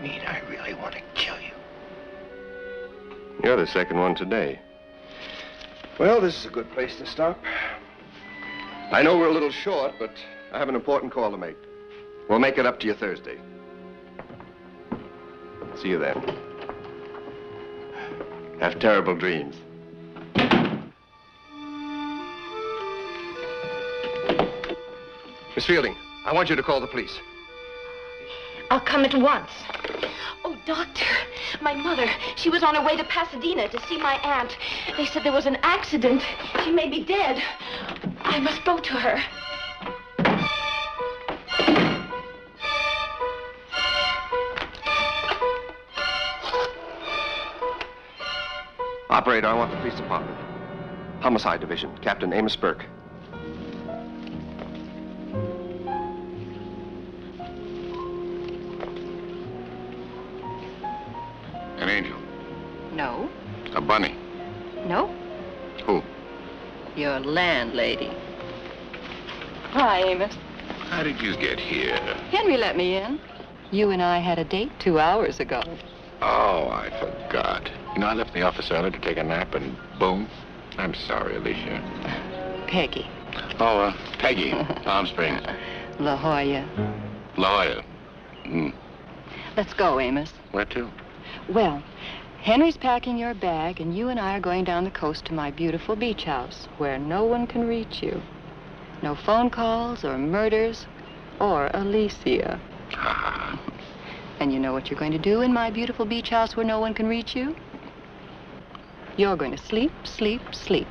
mean I really want to kill you. You're the second one today. Well, this is a good place to stop. I know we're a little short, but I have an important call to make. We'll make it up to you Thursday. See you then. Have terrible dreams. Miss Fielding, I want you to call the police. I'll come at once. Oh, Doctor, my mother, she was on her way to Pasadena to see my aunt. They said there was an accident. She may be dead. I must go to her. Operator, I want the police department. Homicide Division, Captain Amos Burke. An angel? No. A bunny? No. Who? Your landlady. Hi, Amos. How did you get here? Henry let me in. You and I had a date 2 hours ago. Oh, I forgot. You know, I left the office early to take a nap and boom. I'm sorry, Alicia. Peggy. Oh, Peggy, Palm Springs. La Jolla. La Jolla. Let's go, Amos. Where to? Well, Henry's packing your bag, and you and I are going down the coast to my beautiful beach house, where no one can reach you. No phone calls or murders or Alicia. Ah. And you know what you're going to do in my beautiful beach house where no one can reach you? You're going to sleep, sleep, sleep.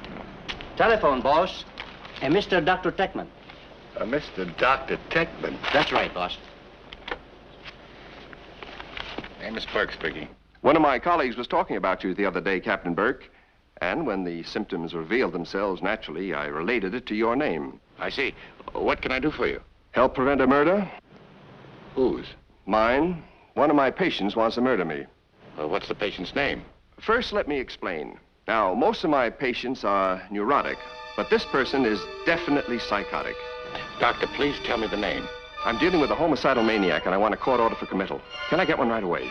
Telephone, boss. Mr. Dr. Techman. Mr. Dr. Techman. That's right, boss. Amos Burke speaking. One of my colleagues was talking about you the other day, Captain Burke. And when the symptoms revealed themselves naturally, I related it to your name. I see. What can I do for you? Help prevent a murder? Whose? Mine. One of my patients wants to murder me. Well, what's the patient's name? First, let me explain. Now, most of my patients are neurotic, but this person is definitely psychotic. Doctor, please tell me the name. I'm dealing with a homicidal maniac, and I want a court order for committal. Can I get one right away?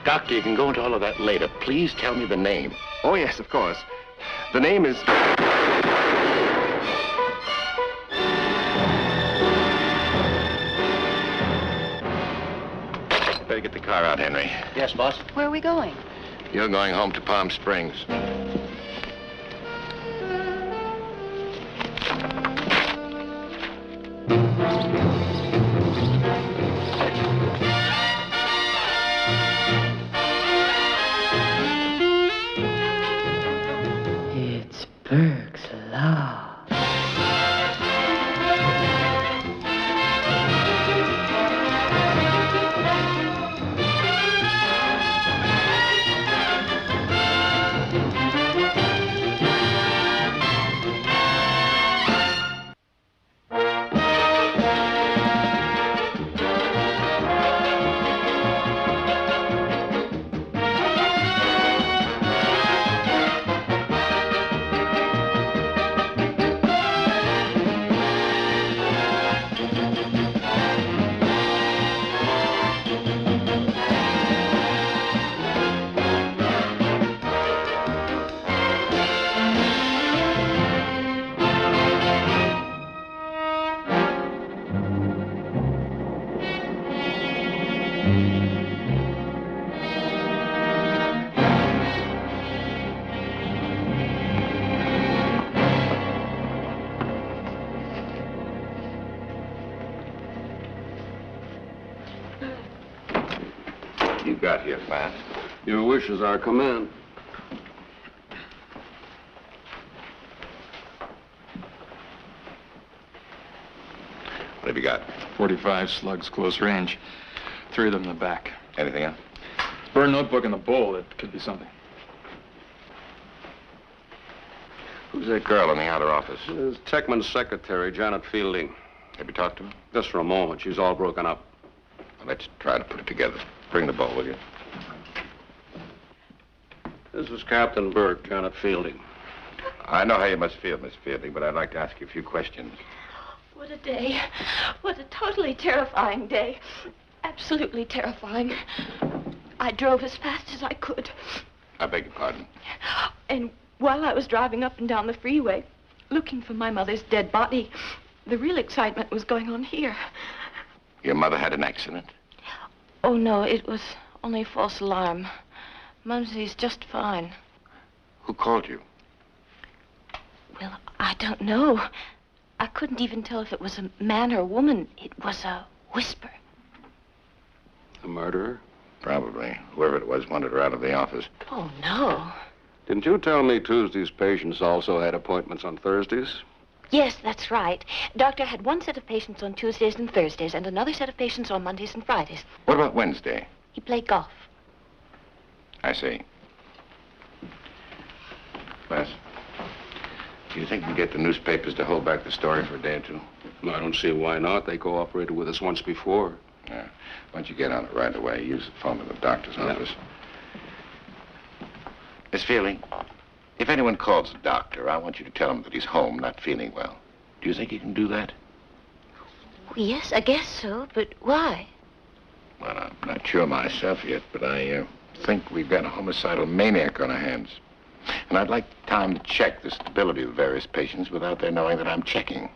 Doctor, you can go into all of that later. Please tell me the name. Oh, yes, of course. The name is... Better get the car out, Henry. Yes, boss. Where are we going? You're going home to Palm Springs. It's Burke's Law. You got here fast. Your wish is our command. What have you got? 45 slugs, close range. 3 of them in the back. Anything else? Burn notebook in the bowl. It could be something. Who's that girl in the outer office? It's Techman's secretary, Janet Fielding. Have you talked to her? Just for a moment. She's all broken up. Well, let's try to put it together. Bring the bowl, will you? This is Captain Burke, Janet Fielding. I know how you must feel, Miss Fielding, but I'd like to ask you a few questions. What a day. What a totally terrifying day. Absolutely terrifying. I drove as fast as I could. I beg your pardon. And while I was driving up and down the freeway, looking for my mother's dead body, the real excitement was going on here. Your mother had an accident? Oh, no, it was only a false alarm. Mumsy's just fine. Who called you? Well, I don't know. I couldn't even tell if it was a man or a woman. It was a whisper. A murderer? Probably. Whoever it was wanted her out of the office. Oh, no. Didn't you tell me Tuesday's patients also had appointments on Thursdays? Yes, that's right. Doctor had one set of patients on Tuesdays and Thursdays and another set of patients on Mondays and Fridays. What about Wednesday? He played golf. I see. Les, do you think we can get the newspapers to hold back the story for a day or two? No, I don't see why not. They cooperated with us once before. Yeah. Why don't you get on it right away? Use the phone in the doctor's office. Miss Fielding, if anyone calls the doctor, I want you to tell him that he's home, not feeling well. Do you think you can do that? Yes, I guess so, but why? Well, I'm not sure myself yet, but I think we've got a homicidal maniac on our hands. And I'd like time to check the stability of the various patients without their knowing that I'm checking.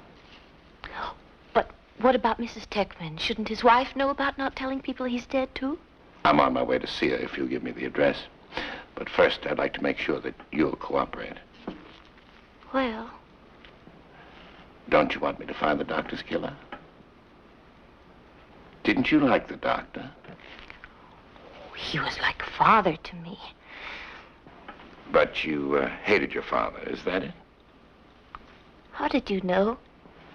But what about Mrs. Techman? Shouldn't his wife know about not telling people he's dead, too? I'm on my way to see her if you'll give me the address. But first, I'd like to make sure that you'll cooperate. Well, Don't you want me to find the doctor's killer? Didn't you like the doctor? he was like father to me. But you hated your father, is that it? How did you know?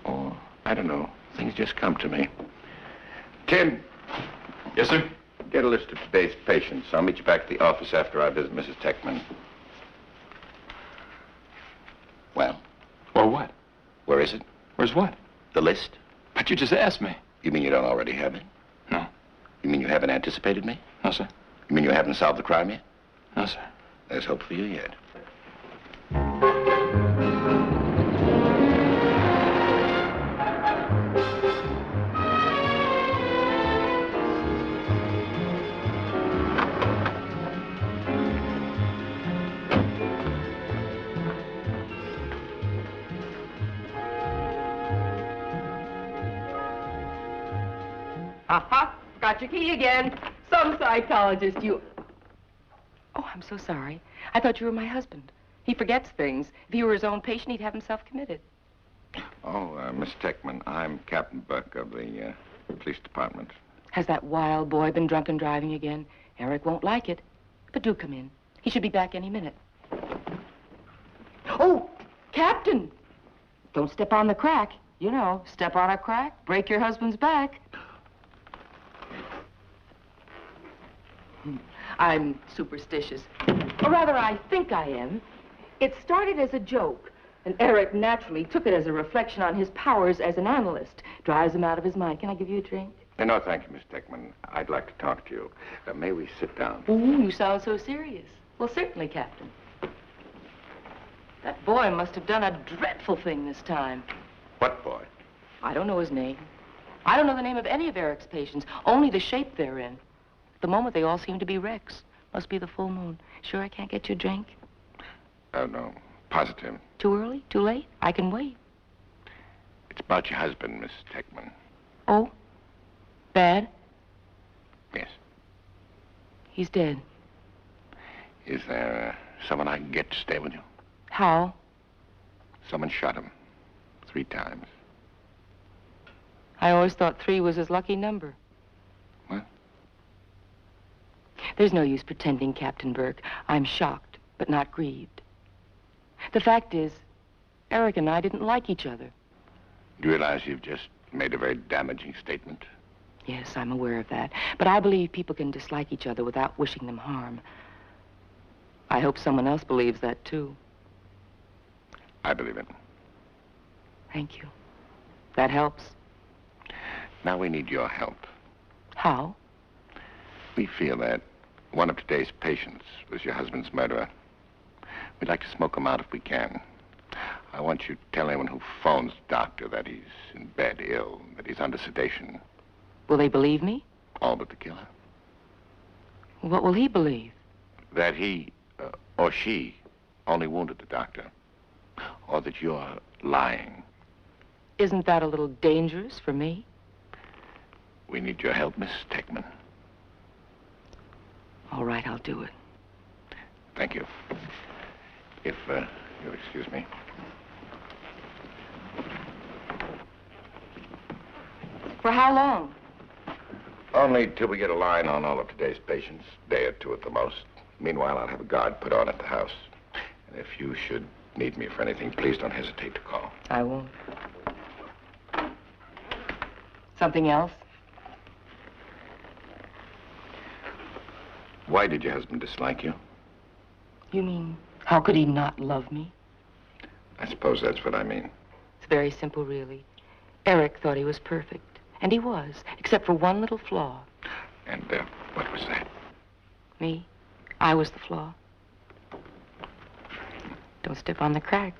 Oh, I don't know. Things just come to me. Tim. Yes, sir? Get a list of today's patients. I'll meet you back at the office after I visit Mrs. Techman. Well, Or what? where is it? Where's what? The list? But you just asked me. You mean you don't already have it? No. You mean you haven't anticipated me? No, sir. You mean you haven't solved the crime yet? No, sir. There's hope for you yet. Aha! Got your key again. Some psychologist, you... Oh, I'm so sorry. I thought you were my husband. He forgets things. If he were his own patient, he'd have himself committed. Oh, Miss Techman, I'm Captain Burke of the police department. Has that wild boy been drunk and driving again? Eric won't like it. But do come in. He should be back any minute. Oh, Captain! Don't step on the crack. You know, step on a crack, break your husband's back. I'm superstitious. Or rather, I think I am. It started as a joke, and Eric naturally took it as a reflection on his powers as an analyst. Drives him out of his mind. Can I give you a drink? No, thank you, Miss Techman. I'd like to talk to you. May we sit down? Ooh, you sound so serious. Well, certainly, Captain. That boy must have done a dreadful thing this time. What boy? I don't know his name. I don't know the name of any of Eric's patients, only the shape they're in. At the moment, they all seem to be wrecks. Must be the full moon. Sure I can't get you a drink? Oh, no. Positive. Too early? Too late? I can wait. It's about your husband, Miss Techman. Oh? Bad? Yes. He's dead. Is there someone I can get to stay with you? How? Someone shot him 3 times. I always thought 3 was his lucky number. What? There's no use pretending, Captain Burke. I'm shocked, but not grieved. The fact is, Eric and I didn't like each other. Do you realize you've just made a very damaging statement? Yes, I'm aware of that. But I believe people can dislike each other without wishing them harm. I hope someone else believes that, too. I believe it. Thank you. That helps. Now we need your help. How? We feel that one of today's patients was your husband's murderer. We'd like to smoke him out if we can. I want you to tell anyone who phones the doctor that he's in bed, ill, that he's under sedation. Will they believe me? All but the killer. What will he believe? That he, or she, only wounded the doctor. Or that you're lying. Isn't that a little dangerous for me? We need your help, Miss Techman. All right, I'll do it. Thank you. If, you'll excuse me. For how long? Only till we get a line on all of today's patients. Day or two at the most. Meanwhile, I'll have a guard put on at the house. And if you should need me for anything, please don't hesitate to call. I won't. Something else? Why did your husband dislike you? You mean, how could he not love me? I suppose that's what I mean. It's very simple, really. Eric thought he was perfect. And he was, except for one little flaw. And, what was that? Me? I was the flaw. Don't step on the crack.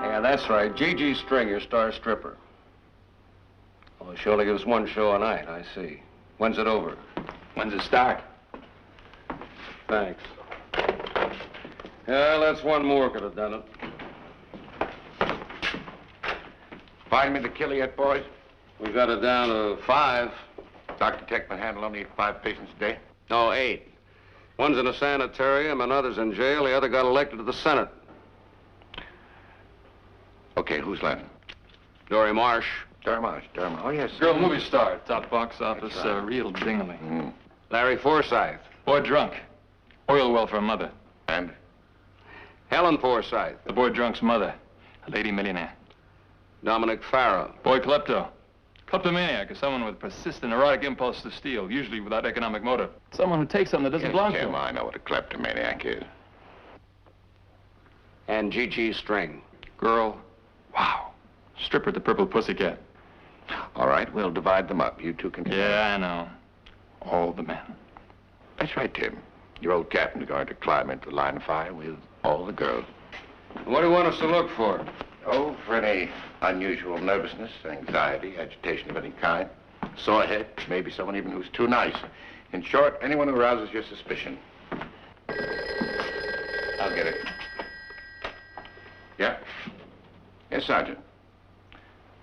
Yeah, that's right. Gigi Stringer, star stripper. Oh, she only gives one show a night, I see. When's it over? When's it start? Thanks. Yeah, that's one more could have done it. Find me the killer yet, boys? We got it down to 5. Dr. Techman handle only 5 patients a day? No, 8. One's in a sanitarium, another's in jail. The other got elected to the Senate. Okay, who's left? Dory Marsh. Dermarsh. Oh, yes. Girl movie star, top box office, That's right. real dingly. Larry Forsythe. Boy drunk. Oil well for a mother. And? Helen Forsythe. The boy drunk's mother, a lady millionaire. Dominic Farrow. Boy klepto. Kleptomaniac is someone with persistent erotic impulse to steal, usually without economic motive. Someone who takes something that doesn't belong to Jim, him. I know what a kleptomaniac is. And Gigi String. Girl, wow. Stripper at the Purple Pussycat. All right, we'll divide them up. You two can... Yeah, I know. All the men. That's right, Tim. Your old captain's going to climb into the line of fire with all the girls. What do you want us to look for? Oh, for any unusual nervousness, anxiety, agitation of any kind. Sore head, maybe someone even who's too nice. In short, anyone who arouses your suspicion. I'll get it. Yeah? Yes, Sergeant.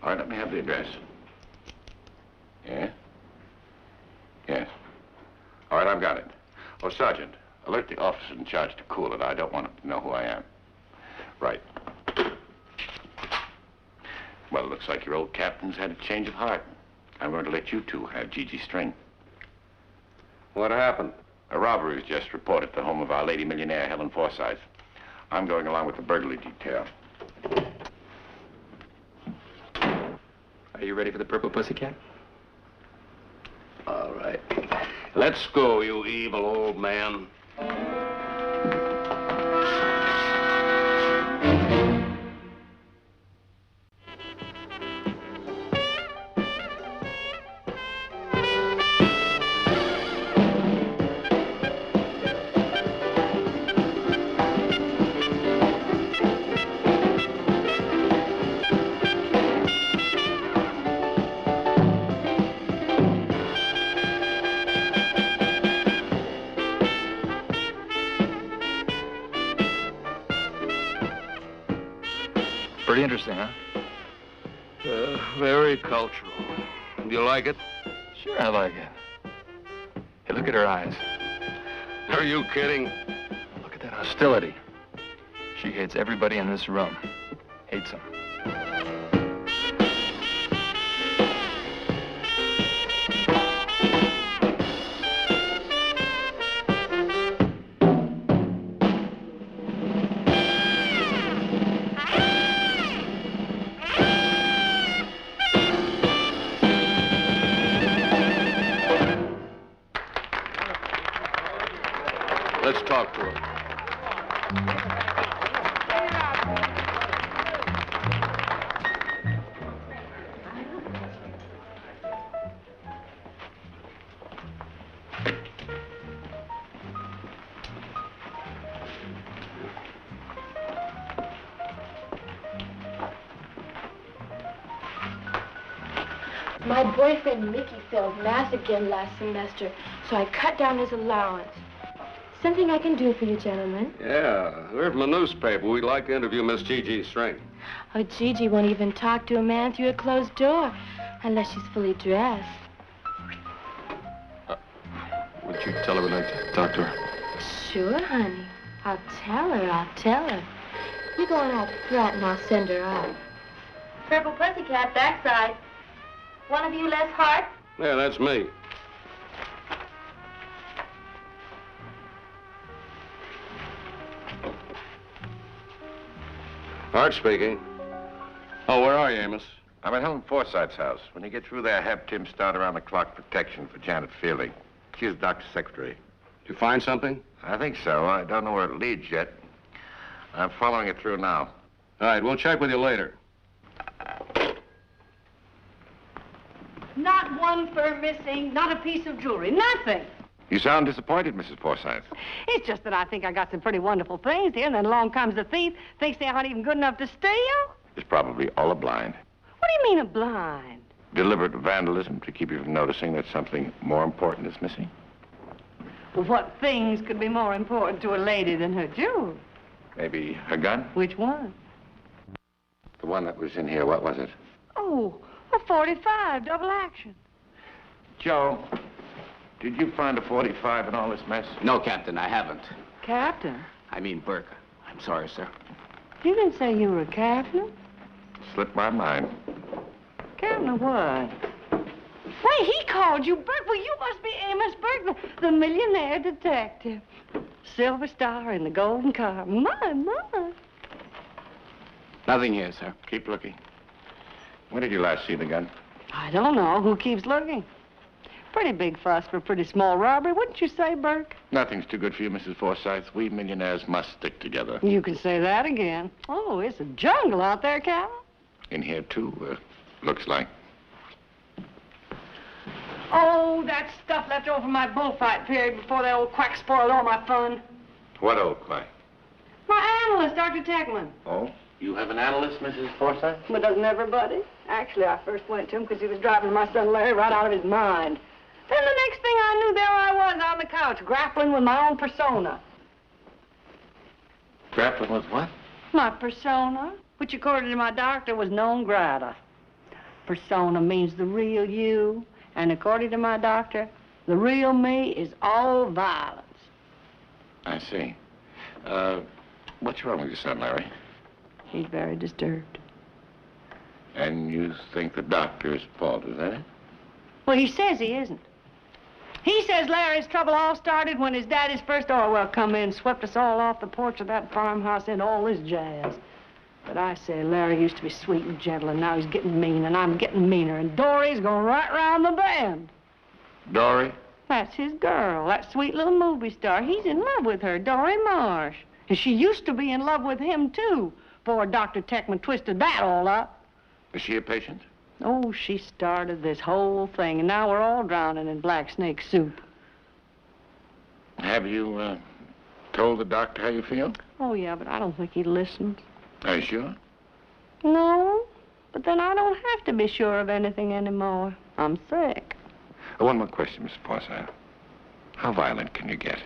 All right, let me have the address. Yeah? Yes. All right, I've got it. Oh, Sergeant, alert the officer in charge to cool it. I don't want him to know who I am. Right. Well, it looks like your old captain's had a change of heart. I'm going to let you two have Gigi String. What happened? A robbery was just reported at the home of our lady millionaire, Helen Forsythe. I'm going along with the burglary detail. Are you ready for the Purple Pussycat? All right. Let's go, you evil old man. Pretty interesting, huh? Very cultural. Do you like it? Sure, I like it. Hey, look at her eyes. Are you kidding? Look at that hostility. She hates everybody in this room. Hates them. Let's talk to her. My boyfriend Mickey failed math again last semester, so I cut down his allowance. Something I can do for you, gentlemen? Yeah, I heard from the newspaper. We'd like to interview Miss Gigi Stringer. Oh, Gigi won't even talk to a man through a closed door unless she's fully dressed. Would you tell her we'd like to talk to her? Sure, honey. I'll tell her. You go on out front and I'll send her out. Purple pussycat, backside. One of you less heart? Yeah, that's me. Art speaking. Oh, where are you, Amos? I'm at Helen Forsythe's house. When you get through there, have Tim start around-the-clock protection for Janet Fielding. She's the doctor's secretary. Did you find something? I think so. I don't know where it leads yet. I'm following it through now. All right, we'll check with you later. Not one fur missing, not a piece of jewelry, nothing. You sound disappointed, Mrs. Forsythe. It's just that I think I got some pretty wonderful things here, and then along comes the thief, thinks they aren't even good enough to steal. It's probably all a blind. What do you mean a blind? Deliberate vandalism to keep you from noticing that something more important is missing. Well, what things could be more important to a lady than her jewelry? Maybe her gun? Which one? The one that was in here, what was it? Oh, a 45, double action. Joe, did you find a 45 in all this mess? No, Captain, I haven't. Captain? I mean Burke. I'm sorry, sir. You didn't say you were a captain? Slipped my mind. Captain of what? Wait, he called you Burke. Well, you must be Amos Burke, the millionaire detective. Silver Star in the golden car. My. Nothing here, sir. Keep looking. When did you last see the gun? I don't know. Who keeps looking? Pretty big fuss for a pretty small robbery, wouldn't you say, Burke? Nothing's too good for you, Mrs. Forsythe. We millionaires must stick together. You can say that again. Oh, it's a jungle out there, Captain. In here, too, looks like. Oh, that stuff left over from my bullfight period before that old quack spoiled all my fun. What old quack? My analyst, Dr. Techman. Oh? You have an analyst, Mrs. Forsythe? But doesn't everybody? Actually, I first went to him because he was driving my son Larry right out of his mind. Then the next thing I knew, there I was on the couch, grappling with my own persona. Grappling with what? My persona, which according to my doctor was non grata. Persona means the real you, and according to my doctor, the real me is all violence. I see. What's wrong with your son, Larry? He's very disturbed. And you think the doctor is at fault, is that it? Well, he says he isn't. He says Larry's trouble all started when his daddy's first oil well come in, swept us all off the porch of that farmhouse and all this jazz. But I say Larry used to be sweet and gentle, and now he's getting mean, and I'm getting meaner, and Dory's going right round the bend. Dory? That's his girl, that sweet little movie star. He's in love with her, Dory Marsh. And she used to be in love with him, too, before Dr. Techman twisted that all up. Is she a patient? Oh, she started this whole thing, and now we're all drowning in black snake soup. Have you, told the doctor how you feel? Oh, yeah, but I don't think he listens. Are you sure? No, but then I don't have to be sure of anything anymore. I'm sick. One more question, Mr. Forsythe. How violent can you get?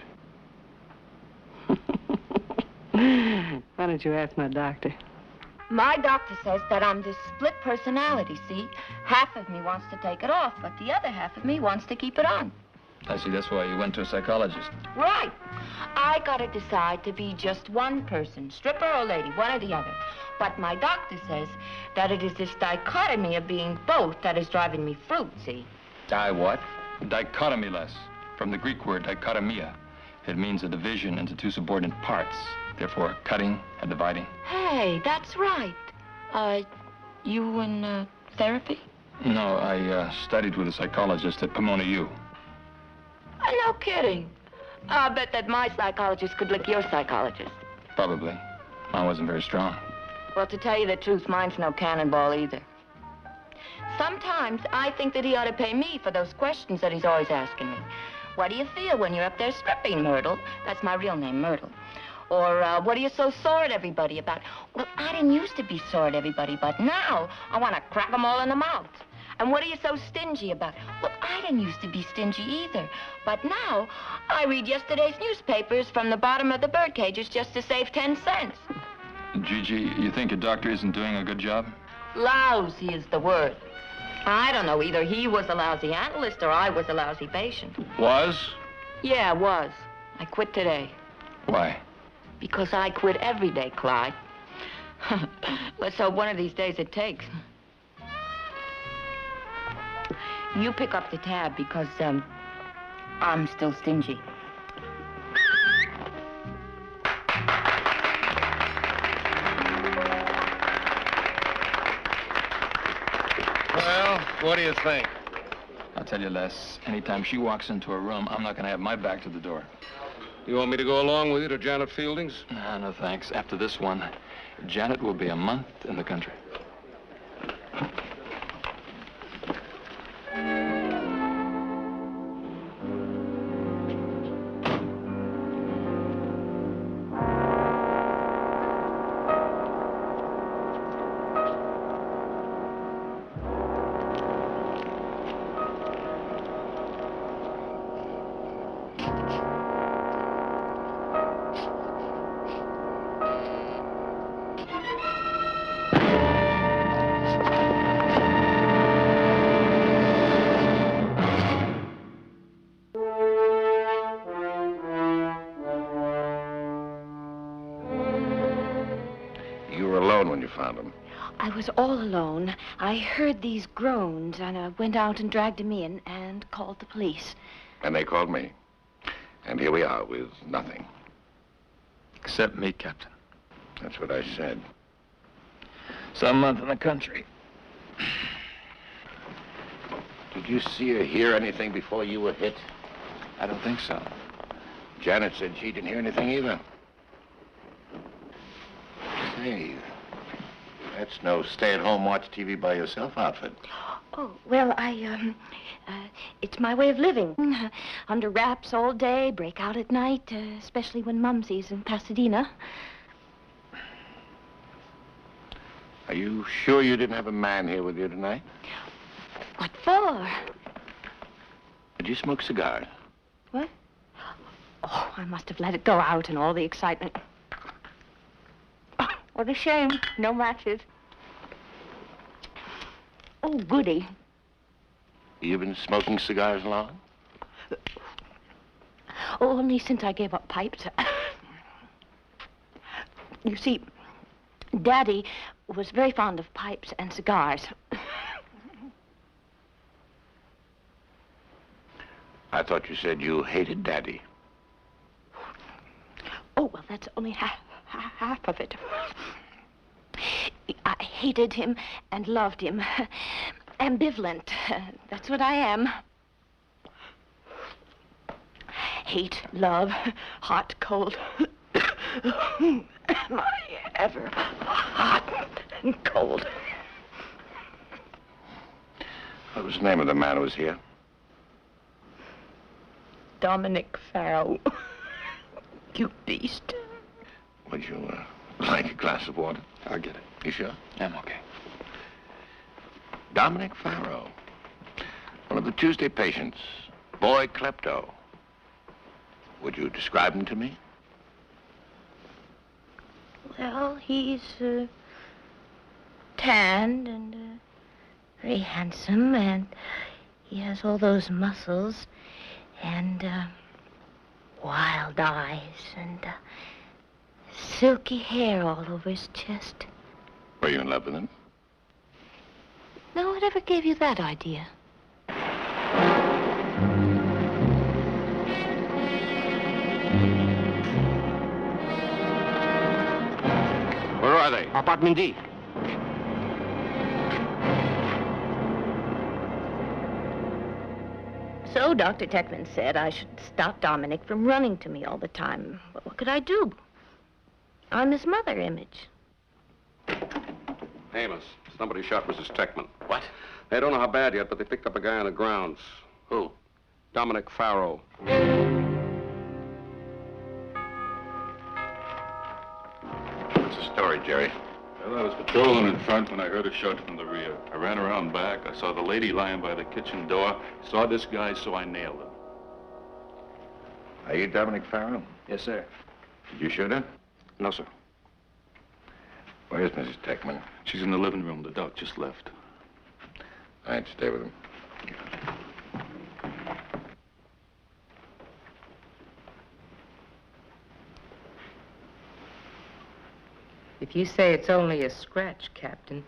Why don't you ask my doctor? My doctor says that I'm this split personality, see? Half of me wants to take it off, but the other half of me wants to keep it on. I see, that's why you went to a psychologist. Right. I gotta decide to be just one person, stripper or lady, one or the other. But my doctor says that it is this dichotomy of being both that is driving me fruit, see? What? Dichotomy less. From the Greek word dichotomia. It means a division into two subordinate parts. Therefore, cutting and dividing. Hey, that's right. You in therapy? No, I studied with a psychologist at Pomona U. No kidding. I bet that my psychologist could lick your psychologist. Probably. Mine wasn't very strong. Well, to tell you the truth, mine's no cannonball either. Sometimes I think that he ought to pay me for those questions that he's always asking me. What do you feel when you're up there stripping, Myrtle? That's my real name, Myrtle. Or, what are you so sore at everybody about? Well, I didn't used to be sore at everybody, but now I want to crack them all in the mouth. And what are you so stingy about? Well, I didn't used to be stingy either. But now, I read yesterday's newspapers from the bottom of the bird cages just to save 10 cents. Gigi, you think your doctor isn't doing a good job? Lousy is the word. I don't know, either he was a lousy analyst or I was a lousy patient. Was? Yeah, was. I quit today. Why? Because I quit every day, Clyde. Let's hope one of these days it takes. You pick up the tab because, I'm still stingy. Well, what do you think? I'll tell you, Les, anytime she walks into a room, I'm not going to have my back to the door. You want me to go along with you to Janet Fielding's? No, thanks. After this one, Janet will be a month in the country. You were alone when you found him. I was all alone. I heard these groans, and I went out and dragged him in and called the police. And they called me. And here we are with nothing. Except me, Captain. That's what I said. Some month in the country. Did you see or hear anything before you were hit? I don't think so. Janet said she didn't hear anything either. Say, that's no stay-at-home watch TV by yourself outfit. Oh, well, it's my way of living. Under wraps all day, break out at night, especially when Mumsy's in Pasadena. Are you sure you didn't have a man here with you tonight? What for? Did you smoke cigars? What? Oh, I must have let it go out in all the excitement. Oh, what a shame. No matches. Oh, goody. You been smoking cigars long? Oh, only since I gave up pipes. You see, Daddy was very fond of pipes and cigars. I thought you said you hated Daddy. Oh, well, that's only half of it. I hated him and loved him. Ambivalent. That's what I am. Hate, love, hot, cold. Am I ever hot and cold? What was the name of the man who was here? Dominic Farrow. You beast. Would you like a glass of water? I'll get it. You sure? I'm okay. Dominic Farrow. One of the Tuesday patients. Boy klepto. Would you describe him to me? Well, he's tanned and very handsome, and he has all those muscles and wild eyes and silky hair all over his chest. Were you in love with him? Now, whatever gave you that idea? Where are they? Apartment D. So Dr. Techman said I should stop Dominic from running to me all the time. But what could I do? I'm his mother image. Amos, somebody shot Mrs. Techman. What? They don't know how bad yet, but they picked up a guy on the grounds. Who? Dominic Farrow. What's the story, Jerry? Well, I was patrolling in front when I heard a shot from the rear. I ran around back. I saw the lady lying by the kitchen door. Saw this guy, so I nailed him. Are you Dominic Farrell? Yes, sir. Did you shoot her? No, sir. Where's Mrs. Techman? She's in the living room. The doc just left. All right, stay with him. If you say it's only a scratch, Captain,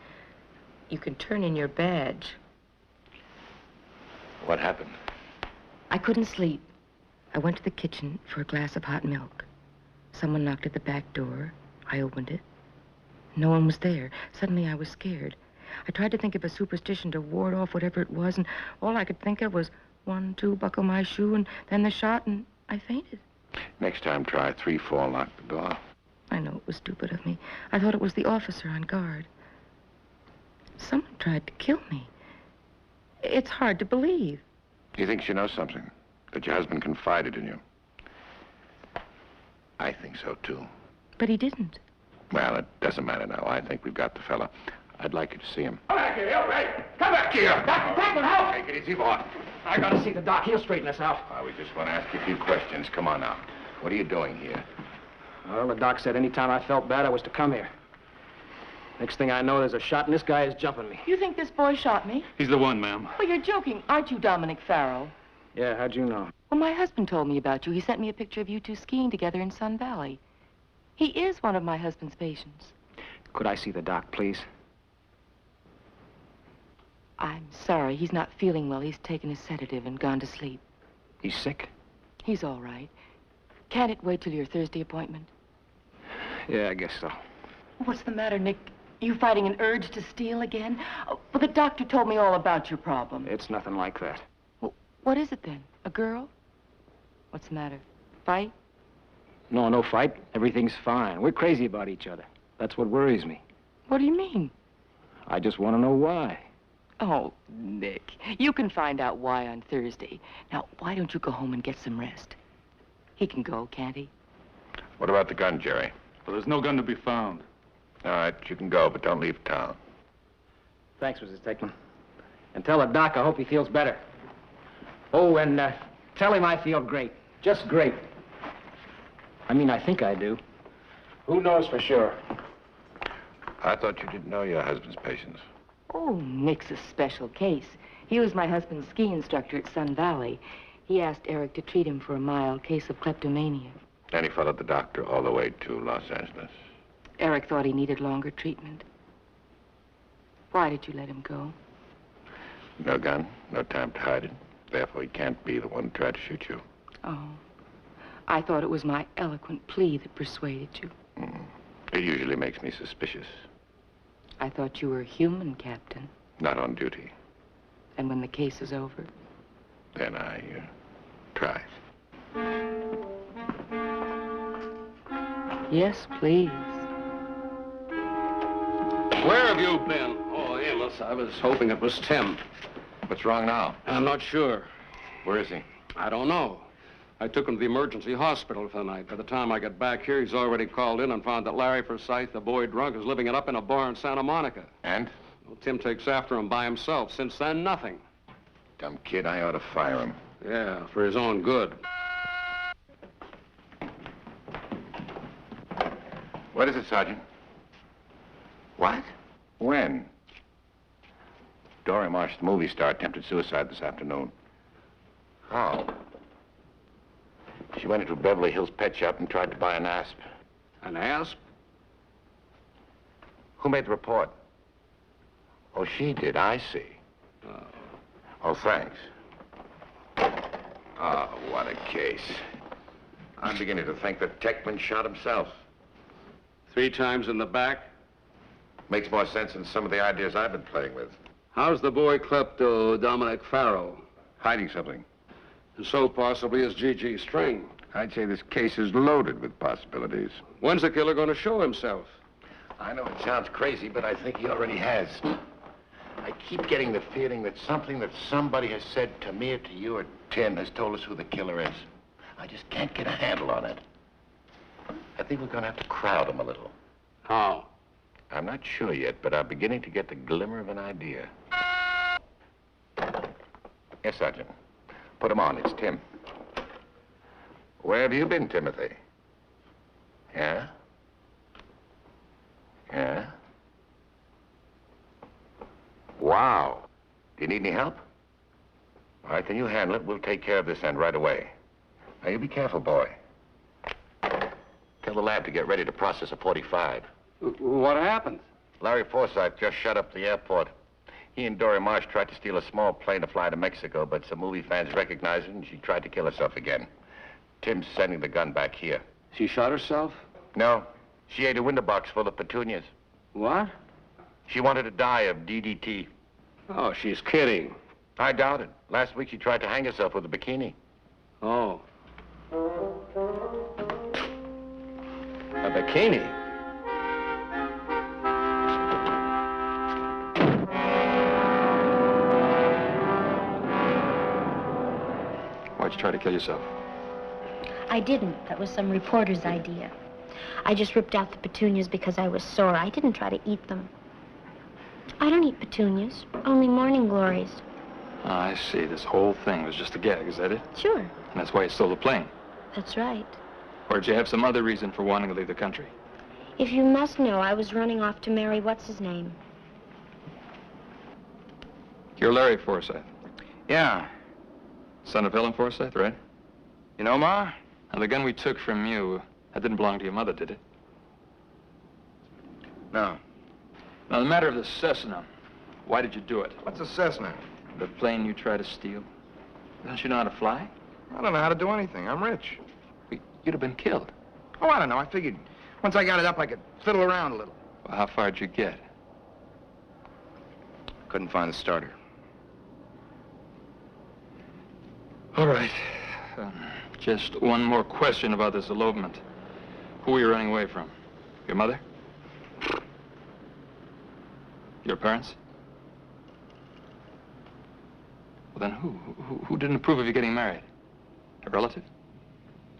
you can turn in your badge. What happened? I couldn't sleep. I went to the kitchen for a glass of hot milk. Someone knocked at the back door. I opened it. No one was there. Suddenly I was scared. I tried to think of a superstition to ward off whatever it was, and all I could think of was 1, 2, buckle my shoe, and then the shot, and I fainted. Next time, try 3, 4, lock the door. I know it was stupid of me. I thought it was the officer on guard. Someone tried to kill me. It's hard to believe. You think she knows something? That your husband confided in you? I think so, too. But he didn't. Well, it doesn't matter now. I think we've got the fella. I'd like you to see him. Come back here, all right. Come back here. Dr. Techman, help! Take it easy, boy. I gotta see the doc. He'll straighten us out. We just want to ask you a few questions. Come on now. What are you doing here? Well, the doc said any time I felt bad, I was to come here. Next thing I know, there's a shot, and this guy is jumping me. You think this boy shot me? He's the one, ma'am. Well, you're joking, aren't you, Dominic Farrell? Yeah, how'd you know? Well, my husband told me about you. He sent me a picture of you two skiing together in Sun Valley. He is one of my husband's patients. Could I see the doc, please? I'm sorry. He's not feeling well. He's taken his sedative and gone to sleep. He's sick? He's all right. Can't it wait till your Thursday appointment? Yeah, I guess so. What's the matter, Nick? You fighting an urge to steal again? Oh, well, the doctor told me all about your problem. It's nothing like that. Well, what is it then? A girl? What's the matter? Fight? No, no fight. Everything's fine. We're crazy about each other. That's what worries me. What do you mean? I just want to know why. Oh, Nick, you can find out why on Thursday. Now, why don't you go home and get some rest? He can go, can't he? What about the gun, Jerry? Well, there's no gun to be found. All right, you can go, but don't leave town. Thanks, Mrs. Techman. And tell the doc I hope he feels better. Oh, and tell him I feel great. Just great. I mean, I think I do. Who knows for sure? I thought you didn't know your husband's patients. Oh, Nick's a special case. He was my husband's ski instructor at Sun Valley. He asked Eric to treat him for a mild case of kleptomania. And he followed the doctor all the way to Los Angeles. Eric thought he needed longer treatment. Why did you let him go? No gun, no time to hide it. Therefore, he can't be the one who tried to shoot you. Oh, I thought it was my eloquent plea that persuaded you. It usually makes me suspicious. I thought you were human, Captain. Not on duty. And when the case is over? Then I try. Yes, please. Where have you been? Oh, Amos, I was hoping it was Tim. What's wrong now? I'm not sure. Where is he? I don't know. I took him to the emergency hospital for the night. By the time I got back here, he's already called in and found that Larry Forsythe, the boy drunk, is living it up in a bar in Santa Monica. And? Well, Tim takes after him by himself. Since then, nothing. Dumb kid, I ought to fire him. Yeah, for his own good. What is it, Sergeant? What? When? Dory Marsh, the movie star, attempted suicide this afternoon. How? She went into Beverly Hills pet shop and tried to buy an asp. An asp? Who made the report? Oh, she did. I see. Oh, thanks. Oh, what a case. I'm beginning to think that Techman shot himself. 3 times in the back? Makes more sense than some of the ideas I've been playing with. How's the boy klepto Dominic Farrell? Hiding something. And so possibly is G.G. String. I'd say this case is loaded with possibilities. When's the killer going to show himself? I know it sounds crazy, but I think he already has. I keep getting the feeling that something that somebody has said to me or to you or Tim has told us who the killer is. I just can't get a handle on it. I think we're going to have to crowd him a little. How? I'm not sure yet, but I'm beginning to get the glimmer of an idea. Yes, Sergeant. Put him on. It's Tim. Where have you been, Timothy? Yeah? Yeah? Wow. Do you need any help? All right, then you handle it. We'll take care of this end right away. Now, you be careful, boy. Tell the lab to get ready to process a 45. What happened? Larry Forsythe just shut up the airport. He and Dory Marsh tried to steal a small plane to fly to Mexico, but some movie fans recognized it, and she tried to kill herself again. Tim's sending the gun back here. She shot herself? No. She ate a window box full of petunias. What? She wanted to die of DDT. Oh, she's kidding. I doubt it. Last week she tried to hang herself with a bikini. Oh. A bikini? Why'd you try to kill yourself? I didn't. That was some reporter's idea. I just ripped out the petunias because I was sore. I didn't try to eat them. I don't eat petunias, only morning glories. Oh, I see. This whole thing was just a gag, is that it? Sure. And that's why you stole the plane? That's right. Or did you have some other reason for wanting to leave the country? If you must know, I was running off to marry what's-his-name. You're Larry Forsythe, Yeah. son of Helen Forsythe, right? You know, Ma? Now, the gun we took from you, that didn't belong to your mother, did it? No. Now, the matter of the Cessna, why did you do it? What's a Cessna? The plane you tried to steal? Don't you know how to fly? I don't know how to do anything. I'm rich. You'd have been killed. Oh, I don't know. I figured once I got it up, I could fiddle around a little. Well, how far did you get? Couldn't find the starter. All right. Just one more question about this elopement. Who were you running away from? Your mother? Your parents? Well, then who didn't approve of you getting married? A relative?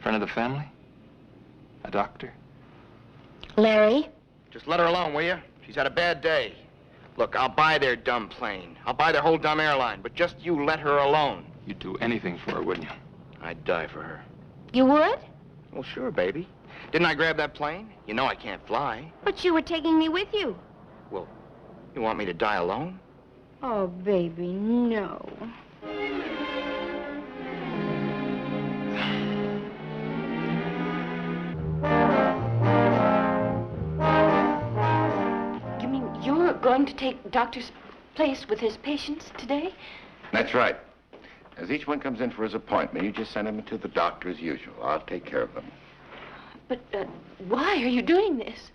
Friend of the family? A doctor? Larry? Just let her alone, will you? She's had a bad day. Look, I'll buy their dumb plane. I'll buy their whole dumb airline, but just you let her alone. You'd do anything for her, wouldn't you? I'd die for her. You would? Well, sure, baby. Didn't I grab that plane? You know I can't fly. But you were taking me with you. Well, you want me to die alone? Oh, baby, no. You mean you're going to take Doctor's place with his patients today? That's right. As each one comes in for his appointment, you just send him to the doctor as usual. I'll take care of them. But why are you doing this?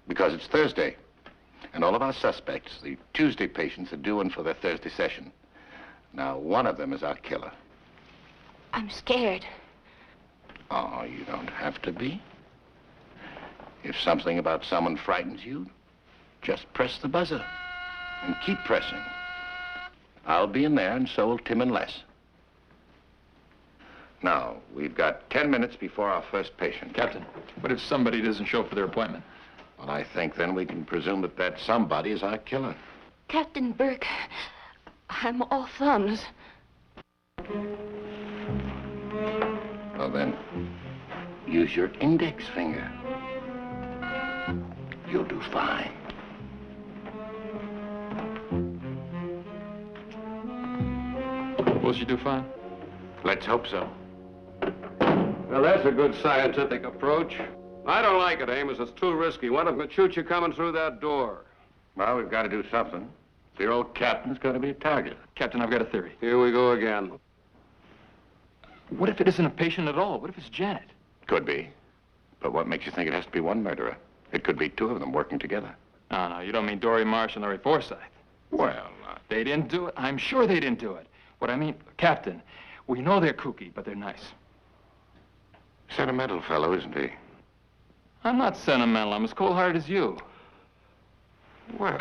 Because it's Thursday. And all of our suspects, the Tuesday patients, are due in for their Thursday session. Now, one of them is our killer. I'm scared. Oh, you don't have to be. If something about someone frightens you, just press the buzzer and keep pressing. I'll be in there, and so will Tim and Les. Now, we've got 10 minutes before our first patient. Captain, what if somebody doesn't show up for their appointment? Well, I think then we can presume that that somebody is our killer. Captain Burke, I'm all thumbs. Well, then, use your index finger. You'll do fine. Suppose you do fine? Let's hope so. Well, that's a good scientific approach. I don't like it, Amos. It's too risky. One of them could shoot you coming through that door. Well, we've got to do something. The old captain's going to be a target. Captain, I've got a theory. Here we go again. What if it isn't a patient at all? What if it's Janet? Could be. But what makes you think it has to be one murderer? It could be two of them working together. No, you don't mean Dory Marsh and Larry Forsythe. Well, They didn't do it. I'm sure they didn't do it. What I mean, Captain, we know they're kooky, but they're nice. sentimental fellow, isn't he? I'm not sentimental. I'm as cold-hearted as you. Well...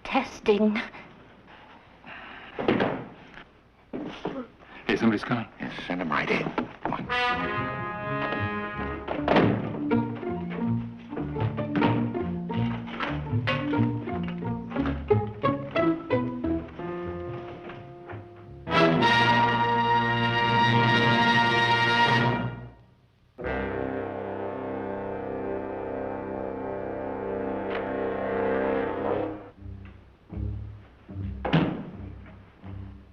Testing. Hey, somebody's coming. Yes, send him right in. Come on.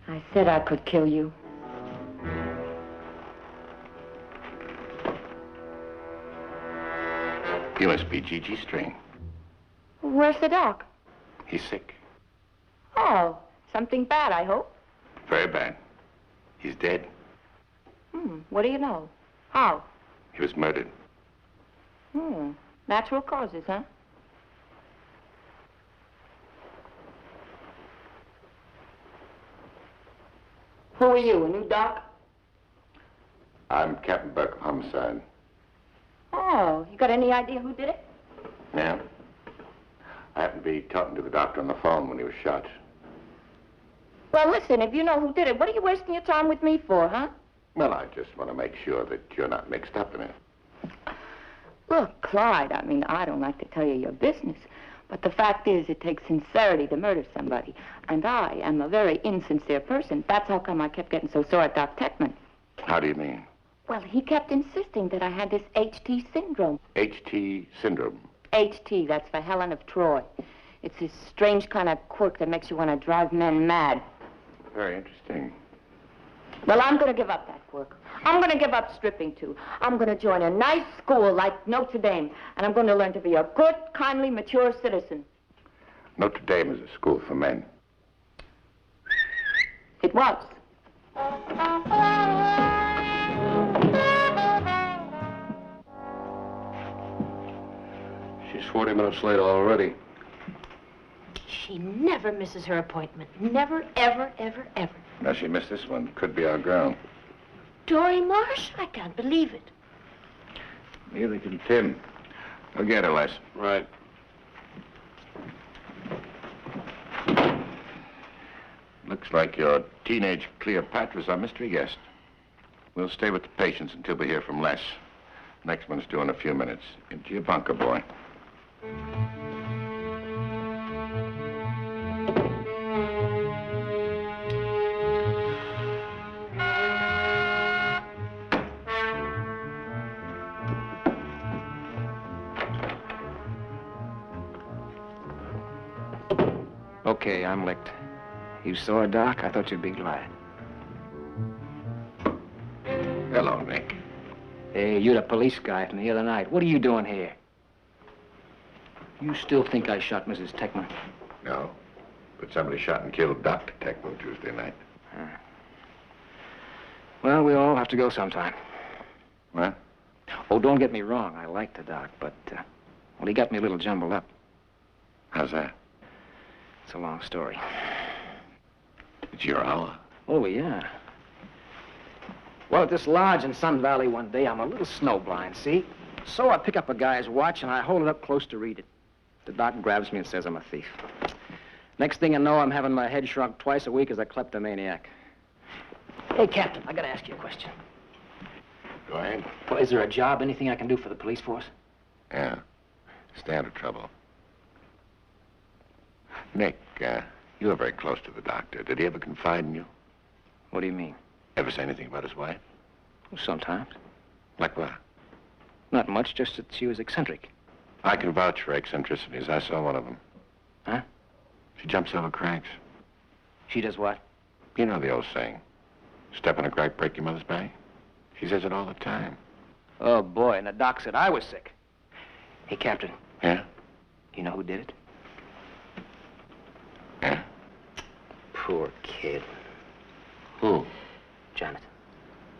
I said I could kill you. You must be Gigi String. Where's the doc? He's sick. Oh, something bad, I hope. Very bad. He's dead. What do you know? How? He was murdered. Natural causes, huh? Who are you, a new doc? I'm Captain Burke of Homicide. Oh, you got any idea who did it? Yeah. I happened to be talking to the doctor on the phone when he was shot. Well, listen, if you know who did it, what are you wasting your time with me for, huh? Well, I just want to make sure that you're not mixed up in it. Look, Clyde, I don't like to tell you your business, but the fact is it takes sincerity to murder somebody, and I am a very insincere person. That's how come I kept getting so sore at Doc Techman. How do you mean? Well, he kept insisting that I had this HT syndrome. HT syndrome. HT, that's for Helen of Troy. It's this strange kind of quirk that makes you want to drive men mad. Very interesting. Well, I'm going to give up that quirk. I'm going to give up stripping, too. I'm going to join a nice school like Notre Dame, and I'm going to learn to be a good, kindly, mature citizen. Notre Dame is a school for men. It was. She's 40 minutes late already. She never misses her appointment. Never, ever, ever, ever. Now she missed this one. Could be our girl. Dory Marsh? I can't believe it. Neither can Tim. Go get her, Les. Right. Looks like your teenage Cleopatra's our mystery guest. We'll stay with the patients until we hear from Les. Next one's due in a few minutes. Into your bunker, boy. Okay, I'm licked. You saw her, Doc? I thought you'd be glad. Hello, Nick. Hey, you're the police guy from the other night. What are you doing here? You still think I shot Mrs. Techman? No, but somebody shot and killed Dr. Techman Tuesday night. Well, we all have to go sometime. What? Oh, don't get me wrong. I like the Doc, but, well, he got me a little jumbled up. How's that? It's a long story. It's your hour. Oh, yeah. Well, at this lodge in Sun Valley one day, I'm a little snowblind, see? So I pick up a guy's watch and I hold it up close to read it. The doc grabs me and says I'm a thief. Next thing I know, I'm having my head shrunk twice a week as a kleptomaniac. Hey, Captain, I gotta ask you a question. Go ahead. Well, is there a job, anything I can do for the police force? Yeah. Stay out of trouble. Nick, you were very close to the doctor. Did he ever confide in you? What do you mean? Ever say anything about his wife? Well, sometimes. Like what? Not much, just that she was eccentric. I can vouch for eccentricities. I saw one of them. Huh? She jumps over cracks. She does what? You know the old saying. Step on a crack, break your mother's back. She says it all the time. Oh, boy, and the doc said I was sick. Hey, Captain. Yeah? You know who did it? Yeah? Poor kid. Who? Jonathan.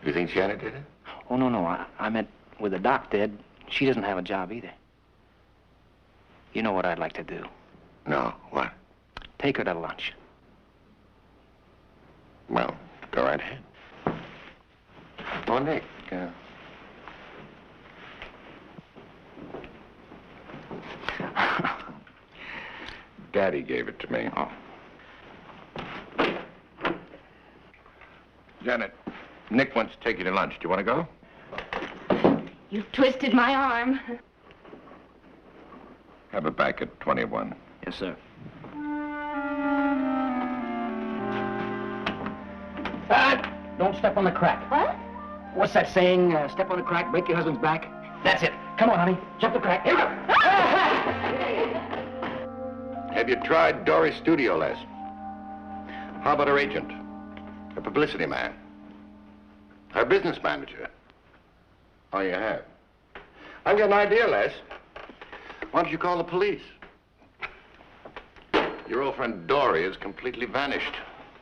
You think Janet did it? Oh, no. I meant with the doc dead, she doesn't have a job either. You know what I'd like to do? No. What? Take her to lunch. Well, go right ahead. Oh, Nick, Daddy gave it to me. Oh. Janet, Nick wants to take you to lunch. Do you want to go? You've twisted my arm. Have it back at 21. Yes, sir. Don't step on the crack. What? What's that saying? Step on the crack, break your husband's back? That's it. Come on, honey. Jump the crack. Here we go. Have you tried Dory's studio, Les? How about her agent? Her publicity man? Her business manager? Oh, you have? I've got an idea, Les. Why don't you call the police? Your old friend Dory has completely vanished.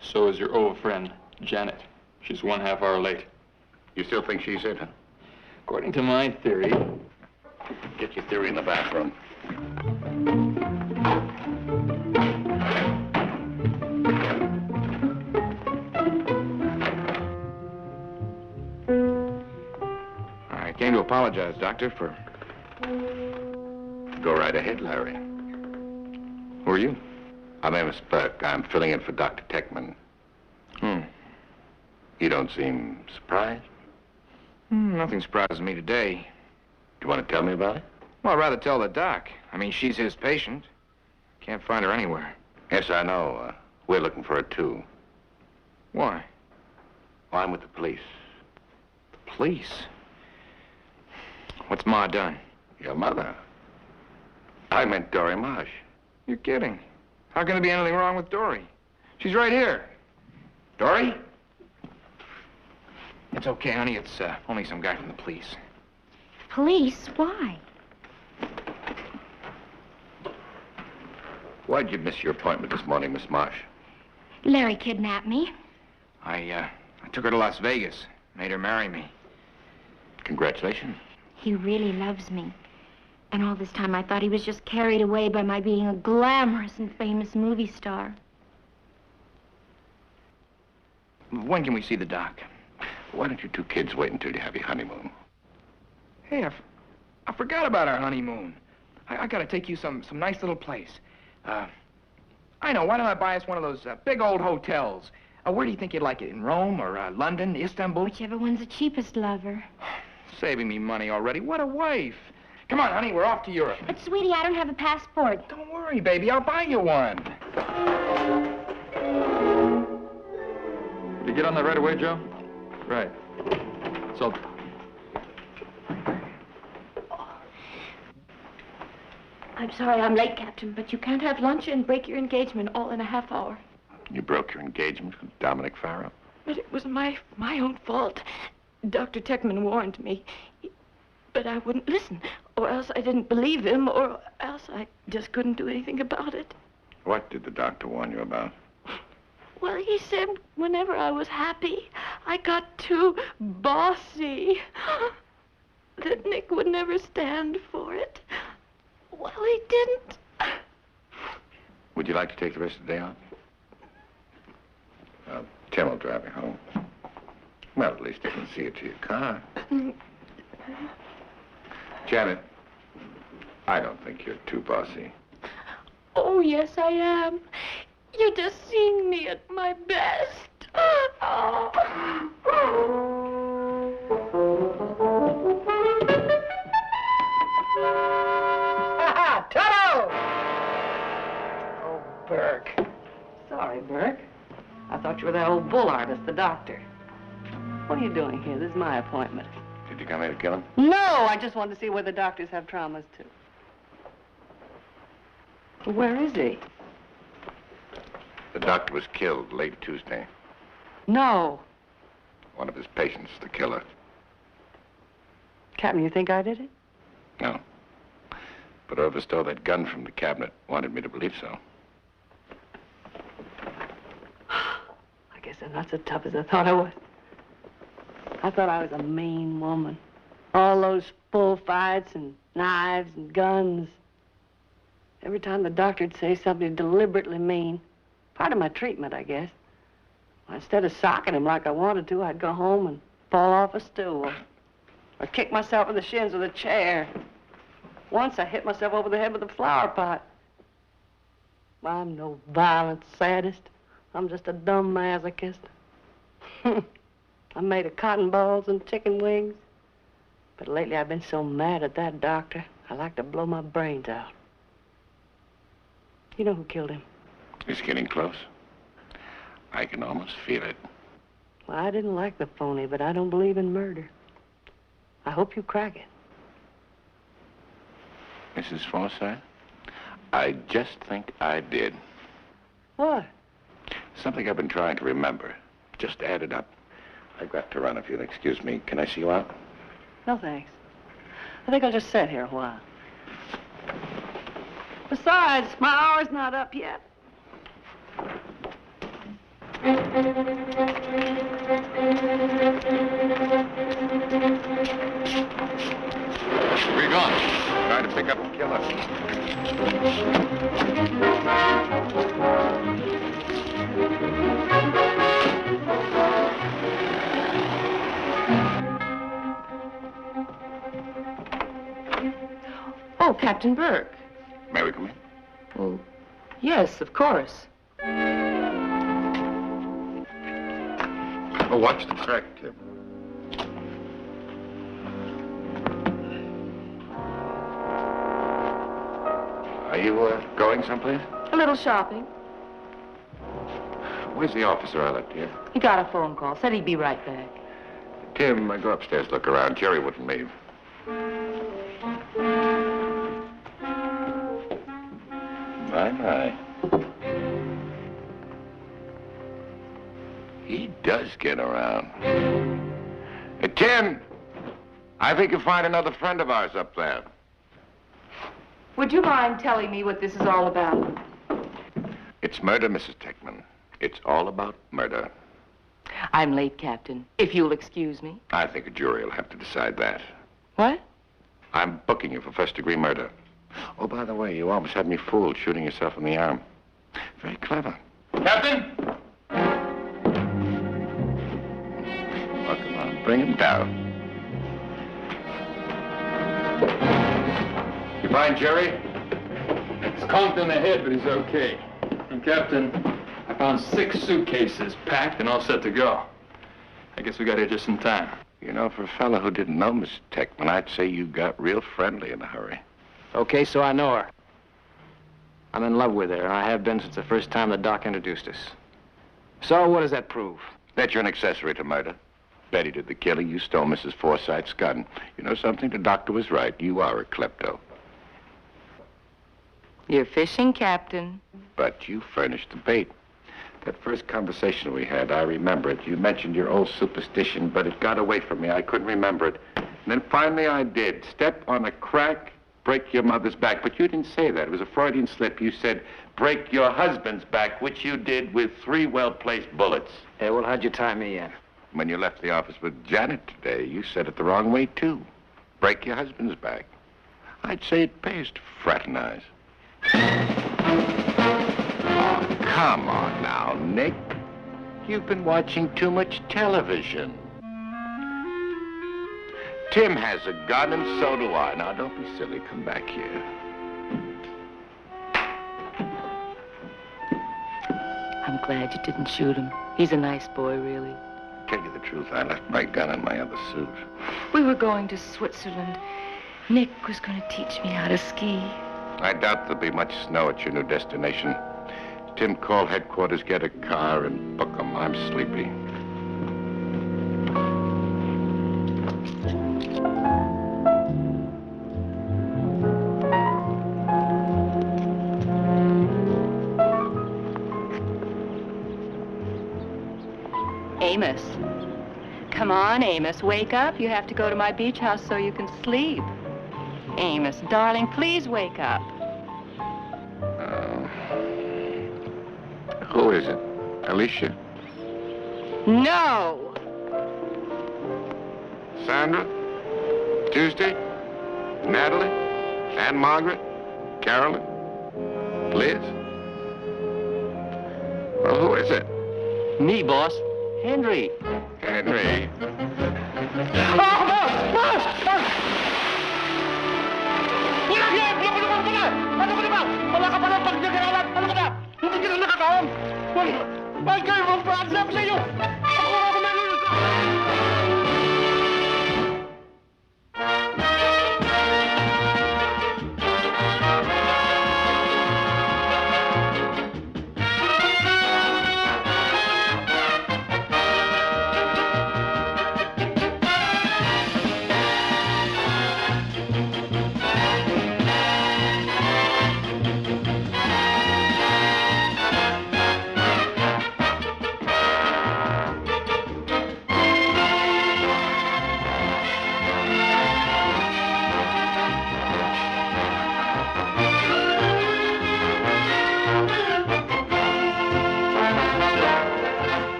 So is your old friend, Janet. She's 1/2 hour late. You still think she's it, huh? According to my theory... Get your theory in the bathroom. I came to apologize, Doctor, for... Go right ahead, Larry. Who are you? I'm Amos Burke. I'm filling in for Dr. Techman. You don't seem surprised. Nothing surprises me today. Do you want to tell me about it? Well, I'd rather tell the doc. I mean, she's his patient. Can't find her anywhere. Yes, I know. We're looking for her, too. Why? Well, I'm with the police. The police? What's Ma done? Your mother. I meant Dory Marsh. You're kidding. How can there be anything wrong with Dory? She's right here. Dory? It's okay, honey. It's only some guy from the police. Police? Why? Why'd you miss your appointment this morning, Miss Marsh? Larry kidnapped me. I took her to Las Vegas. Made her marry me. Congratulations. He really loves me. And all this time I thought he was just carried away by my being a glamorous and famous movie star. When can we see the doc? Why don't you two kids wait until you have your honeymoon? Hey, I forgot about our honeymoon. I gotta take you some nice little place. I know, why don't I buy us one of those big old hotels? Where do you think you'd like it? In Rome or London, Istanbul? Whichever one's the cheapest, lover. Saving me money already. What a wife. Come on, honey, we're off to Europe. But, sweetie, I don't have a passport. Don't worry, baby. I'll buy you one. Did you get on that right away, Joe? Right. So... I'm sorry I'm late, Captain, but you can't have lunch and break your engagement all in a half hour. You broke your engagement with Dominic Farrow? But it was my own fault. Dr. Techman warned me. But I wouldn't listen, or else I didn't believe him, or else I just couldn't do anything about it. What did the doctor warn you about? Well, he said whenever I was happy, I got too bossy. That Nick would never stand for it. Well, he didn't. Would you like to take the rest of the day off? Tim will drive you home. Well, at least you can see it to your car. Janet, I don't think you're too bossy. Oh, yes, I am. You're just seeing me at my best. Oh. Toto! Oh, Burke. Sorry, Burke. I thought you were that old bull artist, the doctor. What are you doing here? This is my appointment. Did you come here to kill him? No, I just wanted to see whether doctors have traumas, too. Where is he? The doctor was killed late Tuesday. No. One of his patients, the killer. Captain, you think I did it? No. But whoever stole that gun from the cabinet wanted me to believe so. I guess I'm not so tough as I thought I was. I thought I was a mean woman. All those bullfights and knives and guns. Every time the doctor'd say something deliberately mean. Part of my treatment, I guess. Well, instead of socking him like I wanted to, I'd go home and fall off a stool. Or kick myself in the shins with a chair. Once I hit myself over the head with a flower pot. Well, I'm no violent sadist. I'm just a dumb masochist. I'm made of cotton balls and chicken wings. But lately I've been so mad at that doctor, I like to blow my brains out. You know who killed him? It's getting close. I can almost feel it. Well, I didn't like the phony, but I don't believe in murder. I hope you crack it. Mrs. Forsythe, I just think I did. What? Something I've been trying to remember. Just add it up. I've got to run if you'll excuse me. Can I see you out? No, thanks. I think I'll just sit here a while. Besides, my hour's not up yet. Where you going? Trying to pick up the killer. Oh, Captain Burke. May we come in? Oh, yes, of course. Oh, watch the track, Tim. Are you, going someplace? A little shopping. Where's the officer I left here? He got a phone call. Said he'd be right back. Tim, go upstairs, look around. Jerry wouldn't leave. My. He does get around. Tim, I think you'll find another friend of ours up there. Would you mind telling me what this is all about? It's murder, Mrs. Techman. It's all about murder. I'm late, Captain. If you'll excuse me. I think a jury will have to decide that. What? I'm booking you for first-degree murder. Oh, by the way, you almost had me fooled shooting yourself in the arm. Very clever. Captain? Well, come on, bring him down. You find Jerry? He's conked in the head, but he's okay. And Captain, I found 6 suitcases packed and all set to go. I guess we got here just in time. You know, for a fellow who didn't know Miss Techman, I'd say you got real friendly in a hurry. Okay, so I know her. I'm in love with her, and I have been since the first time the doc introduced us. So what does that prove? That you're an accessory to murder. Betty did the killing. You stole Mrs. Forsythe's gun. You know something? The doctor was right. You are a klepto. You're fishing, Captain. But you furnished the bait. That first conversation we had, I remember it. You mentioned your old superstition, but it got away from me. I couldn't remember it. And then finally I did. Step on a crack, break your mother's back. But you didn't say that. It was a Freudian slip. You said, break your husband's back, which you did with 3 well-placed bullets. Hey, well, how'd you tie me in? When you left the office with Janet today, you said it the wrong way, too. Break your husband's back. I'd say it pays to fraternize. Oh, come on now, Nick. You've been watching too much television. Tim has a gun, and so do I. Now, don't be silly. Come back here. I'm glad you didn't shoot him. He's a nice boy, really. Tell you the truth, I left my gun in my other suit. We were going to Switzerland. Nick was going to teach me how to ski. I doubt there'll be much snow at your new destination. Tim, call headquarters, get a car, and book 'em. I'm sleepy. Amos. Come on, Amos. Wake up. You have to go to my beach house so you can sleep. Amos, darling, please wake up. Who is it? Alicia? No! Sandra? Tuesday? Natalie? Ann Margaret? Carolyn? Liz? Well, who is it? Me, boss. Henry. Henry.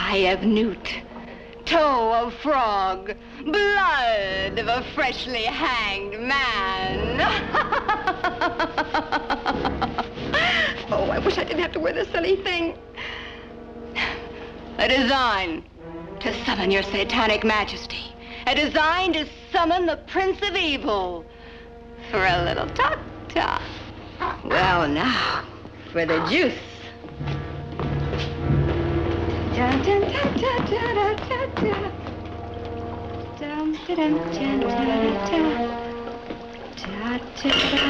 eye of newt, toe of frog, blood of a freshly hanged man. Oh, I wish I didn't have to wear this silly thing. A design to summon your satanic majesty. A design to summon the Prince of Evil. For a little talk. Well, now, for the juice. Dun, dun, dun, dun, dun, dun, dun, dun. Dun, dun, dun, dun, dun, dun. Da, da, da.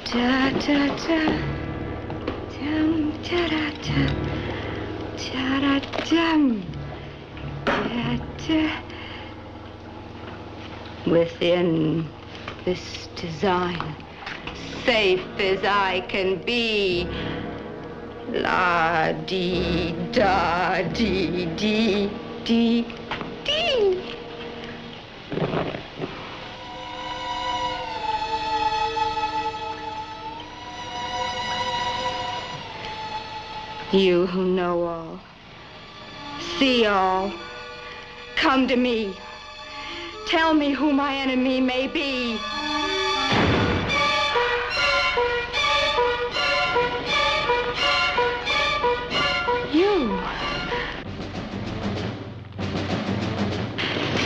Da, da, da. Dum, da, da, da. Da, da, dum. Da, da. Within this design, safe as I can be, la dee da dee dee dee dee. You who know all, see all, come to me. Tell me who my enemy may be. You.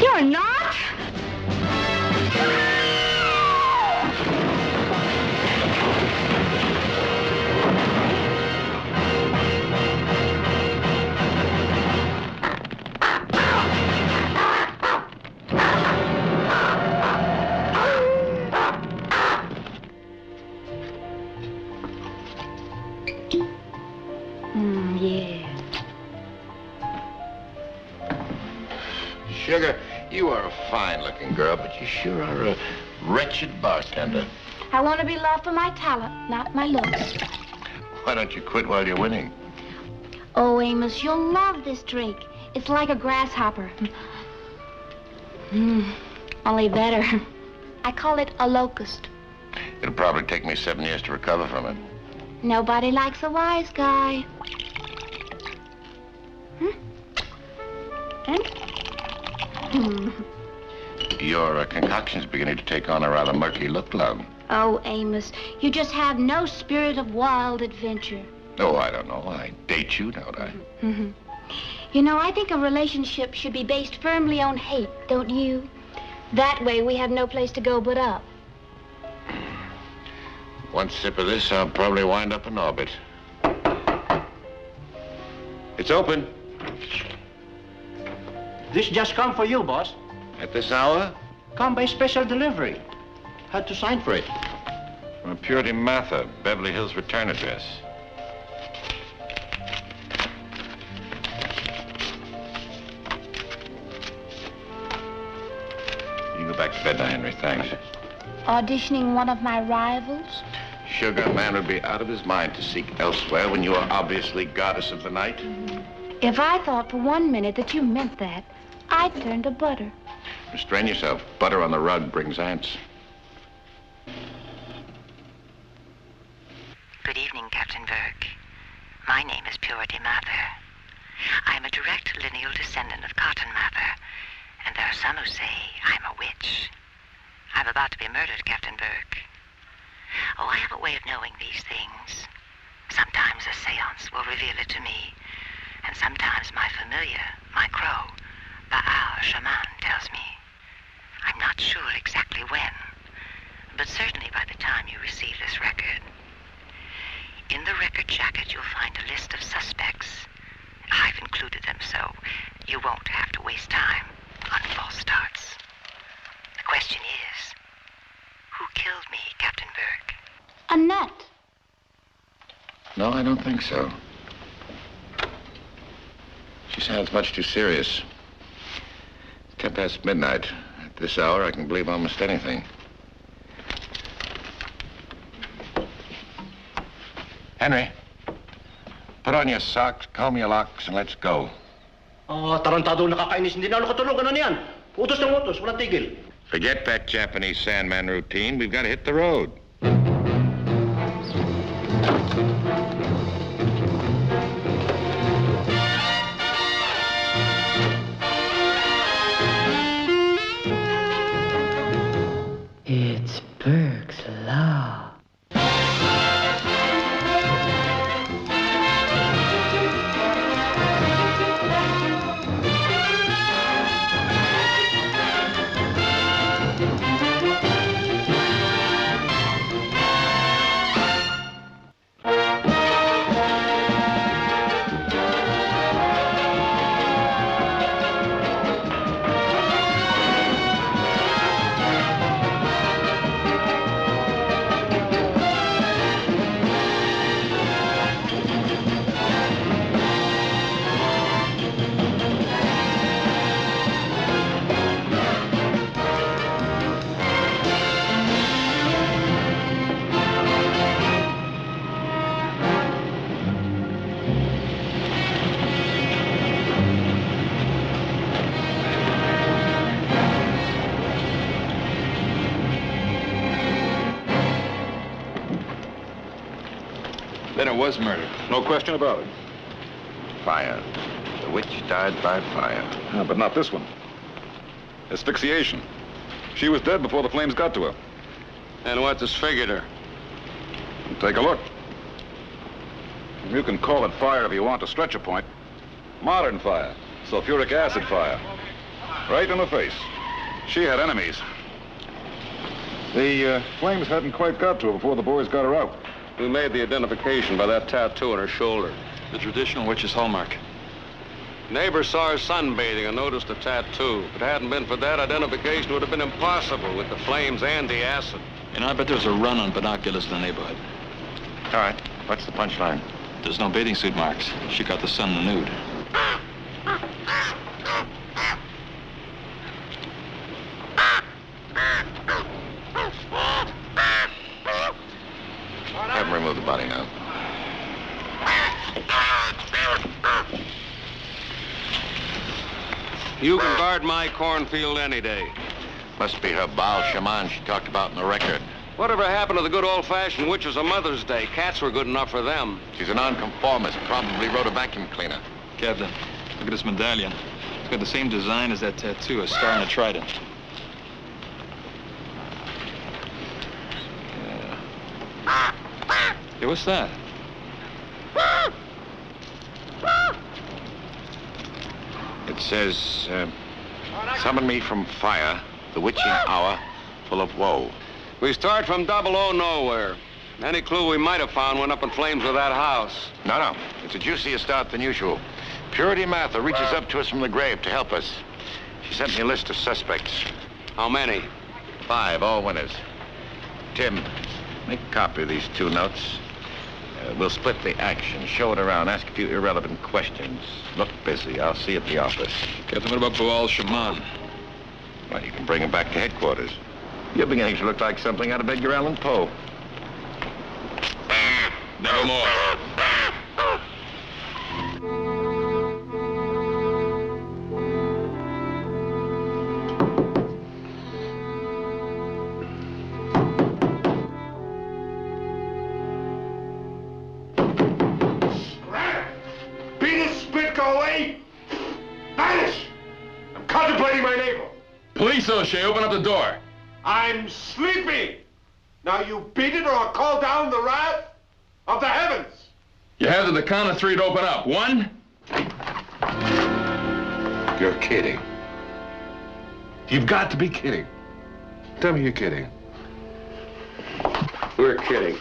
You're not? Yeah. Sugar, you are a fine-looking girl, but you sure are a wretched bartender. I want to be loved for my talent, not my looks. Why don't you quit while you're winning? Oh, Amos, you'll love this drink. It's like a grasshopper. Only better. I call it a locust. It'll probably take me 7 years to recover from it. Nobody likes a wise guy. Your concoction's beginning to take on a rather murky look, love. Oh, Amos, you just have no spirit of wild adventure. Oh, I don't know. I date you, don't I? You know, I think a relationship should be based firmly on hate, don't you? That way we have no place to go but up. One sip of this, I'll probably wind up in orbit. It's open. This just come for you, boss. At this hour? Come by special delivery. Had to sign for it. From Purity Martha, Beverly Hills return address. You go back to bed now, Henry. Thanks. Auditioning one of my rivals? Sugar, a man would be out of his mind to seek elsewhere when you are obviously goddess of the night. If I thought for 1 minute that you meant that, I'd turn to butter. Restrain yourself. Butter on the rug brings ants. Good evening, Captain Burke. My name is Purity Mather. I'm a direct lineal descendant of Cotton Mather, and there are some who say I'm a witch. I'm about to be murdered, Captain Burke. Oh, I have a way of knowing these things. Sometimes a seance will reveal it to me, and sometimes my familiar, my crow, Baal Shaman, tells me. I'm not sure exactly when, but certainly by the time you receive this record. In the record jacket, you'll find a list of suspects. I've included them so you won't have to waste time on false starts. The question is, who killed me, Captain Burke? Annette. No, I don't think so. She sounds much too serious. 10 past midnight. At this hour, I can believe almost anything. Henry, put on your socks, comb your locks, and let's go. Tarantado nakakainis. Hindi na nakatulog. Ano yan? Utos ng utos. Walang tigil. Forget that Japanese Sandman routine. We've got to hit the road. Diana was murdered. No question about it. Fire. The witch died by fire. Yeah, but not this one. Asphyxiation. She was dead before the flames got to her. And what disfigured her? Take a look. You can call it fire if you want to stretch a point. Modern fire. Sulfuric acid fire. Right in the face. She had enemies. The flames hadn't quite got to her before the boys got her out. We made the identification by that tattoo on her shoulder. The traditional witch's hallmark. Neighbor saw her sunbathing and noticed the tattoo. If it hadn't been for that, identification would have been impossible with the flames and the acid. And I bet there's a run on binoculars in the neighborhood. All right. What's the punchline? There's no bathing suit marks. She caught the sun in the nude. Have him remove the body now. You can guard my cornfield any day. Must be her Baal shaman she talked about in the record. Whatever happened to the good old-fashioned witches of Mother's Day? Cats were good enough for them. She's a nonconformist. Probably rode a vacuum cleaner. Captain, look at this medallion. It's got the same design as that tattoo, a star and a trident. Hey, what's that? It says, summon me from fire, the witching hour, full of woe. We start from 00 nowhere. Any clue we might have found went up in flames with that house. No. It's a juicier start than usual. Purity Mather reaches up to us from the grave to help us. She sent me a list of suspects. How many? 5, all winners. Tim, make a copy of these 2 notes. We'll split the action, show it around, ask a few irrelevant questions. Look busy. I'll see you at the office. Captain, what about Baal shaman? Well, you can bring him back to headquarters. You're beginning to look like something out of Edgar Allan Poe. Never more. Contemplating my navel. Police, O'Shea, open up the door. I'm sleeping. Now you beat it or I'll call down the wrath of the heavens. You have to the count of 3 to open up. 1. You're kidding. You've got to be kidding. Tell me you're kidding. We're kidding.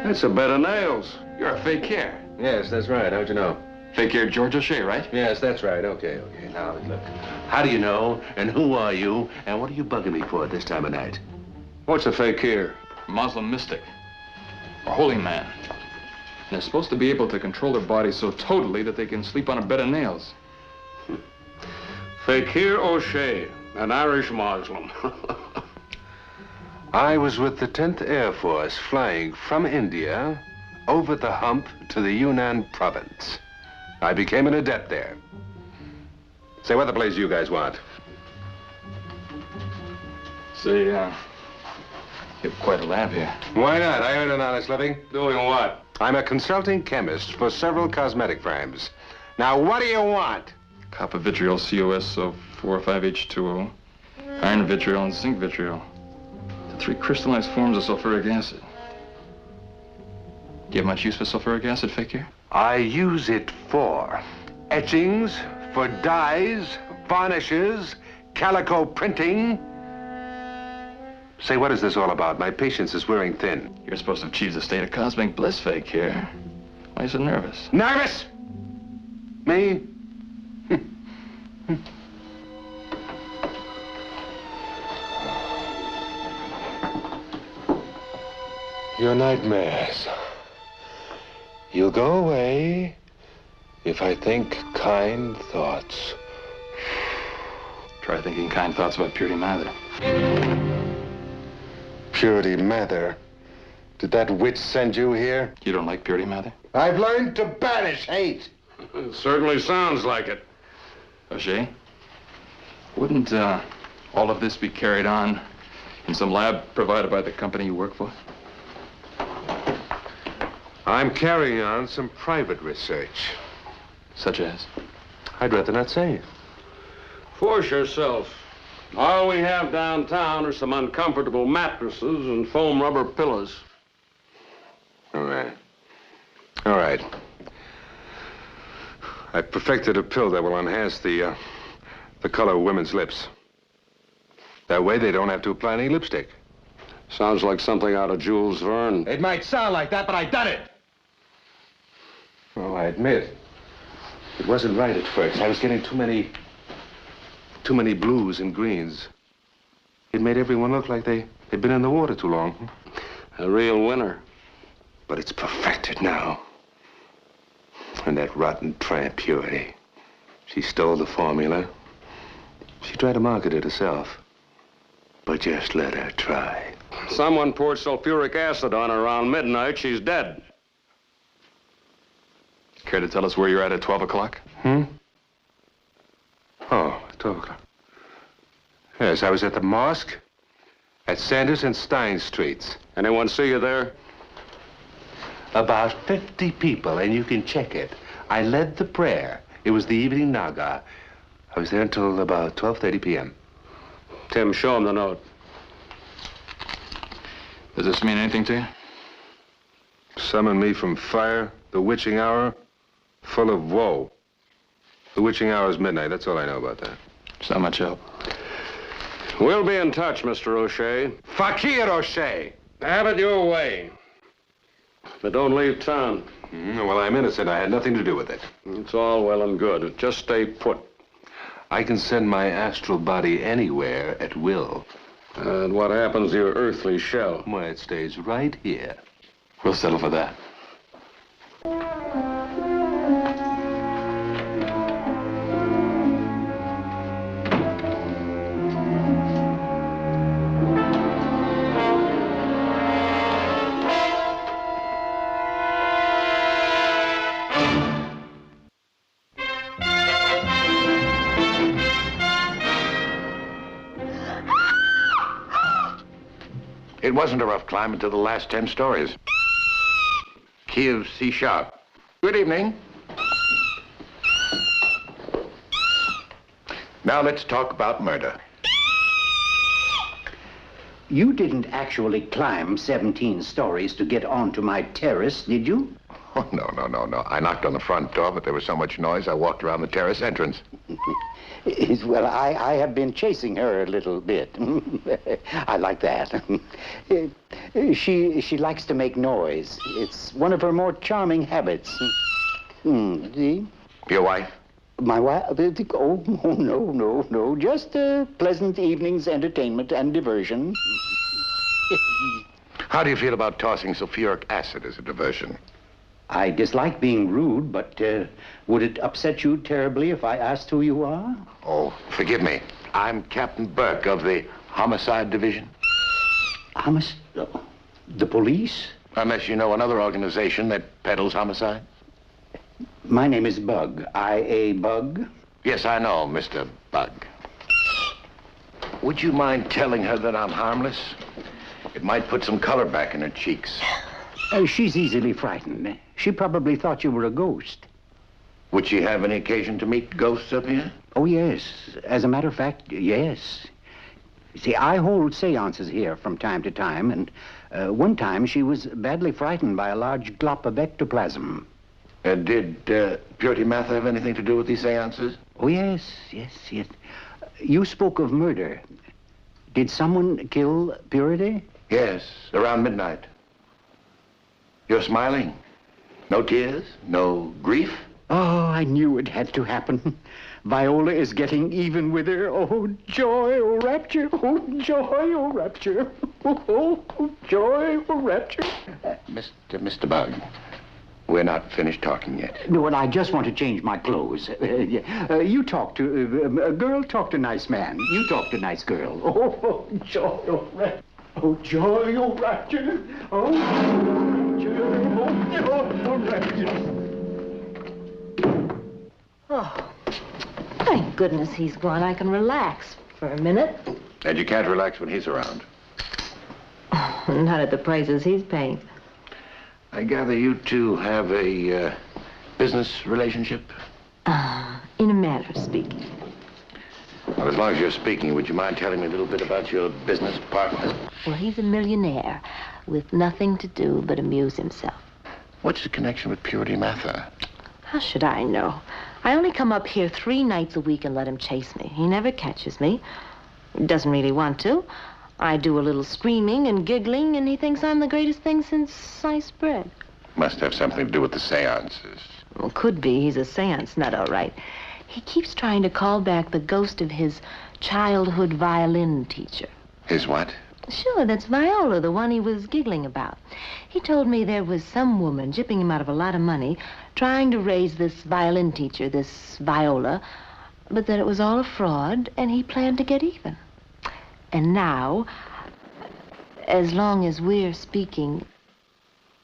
That's a bed of nails. You're a fake hair. Yes, that's right. How'd you know? Fake hair George O'Shea, right? Yes, that's right. Okay. Now, look. How do you know, and who are you, and what are you bugging me for at this time of night? What's a fakir? Muslim mystic. A holy man. And they're supposed to be able to control their bodies so totally that they can sleep on a bed of nails. Fakir O'Shea, an Irish Muslim. I was with the 10th Air Force flying from India over the hump to the Yunnan province. I became an adept there. Say, what the place do you guys want? Say, you have quite a lab here. Why not? I earn an honest living. Doing what? I'm a consulting chemist for several cosmetic firms. Now, what do you want? Copper vitriol COS of 405H2O, iron vitriol, and zinc vitriol. The 3 crystallized forms of sulfuric acid. Do you have much use for sulfuric acid, Fakir? I use it for etchings, for dyes, varnishes, calico printing. Say, what is this all about? My patience is wearing thin. You're supposed to achieve the state of cosmic bliss, Fakir. Why are you so nervous? Nervous? Me? Your nightmares. You'll go away if I think kind thoughts. Try thinking kind thoughts about Purity Mather. Purity Mather? Did that witch send you here? You don't like Purity Mather? I've learned to banish hate. It certainly sounds like it. O'Shea, Wouldn't all of this be carried on in some lab provided by the company you work for? I'm carrying on some private research. Such as? I'd rather not say. Force yourself. All we have downtown are some uncomfortable mattresses and foam rubber pillows. All right. All right. I perfected a pill that will enhance the color of women's lips. That way they don't have to apply any lipstick. Sounds like something out of Jules Verne. It might sound like that, but I done it. Well, I admit, it wasn't right at first. I was getting too many blues and greens. It made everyone look like they'd been in the water too long. A real winner. But it's perfected now. And that rotten tramp Purity. She stole the formula. She tried to market it herself. But just let her try. Someone poured sulfuric acid on her around midnight. She's dead. Care to tell us where you're at 12 o'clock? Oh, 12 o'clock. Yes, I was at the mosque at Sanders and Stein Streets. Anyone see you there? About 50 people, and you can check it. I led the prayer. It was the evening Naga. I was there until about 12:30 p.m. Tim, show him the note. Does this mean anything to you? Summon me from fire, the witching hour, full of woe. The witching hour is midnight. That's all I know about that. It's not much help. We'll be in touch, Mr. O'Shea. Fakir O'Shea! Have it your way. But don't leave town. Well, I'm innocent. I had nothing to do with it. It's all well and good. Just stay put. I can send my astral body anywhere at will. And what happens to your earthly shell? Well, it stays right here. We'll settle for that. It wasn't a rough climb until the last 10 stories. Key of C sharp. Good evening. Now let's talk about murder. You didn't actually climb 17 stories to get onto my terrace, did you? Oh, no. I knocked on the front door, but there was so much noise, I walked around the terrace entrance. Well, I have been chasing her a little bit. I like that. She likes to make noise. It's one of her more charming habits. See? Your wife? My wife? Oh, no. Just pleasant evening's entertainment and diversion. How do you feel about tossing sulfuric acid as a diversion? I dislike being rude, but would it upset you terribly if I asked who you are? Oh, forgive me. I'm Captain Burke of the Homicide Division. The police? Unless you know another organization that peddles homicide. My name is Bug. I.A. Bug. Yes, I know, Mr. Bug. Would you mind telling her that I'm harmless? It might put some color back in her cheeks. She's easily frightened. She probably thought you were a ghost. Would she have any occasion to meet ghosts up here? Oh, yes. As a matter of fact, yes. See, I hold seances here from time to time, and one time she was badly frightened by a large glop of ectoplasm. Did Purity Mather have anything to do with these seances? Oh, yes. You spoke of murder. Did someone kill Purity? Yes, around midnight. You're smiling? No tears? No grief? Oh, I knew it had to happen. Viola is getting even with her. Oh, joy, oh, rapture. Oh, joy, oh, rapture. Oh, joy, oh, rapture. Mr. Bug, we're not finished talking yet. No, and I just want to change my clothes. You talk to... a girl talk to nice man. You talk to nice girl. Oh, joy, oh, rapture. Oh, joy, oh, rapture. Oh, rapture. Oh, joy, oh, rapture. Oh. Thank goodness he's gone. I can relax for a minute. And you can't relax when he's around. Not at the prices he's paying. I gather you two have a business relationship? In a manner of speaking. Well, as long as you're speaking, would you mind telling me a little bit about your business partner? Well, he's a millionaire with nothing to do but amuse himself. What's the connection with Purity Mather? How should I know? I only come up here 3 nights a week and let him chase me. He never catches me. He doesn't really want to. I do a little screaming and giggling, and he thinks I'm the greatest thing since sliced bread. Must have something to do with the seances. Well, could be. He's a seance nut, all right. He keeps trying to call back the ghost of his childhood violin teacher. His what? Sure, that's Viola, the one he was giggling about. He told me there was some woman gypping him out of a lot of money, trying to raise this violin teacher, this Viola, but that it was all a fraud, and he planned to get even. And now, as long as we're speaking,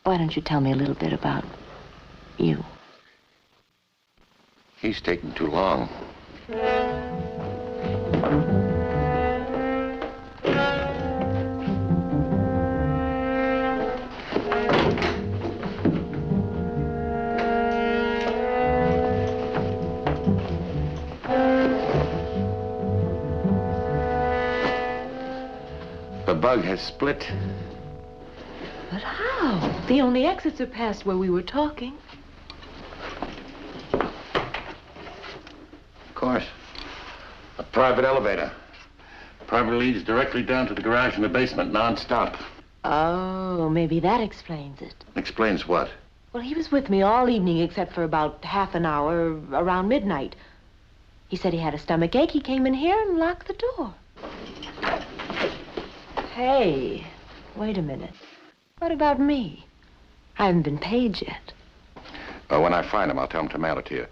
why don't you tell me a little bit about you? He's taking too long. The bug has split. But how? The only exits are past where we were talking. Of course. A private elevator. Probably leads directly down to the garage in the basement, non-stop. Oh, maybe that explains it. Explains what? Well, he was with me all evening except for about half an hour around midnight. He said he had a stomach ache. He came in here and locked the door. Hey, wait a minute. What about me? I haven't been paid yet. When I find him, I'll tell him to mail it to you.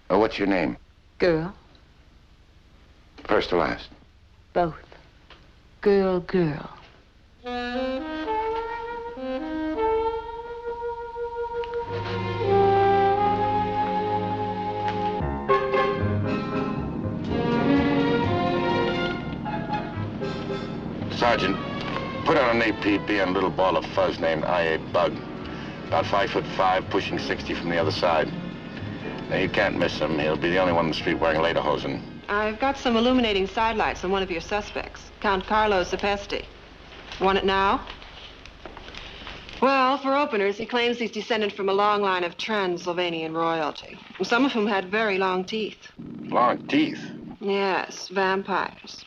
What's your name? Girl. First to last. Both. Girl, girl. Sergeant, put on an APB on a little ball of fuzz named IA Bug. About 5'5", pushing 60 from the other side. Now, you can't miss him. He'll be the only one in the street wearing lederhosen. I've got some illuminating sidelights on one of your suspects, Count Carlo Sapesti. Want it now? Well, for openers, he claims he's descended from a long line of Transylvanian royalty, some of whom had very long teeth. Long teeth? Yes, vampires.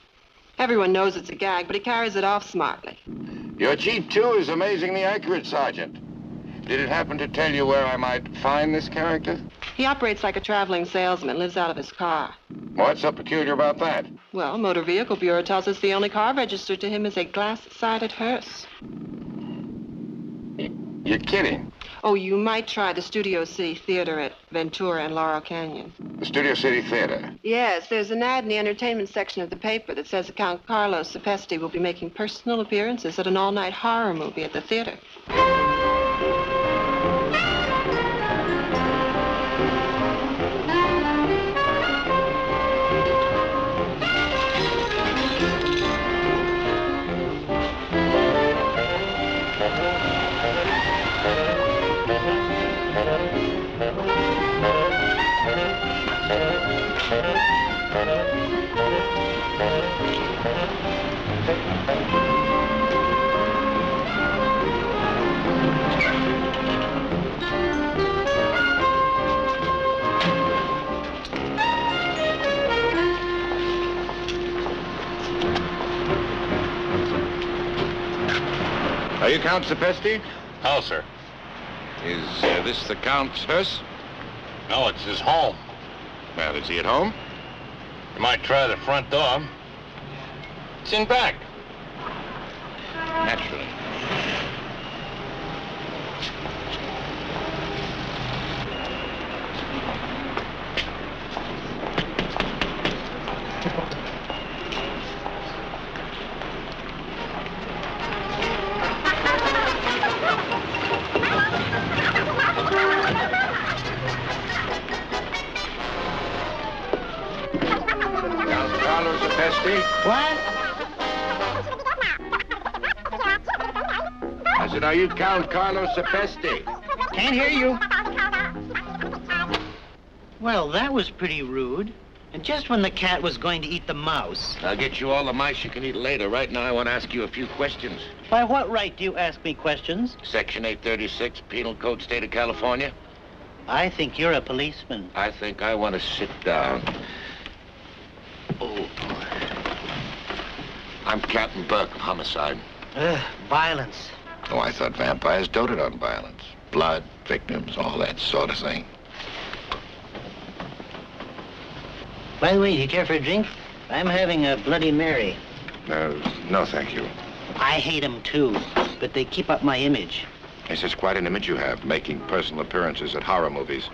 Everyone knows it's a gag, but he carries it off smartly. Your chief, too, is amazingly accurate, Sergeant. Did it happen to tell you where I might find this character? He operates like a traveling salesman, lives out of his car. What's so peculiar about that? Well, Motor Vehicle Bureau tells us the only car registered to him is a glass-sided hearse. You're kidding. Oh, you might try the Studio City Theater at Ventura and Laurel Canyon. The Studio City Theater? Yes, there's an ad in the entertainment section of the paper that says Count Carlos Sapesti will be making personal appearances at an all-night horror movie at the theater. Are you Count Sapesti? No, sir. Is this the Count's hearse? No, it's his home. Well, is he at home? You might try the front door. It's in back. Naturally. What? I said, are you Count Carlos Sepesti? Can't hear you. Well, that was pretty rude. And just when the cat was going to eat the mouse. I'll get you all the mice you can eat later. Right now, I want to ask you a few questions. By what right do you ask me questions? Section 836, Penal Code, State of California. I think you're a policeman. I think I want to sit down. Oh. I'm Captain Burke of Homicide. Violence. Oh, I thought vampires doted on violence. Blood, victims, all that sort of thing. By the way, do you care for a drink? I'm having a Bloody Mary. No, thank you. I hate them too, but they keep up my image. Yes, it's quite an image you have, making personal appearances at horror movies.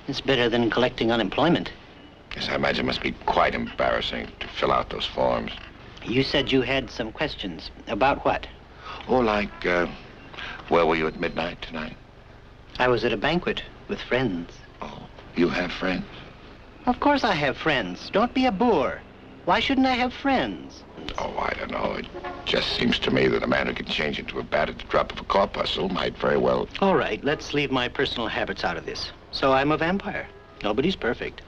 It's better than collecting unemployment. Yes, I imagine it must be quite embarrassing to fill out those forms. You said you had some questions. About what? Oh, like, where were you at midnight tonight? I was at a banquet with friends. Oh, you have friends? Of course I have friends. Don't be a boor. Why shouldn't I have friends? Oh, I don't know. It just seems to me that a man who can change into a bat at the drop of a corpuscle might very well... All right, let's leave my personal habits out of this. So I'm a vampire. Nobody's perfect.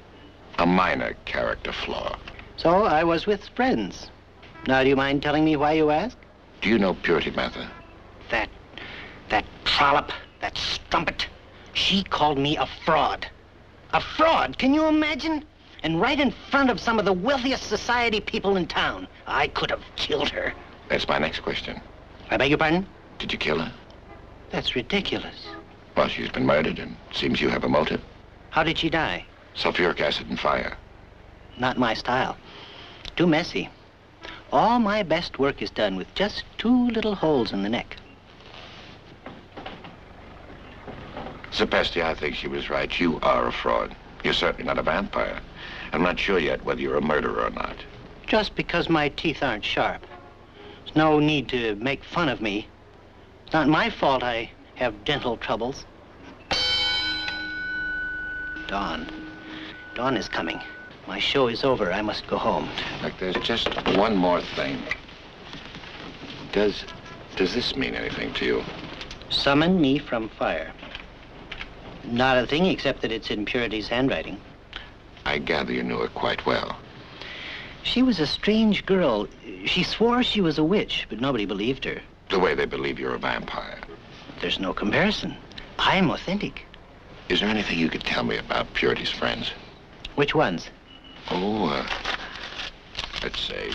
A minor character flaw. So I was with friends. Now, do you mind telling me why you ask? Do you know Purity Mather? That trollop, that strumpet, she called me a fraud. A fraud, can you imagine? And right in front of some of the wealthiest society people in town. I could have killed her. That's my next question. I beg your pardon? Did you kill her? That's ridiculous. Well, she's been murdered, and it seems you have a motive. How did she die? Sulfuric acid and fire. Not my style. Too messy. All my best work is done with just 2 little holes in the neck. Sepesti, I think she was right. You are a fraud. You're certainly not a vampire. I'm not sure yet whether you're a murderer or not. Just because my teeth aren't sharp. There's no need to make fun of me. It's not my fault I have dental troubles. Dawn. Dawn is coming. My show is over. I must go home. Look, there's just one more thing. Does this mean anything to you? Summon me from fire. Not a thing except that it's in Purity's handwriting. I gather you knew her quite well. She was a strange girl. She swore she was a witch, but nobody believed her. The way they believe you're a vampire. There's no comparison. I'm authentic. Is there anything you could tell me about Purity's friends? Which ones? Oh, let's say,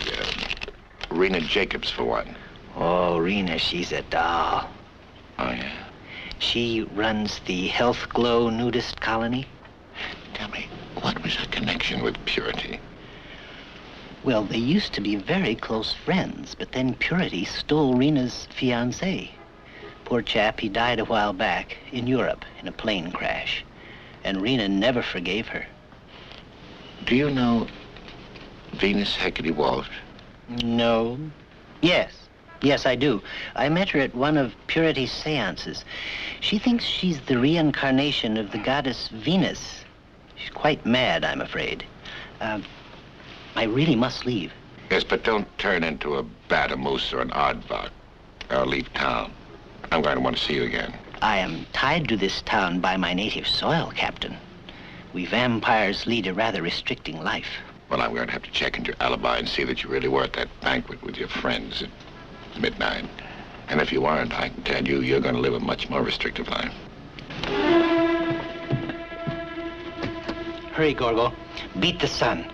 Rena Jacobs, for one. Oh, Rena, she's a doll. Oh, yeah? She runs the Health Glow nudist colony. Tell me, what was her connection with Purity? Well, they used to be very close friends, but then Purity stole Rena's fiancé. Poor chap, he died a while back in Europe in a plane crash. And Rena never forgave her. Do you know Venus Hecate Walsh? No. Yes, I do. I met her at one of Purity's seances. She thinks she's the reincarnation of the goddess Venus. She's quite mad, I'm afraid. I really must leave. Yes, but don't turn into a Batamoose or an Aardvark, or leave town. I'm going to want to see you again. I am tied to this town by my native soil, Captain. We vampires lead a rather restricting life. Well, I'm going to have to check into your alibi and see that you really were at that banquet with your friends at midnight. And if you weren't, I can tell you, you're going to live a much more restrictive life. Hurry, Gorgo. Beat the sun.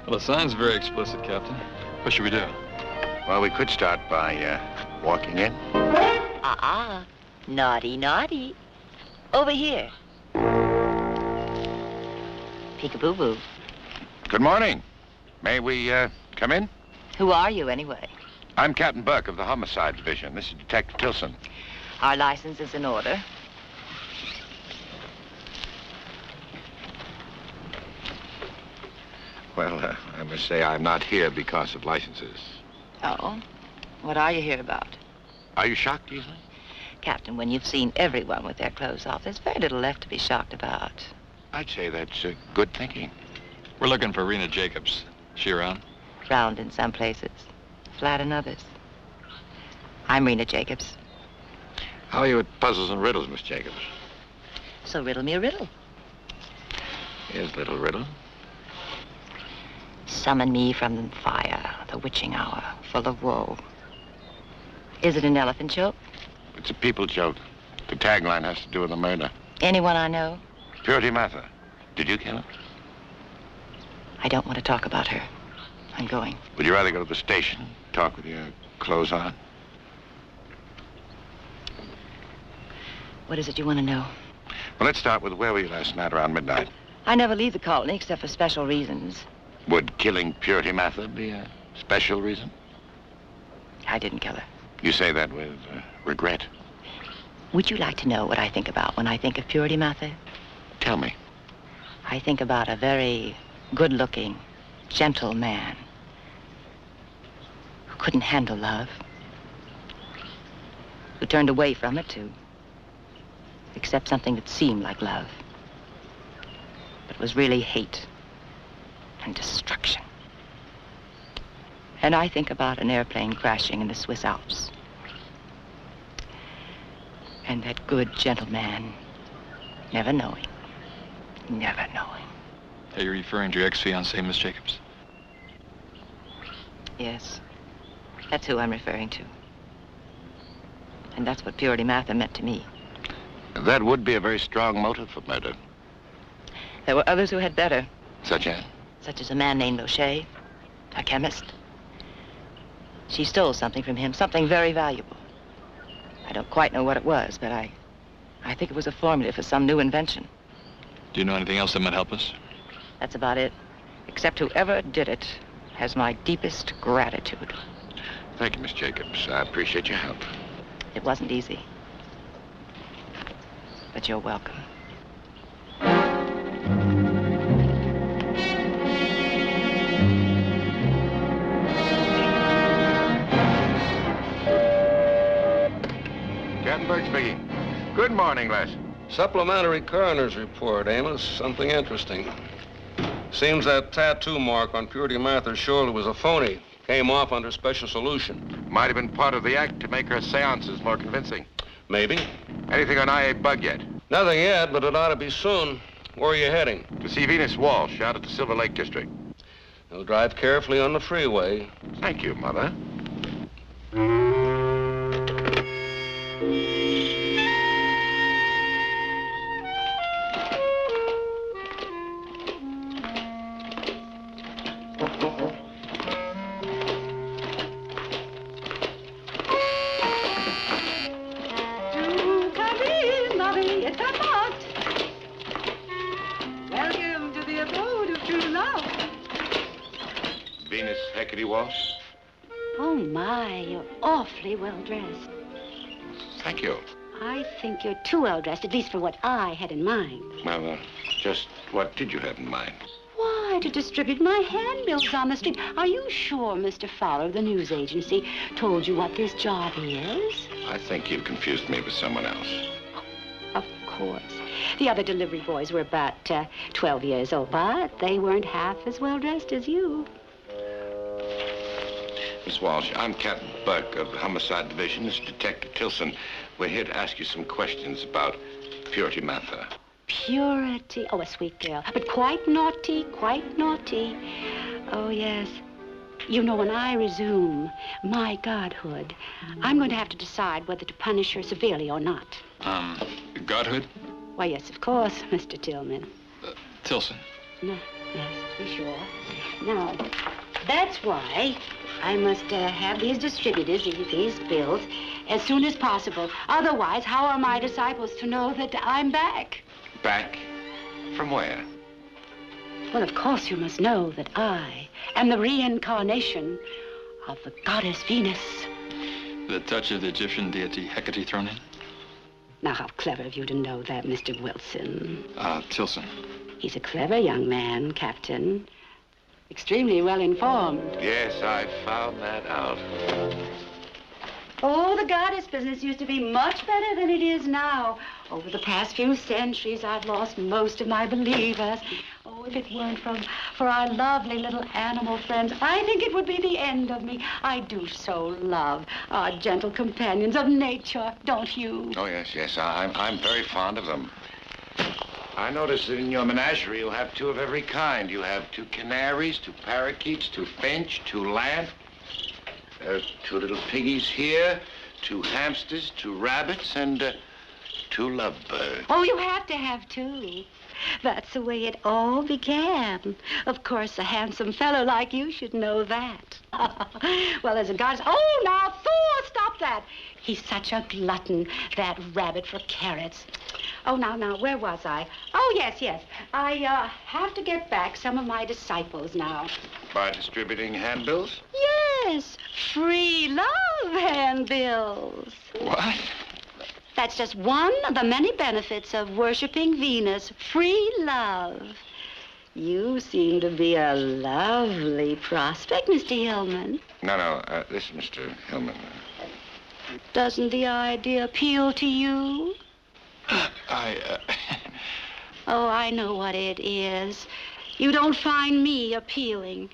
Well, the sign's very explicit, Captain. What should we do? Well, we could start by walking in. Naughty, naughty. Over here. Peekaboo-boo. Good morning. May we, come in? Who are you, anyway? I'm Captain Burke of the Homicide Division. This is Detective Tilson. Our license is in order. Well, I must say I'm not here because of licenses. Oh? What are you here about? Are you shocked easily? Captain, when you've seen everyone with their clothes off, there's very little left to be shocked about. I'd say that's good thinking. We're looking for Rena Jacobs. She around? Round in some places, flat in others. I'm Rena Jacobs. How are you at puzzles and riddles, Miss Jacobs? So riddle me a riddle. Here's a little riddle. Summon me from fire, the witching hour, full of woe. Is it an elephant joke? It's a people joke. The tagline has to do with a murder. Anyone I know? Purity Mather. Did you kill her? I don't want to talk about her. I'm going. Would you rather go to the station, talk with your clothes on? What is it you want to know? Well, let's start with where were you last night around midnight? I never leave the colony except for special reasons. Would killing Purity Mather be a special reason? I didn't kill her. You say that with regret. Would you like to know what I think about when I think of Purity Mather? Tell me. I think about a very good-looking, gentle man who couldn't handle love, who turned away from it to accept something that seemed like love, but was really hate and destruction. And I think about an airplane crashing in the Swiss Alps. And that good, gentle man, never knowing. Are you referring to your ex-fiancée, Miss Jacobs? Yes, that's who I'm referring to. And that's what Purity Mather meant to me. That would be a very strong motive for murder. There were others who had better. Such as? Such as a man named O'Shea, a chemist. She stole something from him, something very valuable. I don't quite know what it was, but I think it was a formula for some new invention. Do you know anything else that might help us? That's about it. Except whoever did it has my deepest gratitude. Thank you, Miss Jacobs. I appreciate your help. It wasn't easy. But you're welcome. Captain Burke speaking. Good morning, Les. Supplementary coroner's report, Amos. Something interesting. Seems that tattoo mark on Purity Mather's shoulder was a phony. Came off under special solution. Might have been part of the act to make her seances more convincing. Maybe. Anything on I.A. Bug yet? Nothing yet, but it ought to be soon. Where are you heading? To see Venus Walsh out at the Silver Lake District. You'll drive carefully on the freeway. Thank you, Mother. Welcome to the abode of true love. Venus Hecate Walsh? Oh, my, you're awfully well dressed. Thank you. I think you're too well dressed, at least for what I had in mind. Well, just what did you have in mind? Why, to distribute my handbills on the street. Are you sure Mr. Fowler of the news agency told you what this job is? I think you've confused me with someone else. Of course. The other delivery boys were about 12 years old, but they weren't half as well dressed as you. Miss Walsh, I'm Captain Burke of the Homicide Division. This is Detective Tilson. We're here to ask you some questions about Purity Mather. Purity. Oh, a sweet girl, but quite naughty, quite naughty. Oh, yes. You know, when I resume my godhood, I'm going to have to decide whether to punish her severely or not. Godhood? Why, yes, of course, Mr. Tillman. Tilson. No, yes, to be sure. Now, That's why I must have these distributed, these bills, as soon as possible. Otherwise, how are my disciples to know that I'm back? Back? From where? Well, of course you must know that I am the reincarnation of the goddess Venus. The touch of the Egyptian deity Hecate thrown in? Now, how clever of you to know that, Mr. Wilson. Tilson. He's a clever young man, Captain. Extremely well informed. Yes, I found that out. Oh, the goddess business used to be much better than it is now. Over the past few centuries, I've lost most of my believers. Oh, if it weren't for our lovely little animal friends, I think it would be the end of me. I do so love our gentle companions of nature, don't you? Oh, yes. I'm very fond of them. I noticed that in your menagerie you have two of every kind. You have 2 canaries, 2 parakeets, 2 finch, 2 lamb. There are 2 little piggies here, 2 hamsters, 2 rabbits, and 2 lovebirds. Oh, you have to have 2. That's the way it all began. Of course, a handsome fellow like you should know that. Well, as a goddess... Oh, now, Thor, stop that. He's such a glutton, that rabbit for carrots. Oh, now, where was I? Oh, yes. I have to get back some of my disciples now. By distributing handbills? Yes, free love handbills. What? That's just one of the many benefits of worshiping Venus. Free love. You seem to be a lovely prospect, Mr. Hillman. No, listen, Mr. Hillman. Doesn't the idea appeal to you? Oh, I know what it is. You don't find me appealing.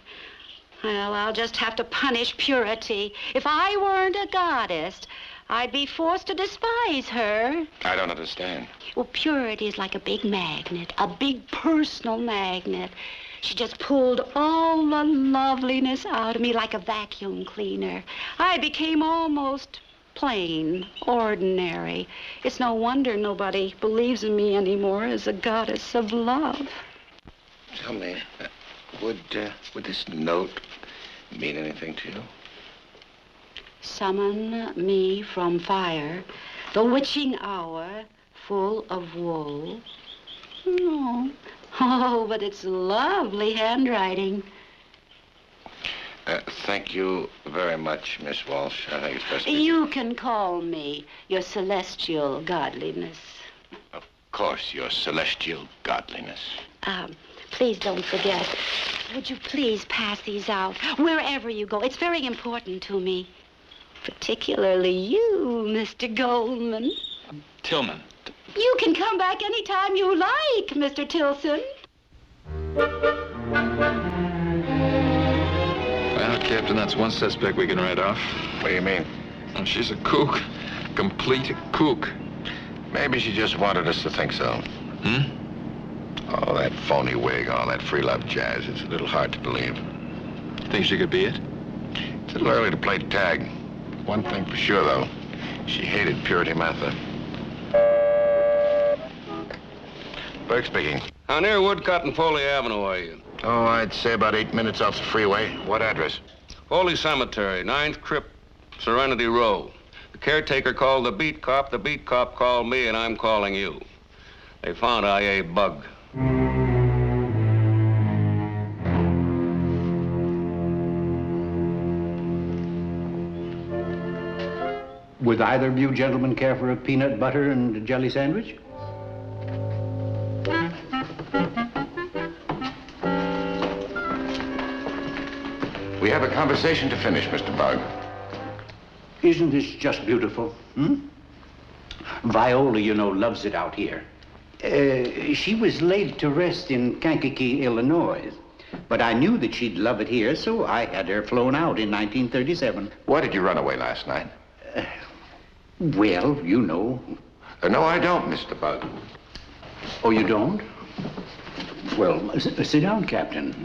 Well, I'll just have to punish purity. If I weren't a goddess, I'd be forced to despise her. I don't understand. Well, purity is like a big magnet, a big personal magnet. She just pulled all the loveliness out of me like a vacuum cleaner. I became almost plain, ordinary. It's no wonder nobody believes in me anymore as a goddess of love. Tell me, would this note mean anything to you? Summon me from fire, the witching hour, full of woe. Oh, but it's lovely handwriting. Thank you very much, Miss Walsh. I think it's best. You can call me your celestial godliness. Of course, your celestial godliness. Please don't forget. Would you please pass these out wherever you go? It's very important to me. Particularly you, Mr. Goldman. Tillman. You can come back anytime you like, Mr. Tilson. Well, Captain, that's one suspect we can write off. What do you mean? Oh, she's a kook. Complete kook. Maybe she just wanted us to think so. Oh, that phony wig, all that free love jazz. It's a little hard to believe. Think she could be it? It's a little early to play tag. One thing for sure, though. She hated Purity Mather. Burke speaking. How near Woodcut and Foley Avenue are you? Oh, I'd say about 8 minutes off the freeway. What address? Foley Cemetery, 9th Crypt, Serenity Row. The caretaker called the beat cop called me, and I'm calling you. They found I.A. Bug. Would either of you gentlemen care for a peanut butter and jelly sandwich? We have a conversation to finish, Mr. Bug. Isn't this just beautiful? Viola, you know, loves it out here. She was laid to rest in Kankakee, Illinois. But I knew that she'd love it here, so I had her flown out in 1937. Why did you run away last night? Well, you know. No, I don't, Mr. Bug. Oh, you don't? Well, sit down, Captain.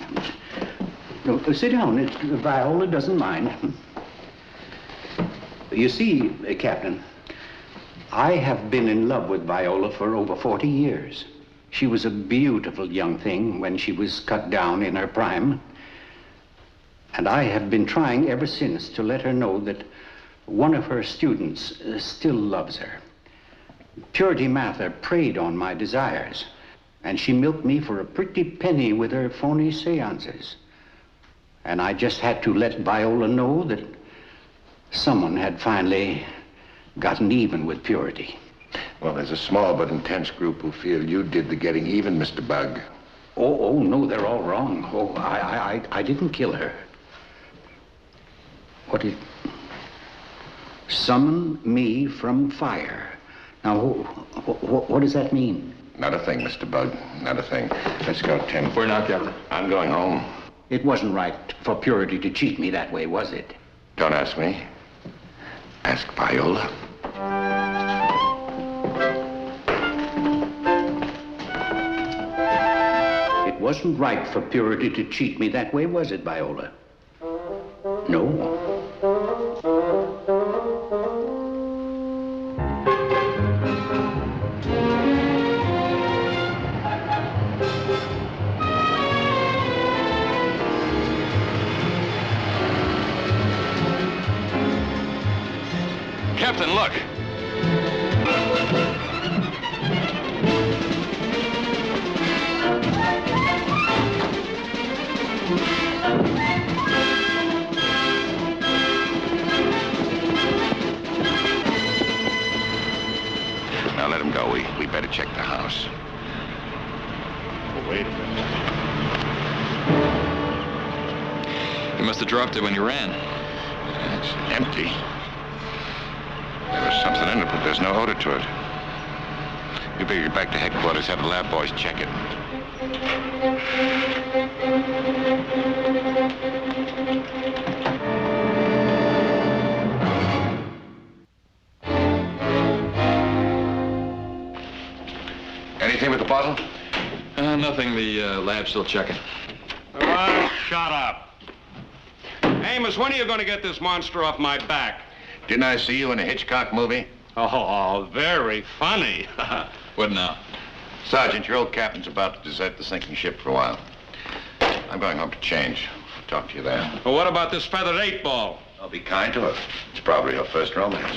No, sit down. Viola doesn't mind. You see, Captain, I have been in love with Viola for over 40 years. She was a beautiful young thing when she was cut down in her prime. And I have been trying ever since to let her know that one of her students still loves her. Purity Mather preyed on my desires, and she milked me for a pretty penny with her phony seances. And I just had to let Viola know that someone had finally gotten even with Purity. Well, there's a small but intense group who feel you did the getting even, Mr. Bug. Oh, no, they're all wrong. Oh, I didn't kill her. What did... Summon me from fire. Now, what does that mean? Not a thing, Mr. Bug. Not a thing. Let's go, Tim. Where now, Captain? I'm going home. It wasn't right for Purity to cheat me that way, was it? Don't ask me. Ask Viola. It wasn't right for Purity to cheat me that way, was it, Viola? No. Captain, look. Now let him go. We better check the house. Oh, wait a minute. You must have dropped it when you ran. It's empty. There was something in it, but there's no odor to it. You better get back to headquarters, have the lab boys check it. Anything with the bottle? Nothing. The lab's still checking. Shut up. Amos, when are you going to get this monster off my back? Didn't I see you in a Hitchcock movie? Oh, very funny. What now? Sergeant, your old captain's about to desert the sinking ship for a while. I'm going home to change. I'll talk to you there. Well, what about this feathered 8-ball? I'll be kind to her. It's probably her first romance.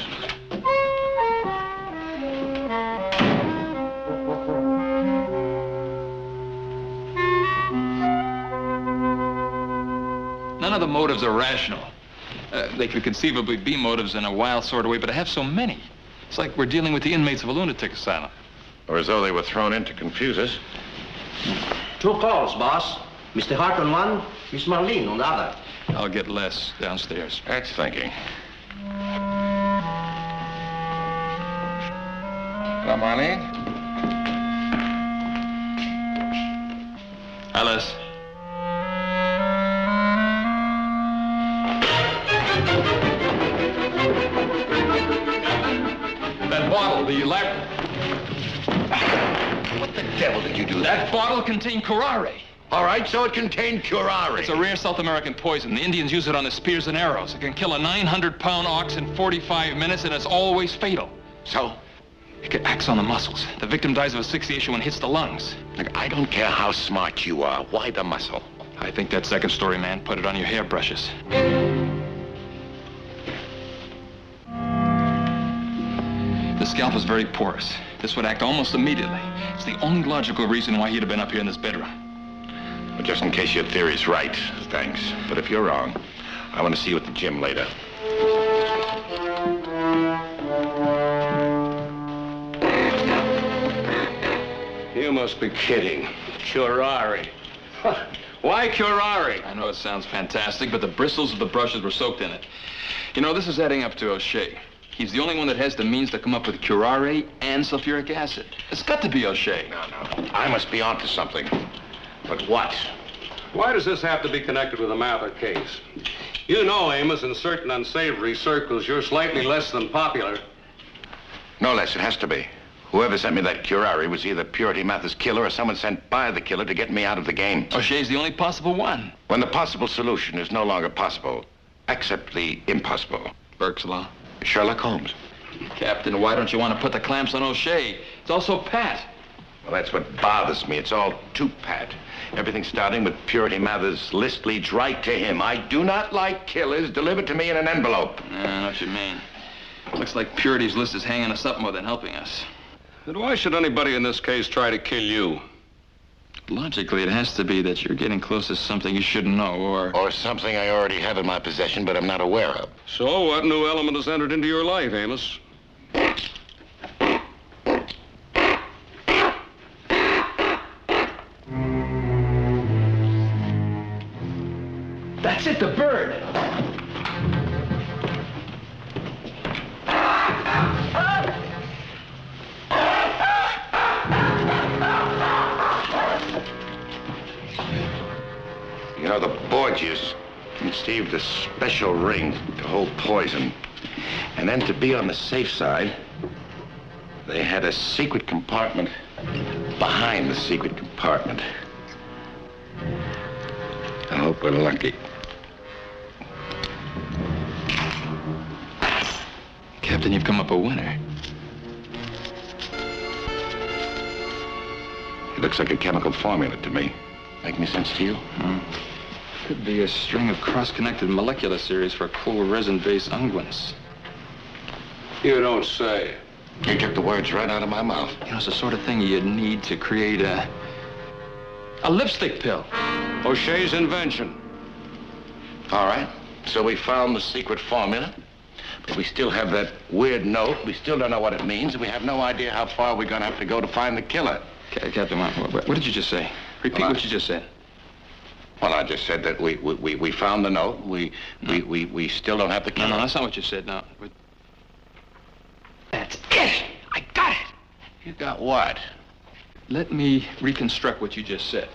None of the motives are rational. They could conceivably be motives in a wild sort of way, but I have so many. It's like we're dealing with the inmates of a lunatic asylum. Or as though they were thrown in to confuse us. 2 calls, boss. Mr. Hart on one, Miss Marlene on the other. I'll get Les downstairs. That's thinking. Hello, Marlene. Hi, Les. That bottle, the lab... What the devil did you do? That bottle contained curare. All right, so it contained curare. It's a rare South American poison. The Indians use it on the spears and arrows. It can kill a 900-pound ox in 45 minutes, and it's always fatal. So? It acts on the muscles. The victim dies of asphyxiation when it hits the lungs. Look, I don't care how smart you are. Why the muscle? I think that second story man put it on your hairbrushes. The scalp is very porous. This would act almost immediately. It's the only logical reason why he'd have been up here in this bedroom. Well, just in case your theory's right, thanks. But if you're wrong, I want to see you at the gym later. You must be kidding. Curare. Why curare? I know it sounds fantastic, but the bristles of the brushes were soaked in it. You know, this is adding up to O'Shea. He's the only one that has the means to come up with curare and sulfuric acid. It's got to be O'Shea. No. I must be onto something. But what? Why does this have to be connected with the Mather case? You know, Amos, in certain unsavory circles, you're slightly less than popular. No less, it has to be. Whoever sent me that curare was either Purity Mather's killer or someone sent by the killer to get me out of the game. O'Shea's the only possible one. When the possible solution is no longer possible, accept the impossible. Burke's Law. Sherlock Holmes. Captain, why don't you want to put the clamps on O'Shea? It's also Pat. Well, that's what bothers me. It's all too pat. Everything starting with Purity Mather's list leads right to him. I do not like killers delivered to me in an envelope. I know what you mean. Looks like Purity's list is hanging us up more than helping us. Then why should anybody in this case try to kill you? Logically, it has to be that you're getting close to something you shouldn't know, Or something I already have in my possession, but I'm not aware of. So what new element has entered into your life, Amos? That's it, the bird. You know, the Borgias conceived a special ring to hold poison. And then to be on the safe side, they had a secret compartment behind the secret compartment. I hope we're lucky. Captain, you've come up a winner. It looks like a chemical formula to me. Make any sense to you? Could be a string of cross-connected molecular series for cool resin-based unguents. You don't say. You took the words right out of my mouth. You know, it's the sort of thing you'd need to create a lipstick pill. O'Shea's invention. All right. So we found the secret formula, but we still have that weird note. We still don't know what it means, and we have no idea how far we're going to have to go to find the killer. Okay, Captain, what did you just say? Repeat what you just said. Well, I just said that we found the note. We still don't have the killer. No, that's not what you said. No. That's it. I got it. You got what? Let me reconstruct what you just said.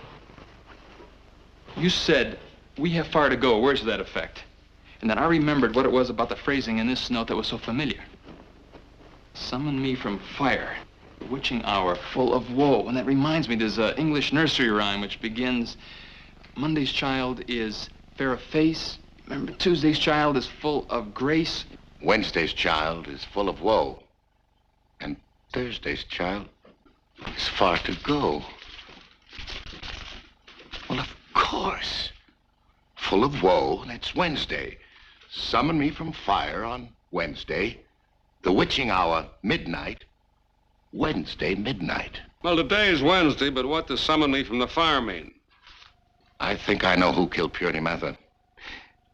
You said, we have far to go. Words to that effect. And then I remembered what it was about the phrasing in this note that was so familiar. Summon me from fire, the witching hour, full of woe. And that reminds me, there's an English nursery rhyme which begins, Monday's child is fair of face. Remember, Tuesday's child is full of grace. Wednesday's child is full of woe. And Thursday's child is far to go. Well, of course. Full of woe, that's Wednesday. Summon me from fire on Wednesday. The witching hour, midnight. Wednesday, midnight. Well, today's Wednesday, but what does summon me from the fire mean? I think I know who killed Purity Mather.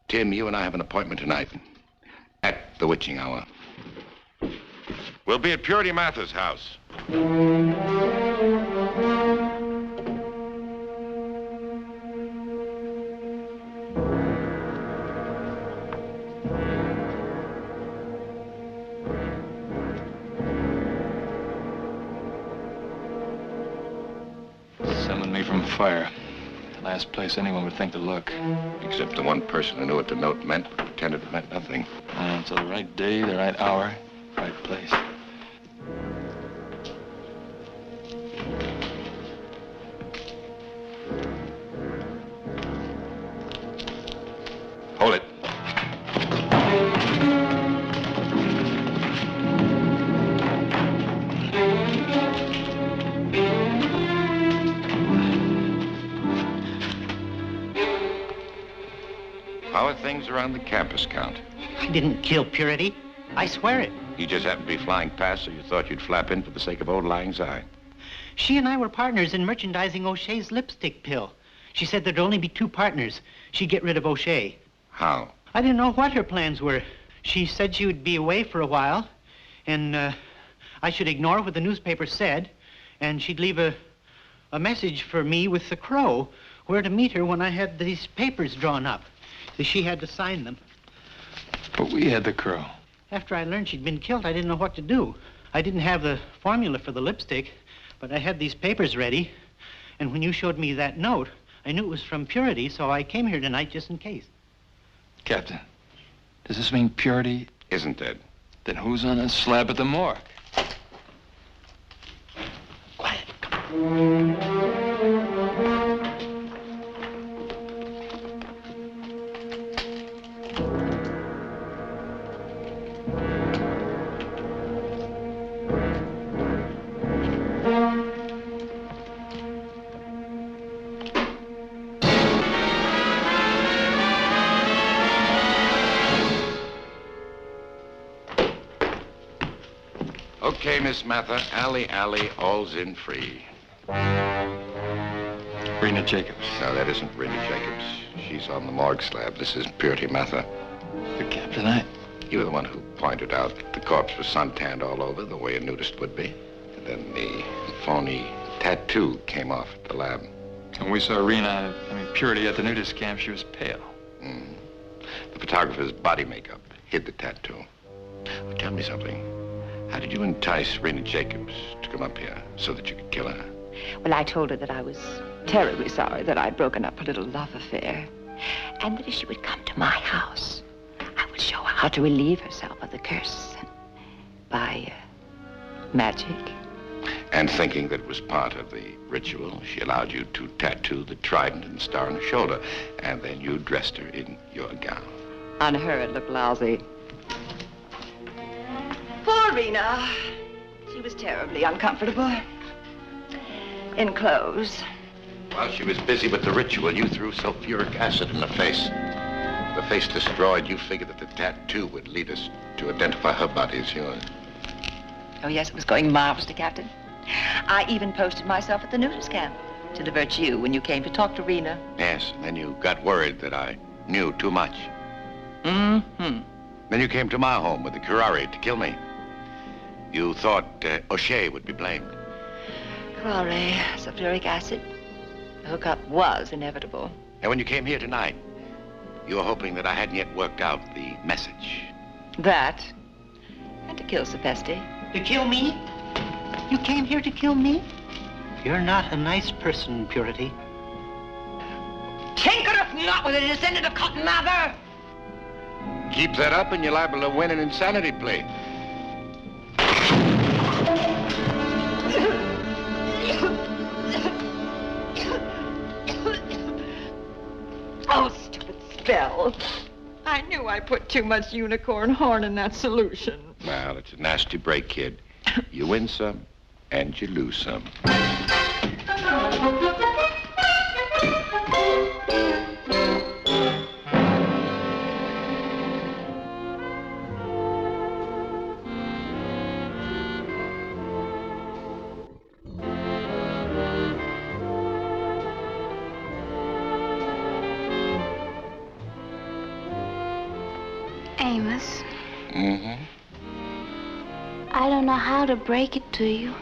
Tim, you and I have an appointment tonight at the witching hour. We'll be at Purity Mather's house. Summon me from fire. The last place anyone would think to look. Except the one person who knew what the note meant, but pretended it meant nothing. So the right day, the right hour, right place. Hold it. How are things around the campus, Count? I didn't kill Purity. I swear it. You just happened to be flying past, so you thought you'd flap in for the sake of old Lang Syne. She and I were partners in merchandising O'Shea's lipstick pill. She said there'd only be 2 partners. She'd get rid of O'Shea. How? I didn't know what her plans were. She said she would be away for a while, and I should ignore what the newspaper said, and she'd leave a message for me with the crow, where to meet her when I had these papers drawn up. So she had to sign them. But we had the crow. After I learned she'd been killed, I didn't know what to do. I didn't have the formula for the lipstick, but I had these papers ready, and when you showed me that note, I knew it was from Purity, so I came here tonight just in case. Captain, does this mean Purity isn't dead? Then who's on that slab at the morgue? Quiet, come on. Okay, Miss Mather. Alley, all's in free. Rena Jacobs. No, that isn't Rena Jacobs. She's on the morgue slab. This is Purity Mather. The Captain, You were the one who pointed out that the corpse was suntanned all over, the way a nudist would be. And then the phony tattoo came off at the lab. When we saw Purity at the nudist camp, she was pale. Mm. The photographer's body makeup hid the tattoo. Well, tell me something. How did you entice Rena Jacobs to come up here so that you could kill her? Well, I told her that I was terribly sorry that I'd broken up a little love affair, and that if she would come to my house, I would show her how to relieve herself of the curse by magic. And thinking that it was part of the ritual, she allowed you to tattoo the trident and star on her shoulder, and then you dressed her in your gown. On her, it looked lousy. Poor Rena. She was terribly uncomfortable. In clothes. While she was busy with the ritual, you threw sulfuric acid in her face. The face destroyed, you figured that the tattoo would lead us to identify her body as yours. Oh, yes, it was going marvelously, Captain. I even posted myself at the nudist camp to divert you when you came to talk to Rena. Yes, and then you got worried that I knew too much. Mm-hmm. Then you came to my home with the curare to kill me. You thought O'Shea would be blamed. Curare, sulfuric acid. The hookup was inevitable. And when you came here tonight, you were hoping that I hadn't yet worked out the message. That, and to kill Sepesti. To kill me? You came here to kill me? You're not a nice person, Purity. Tinkereth not with a descendant of Cotton Mather! Keep that up and you're liable to win an insanity plea. Oh, stupid spell. I knew I put too much unicorn horn in that solution. Well, it's a nasty break, kid. You win some, and you lose some. Amos, Mm-hmm. I don't know how to break it to you.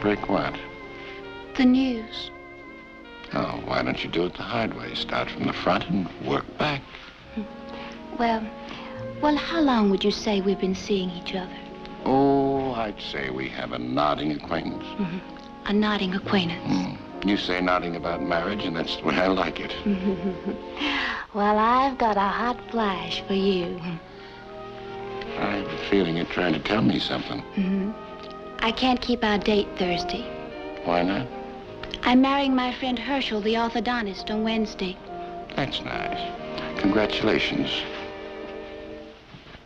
Break what? The news. Oh, why don't you do it the hard way? Start from the front and work back. Well, how long would you say we've been seeing each other? Oh, I'd say we have a nodding acquaintance. Mm-hmm. A nodding acquaintance. You say nothing about marriage, and that's the way I like it. Well, I've got a hot flash for you. I have a feeling you're trying to tell me something. Mm-hmm. I can't keep our date Thursday. Why not? I'm marrying my friend Herschel, the orthodontist, on Wednesday. That's nice. Congratulations.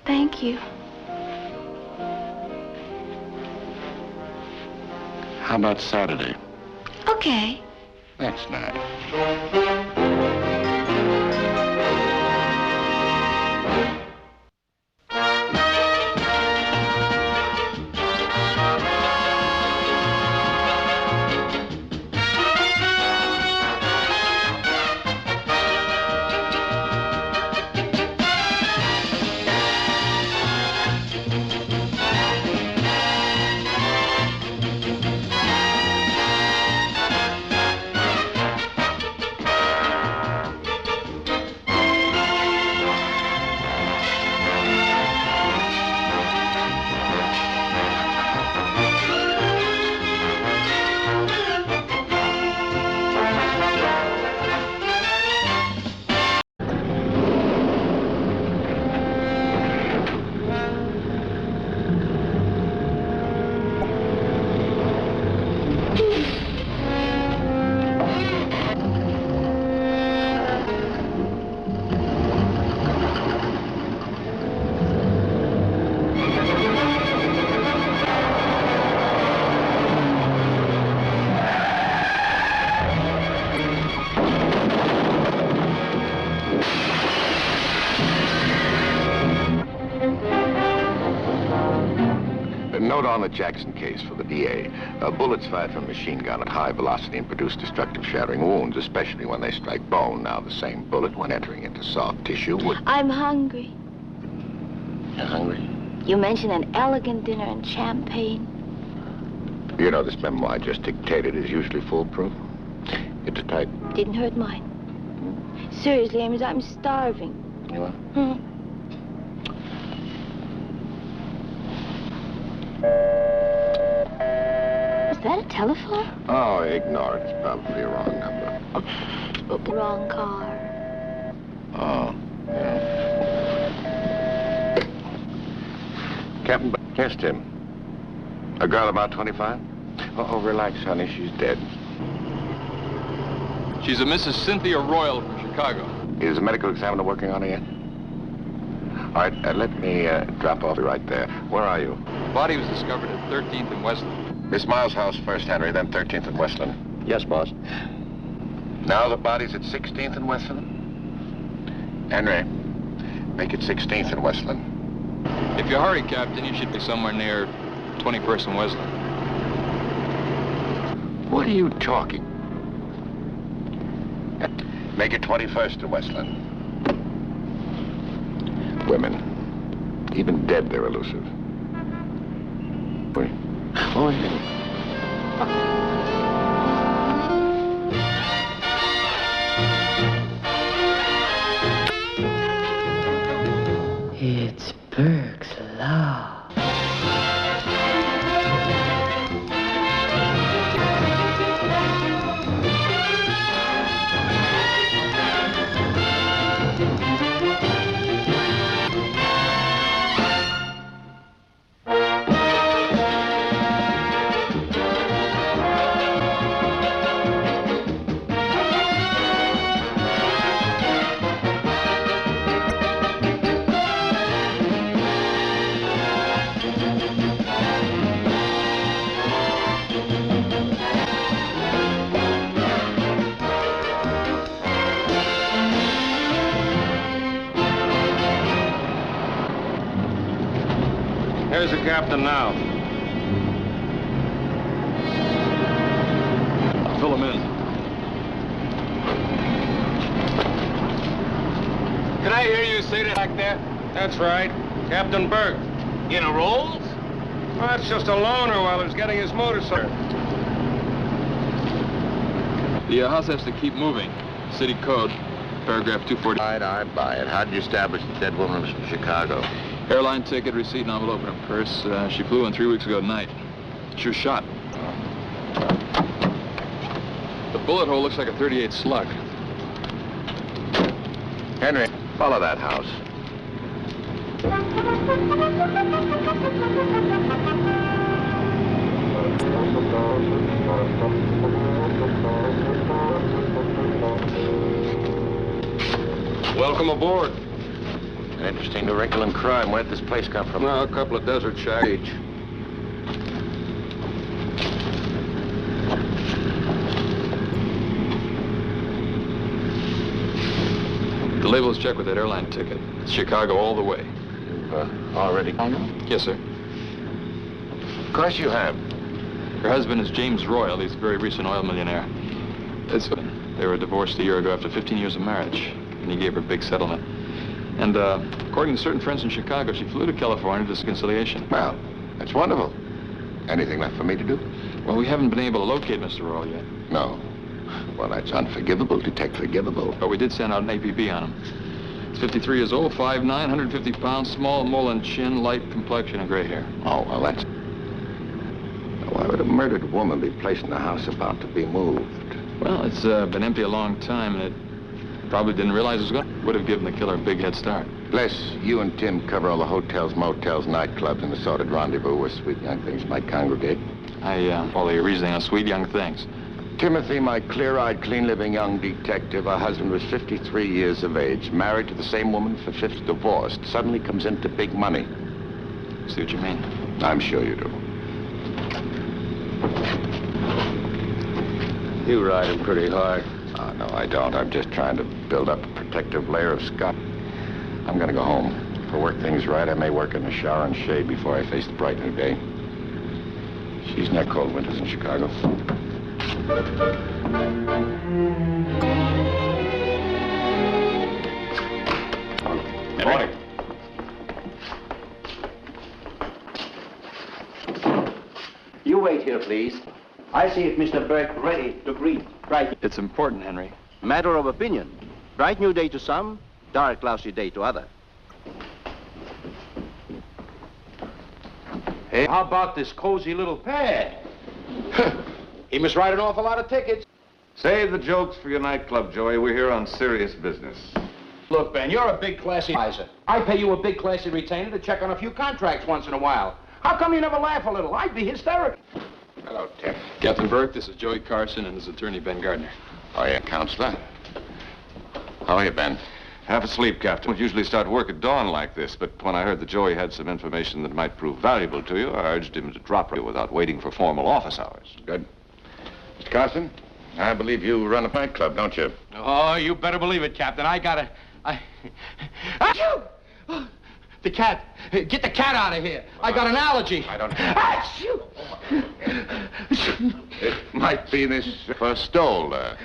Thank you. How about Saturday? Okay. That's nice. on the Jackson case for the DA. Bullets fired from a machine gun at high velocity and produce destructive shattering wounds, especially when they strike bone. Now, the same bullet, when entering into soft tissue, would... I'm hungry. You're hungry? You mentioned an elegant dinner and champagne. You know, this memo I just dictated is usually foolproof. Get to type. Didn't hurt mine. Seriously, Amos, I'm starving. You are? Hmm. Is that a telephone? Oh, ignore it. It's probably a wrong number. Wrong car. Oh, yeah. Captain, yes, Tim. A girl about 25? Oh, relax, honey. She's dead. She's a Mrs. Cynthia Royal from Chicago. Is the medical examiner working on her yet? All right, let me drop off right there. Where are you? The body was discovered at 13th and Westland. Miss Miles' house first, Henry, then 13th and Westland. Yes, boss. Now the body's at 16th and Westland? Henry, make it 16th and Westland. If you hurry, Captain, you should be somewhere near 21st and Westland. What are you talking? Make it 21st and Westland. Women. Even dead, they're elusive. Wait. Oh, yeah. It's Burke's Law. Here's the captain now. Fill him in. Can I hear you say that back there? That's right. Captain Burke. In a Rolls? Well, that's just a loaner while he's getting his motorcycle. The house has to keep moving. City Code, paragraph 240. I buy it. How did you establish the dead woman was from Chicago? Airline ticket, receipt, and envelope in her purse. She flew in 3 weeks ago tonight. She was shot. The bullet hole looks like a .38 slug. Henry, follow that house. Welcome aboard. An interesting New England crime. Where'd this place come from? Well, a couple of desert shacks each. The label is checked with that airline ticket. It's Chicago all the way. Already? Yes, sir. Of course you have. Her husband is James Royal. He's a very recent oil millionaire. They were divorced a year ago after 15 years of marriage, and he gave her a big settlement. And according to certain friends in Chicago, she flew to California to conciliation. Well, that's wonderful. Anything left for me to do? Well, we haven't been able to locate Mr. Royal yet. No. Well, that's unforgivable. Detect forgivable. But we did send out an APB on him. He's 53 years old, 5'9", 150 pounds, small mole and chin, light complexion, and gray hair. Oh, well, that's... Why would a murdered woman be placed in a house about to be moved? Well, it's been empty a long time, and it probably didn't realize it was going to... Would have given the killer a big head start. Bless, you and Tim cover all the hotels, motels, nightclubs, and assorted rendezvous where sweet young things might congregate. I follow your reasoning on sweet young things. Timothy, my clear-eyed, clean-living young detective, her husband was 53 years of age, married to the same woman for 5th divorced, suddenly comes into big money. See what you mean? I'm sure you do. You ride him pretty hard. Oh, no, I don't. I'm just trying to build up a protective layer of scot. I'm gonna go home. If I work things right, I may work in the shower and shade before I face the bright new day. She's not cold winters in Chicago. Good morning. You wait here, please. I see if Mr. Burke ready to greet. Right. It's important, Henry. Matter of opinion. Bright new day to some, dark lousy day to other. Hey, how about this cozy little pad? He must write an awful lot of tickets. Save the jokes for your nightclub, Joey. We're here on serious business. Look, Ben, you're a big classy advisor. I pay you a big classy retainer to check on a few contracts once in a while. How come you never laugh a little? I'd be hysterical. Hello, Tim. Captain Burke, this is Joey Carson and his attorney, Ben Gardner. Oh, yeah, Counselor. How are you, Ben? Half asleep, Captain. We usually start work at dawn like this, but when I heard that Joey had some information that might prove valuable to you, I urged him to drop you without waiting for formal office hours. Good. Mr. Carson, I believe you run a nightclub, don't you? Oh, you better believe it, Captain. Achoo! The cat. Get the cat out of here. I got an allergy. I don't... Achoo! It might be this first stole. A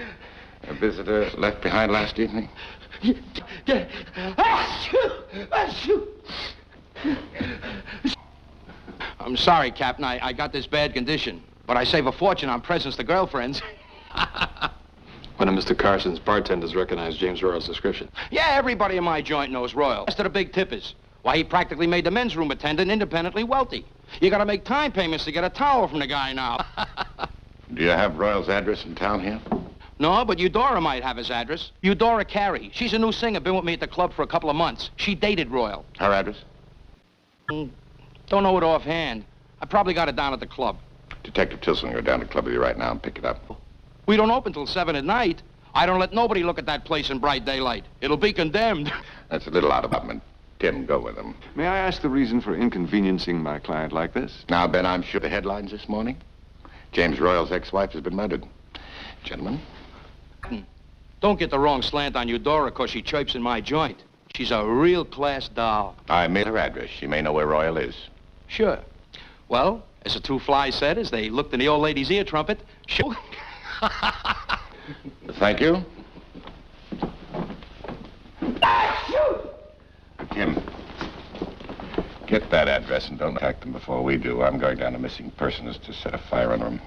visitor left behind last evening. I'm sorry, Captain. I got this bad condition. But I save a fortune on presents to girlfriends. One of Mr. Carson's bartenders recognized James Royal's description. Yeah, everybody in my joint knows Royal. Rest of the big tippers. Why, he practically made the men's room attendant independently wealthy. You gotta make time payments to get a towel from the guy now. Do you have Royal's address in town here? No, but Eudora might have his address. Eudora Carey. She's a new singer, been with me at the club for a couple of months. She dated Royal. Her address? Don't know it offhand. I probably got it down at the club. Detective Tilson will go down to the club with you right now and pick it up. We don't open till 7 at night. I don't let nobody look at that place in bright daylight. It'll be condemned. That's a little out of government. Tim, go with him. May I ask the reason for inconveniencing my client like this? Now, Ben, I'm sure the headlines this morning. James Royal's ex-wife has been murdered. Gentlemen. Don't get the wrong slant on Eudora because she chirps in my joint. She's a real class doll. I made her address. She may know where Royal is. Sure. Well, as the two flies said as they looked in the old lady's ear trumpet, sure. Thank you. Tim, get that address and don't attack them before we do. I'm going down to missing persons to set a fire under them.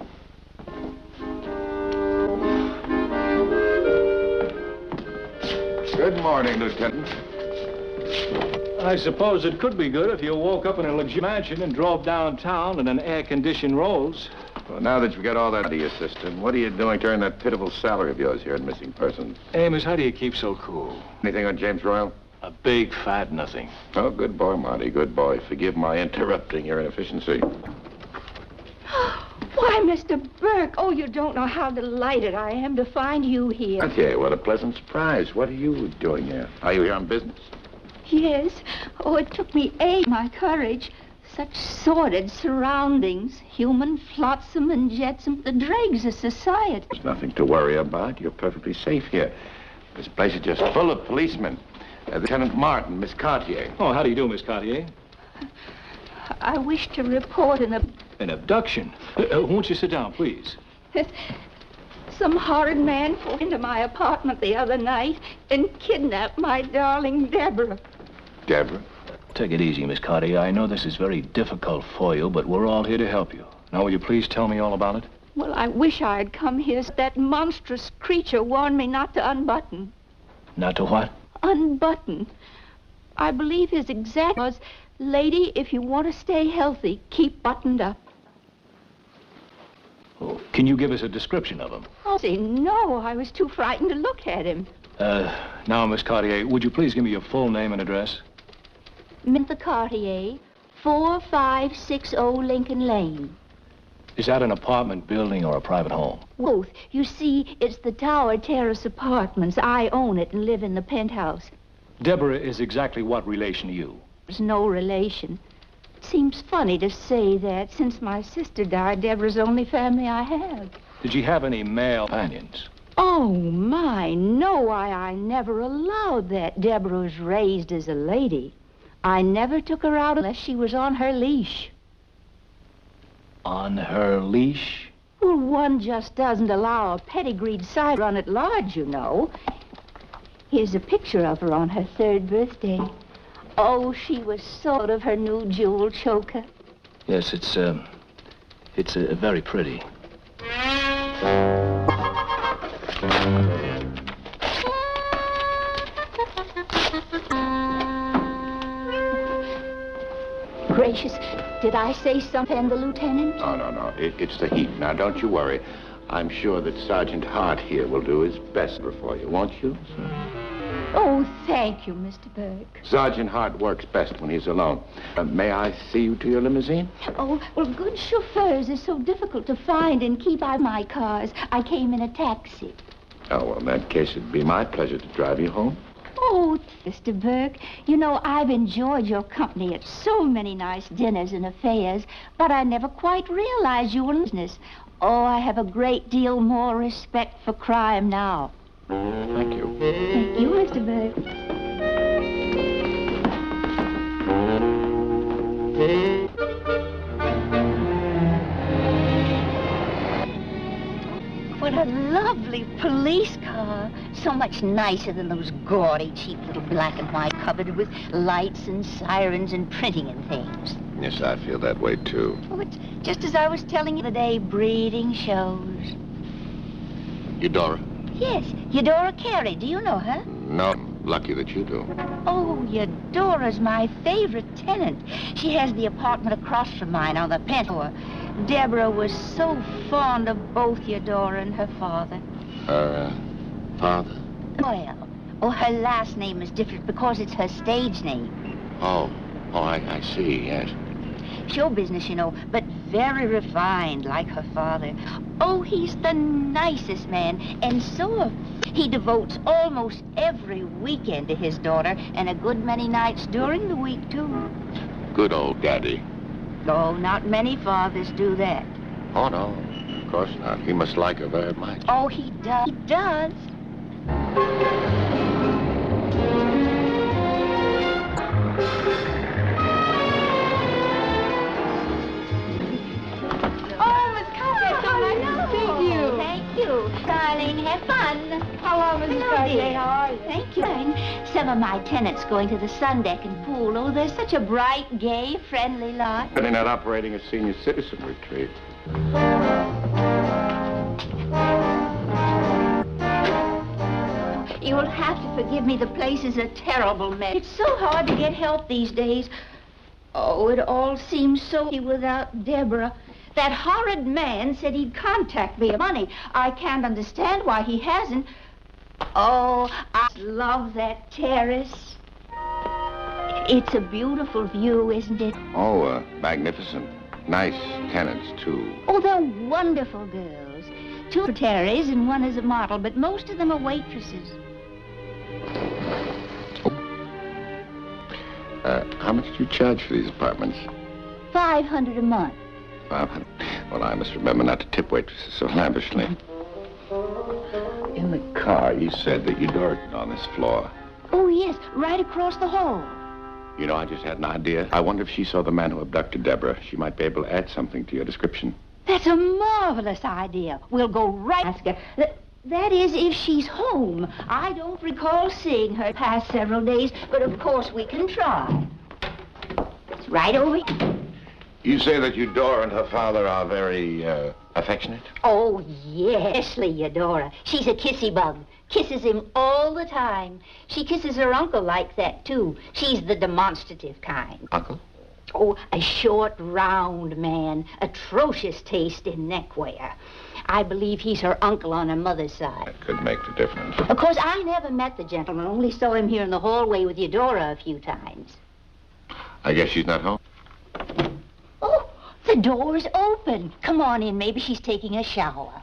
Good morning, Lieutenant. I suppose it could be good if you woke up in a luxurious mansion and drove downtown in an air-conditioned Rolls. Well, now that you've got all that out of your system, what are you doing to earn that pitiful salary of yours here at Missing Persons? Amos, how do you keep so cool? Anything on James Royal? A big, fat nothing. Oh, good boy, Monty, good boy. Forgive my interrupting your inefficiency. Why, Mr. Burke, oh, you don't know how delighted I am to find you here. Okay, what a pleasant surprise. What are you doing here? Are you here on business? Yes. Oh, it took me my courage. Such sordid surroundings. Human flotsam and jetsam, the dregs of society. There's nothing to worry about. You're perfectly safe here. This place is just full of policemen. Lieutenant Martin, Miss Cartier. Oh, how do you do, Miss Cartier? I wish to report an abduction. Won't you sit down, please? Some horrid man broke into my apartment the other night and kidnapped my darling Deborah. Deborah? Take it easy, Miss Cartier. I know this is very difficult for you, but we're all here to help you. Now, will you please tell me all about it? Well, I wish I had come here. That monstrous creature warned me not to unbutton. Not to what? Unbutton. I believe his exact was, lady, if you want to stay healthy, keep buttoned up. Oh, can you give us a description of him? Oh, see, no, I was too frightened to look at him. Now, Miss Cartier, would you please give me your full name and address? Mintha Cartier, 4560 Lincoln Lane. Is that an apartment building or a private home? Both. You see, it's the Tower Terrace Apartments. I own it and live in the penthouse. Deborah is exactly what relation to you? There's no relation. Seems funny to say that. Since my sister died, Deborah's the only family I have. Did she have any male companions? Oh, my, no, I never allowed that. Deborah was raised as a lady. I never took her out unless she was on her leash. On her leash? Well, one just doesn't allow a pedigreed side run at large, you know. Here's a picture of her on her 3rd birthday. Oh, she was so proud of her new jewel choker. Yes, it's very pretty. Gracious, did I say something, the lieutenant? No. It's the heat. Now, don't you worry. I'm sure that Sergeant Hart here will do his best for you, won't you? Oh, thank you, Mr. Burke. Sergeant Hart works best when he's alone. May I see you to your limousine? Oh, well, good chauffeurs are so difficult to find and keep out my cars. I came in a taxi. Oh, well, in that case, it'd be my pleasure to drive you home. Oh, Mr. Burke, you know, I've enjoyed your company at so many nice dinners and affairs, but I never quite realized you were in business. Oh, I have a great deal more respect for crime now. Thank you. Thank you, Mr. Burke. What a lovely police car. So much nicer than those gaudy, cheap little black and white covered with lights and sirens and printing and things. Yes, I feel that way, too. Oh, it's just as I was telling you the day, breeding shows. Eudora? Yes, Eudora Carey. Do you know her? No, lucky that you do. Oh, Eudora's my favorite tenant. She has the apartment across from mine on the penthouse. Deborah was so fond of both Eudora and her father. Her, father? Well, oh, her last name is different because it's her stage name. Oh, I see, yes. Show business, you know, but very refined, like her father. Oh, he's the nicest man, and so he devotes almost every weekend to his daughter, and a good many nights during the week, too. Good old daddy. Oh, not many fathers do that. Oh, no, of course not. He must like her very much. Oh, he does. He does. Oh, Miss Carter, so nice to see you. Thank you. Darling, have fun. Hello, Mrs. Hello, Cartier. dear. How are you? Thank you. Some of my tenants going to the sun deck and pool. Oh, they're such a bright, gay, friendly lot. But they're not operating a senior citizen retreat. You'll have to forgive me. The place is a terrible mess. It's so hard to get help these days. Oh, it all seems so without Deborah. That horrid man said he'd contact me for money. I can't understand why he hasn't. Oh, I love that terrace. It's a beautiful view, isn't it? Oh, magnificent. Nice tenants, too. Oh, they're wonderful girls. 2 secretaries and 1 is a model, but most of them are waitresses. How much do you charge for these apartments? $500 a month. 500. Well, I must remember not to tip waitresses so lavishly. In the car, you said that you'd ordered on this floor. Oh, yes, right across the hall. You know, I just had an idea. I wonder if she saw the man who abducted Deborah. She might be able to add something to your description. That's a marvelous idea. We'll go right ask her. That is, if she's home. I don't recall seeing her past several days, but of course we can try. It's right over here. You say that Eudora and her father are very, affectionate? Oh, yes, Eudora. She's a kissy bug. Kisses him all the time. She kisses her uncle like that, too. She's the demonstrative kind. Uncle? Oh, a short, round man. Atrocious taste in neckwear. I believe he's her uncle on her mother's side. That could make the difference. Of course, I never met the gentleman. Only saw him here in the hallway with Eudora a few times. I guess she's not home. Oh, the door's open. Come on in. Maybe she's taking a shower.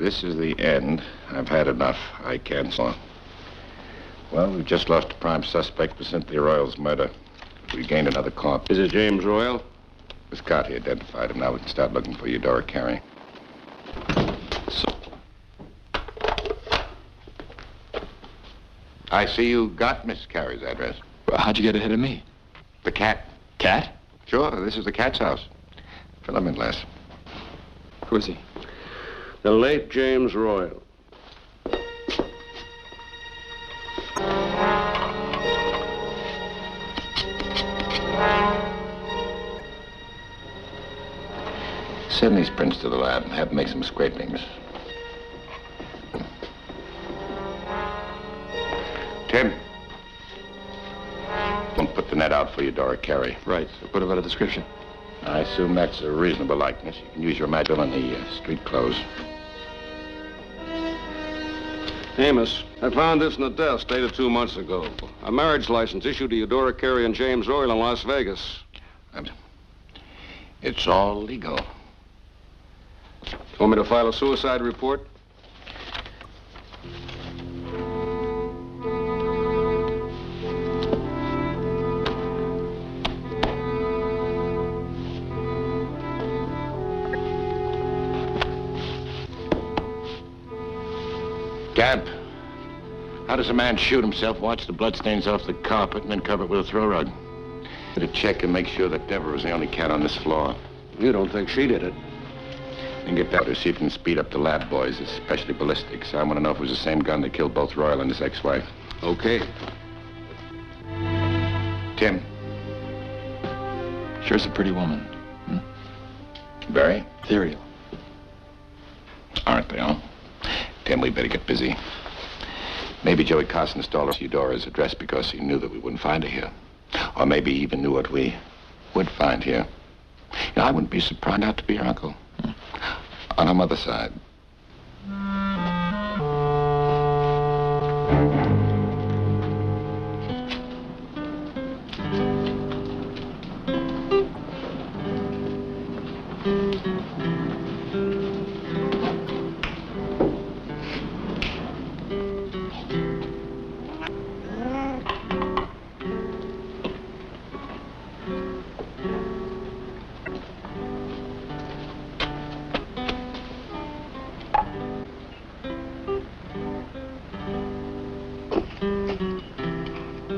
this is the end, I've had enough. I can't so. Well, we've just lost a prime suspect for Cynthia Royal's murder. We gained another corpse. Is it James Royal? Visconti identified him. Now we can start looking for Eudora Carey. I see you got Miss Carey's address. Well, how'd you get ahead of me? The cat. Cat? Sure, this is the cat's house. Fill him in, Les. Who is he? The late James Royal. Send these prints to the lab and have them make some scrapings. Tim. Don't put the net out for Eudora Carey. Right. So put about a description. I assume that's a reasonable likeness. You can use your magic on the street clothes. Amos, I found this in the desk dated 2 months ago. A marriage license issued to Eudora Carey and James Royal in Las Vegas. It's all legal. Want me to file a suicide report? Gab, how does a man shoot himself, watch the bloodstains off the carpet, and then cover it with a throw rug? To check and make sure that Deborah was the only cat on this floor. You don't think she did it? And get that to see if you can speed up the lab boys, especially ballistics. I want to know if it was the same gun that killed both Royal and his ex-wife. Okay. Tim. Sure's a pretty woman. Very? Ethereal. Aren't they all? Tim, we better get busy. Maybe Joey Carson stole Eudora's address because he knew that we wouldn't find her here. Or maybe he even knew what we would find here. You know, I wouldn't be surprised not to be her uncle. On her mother's side.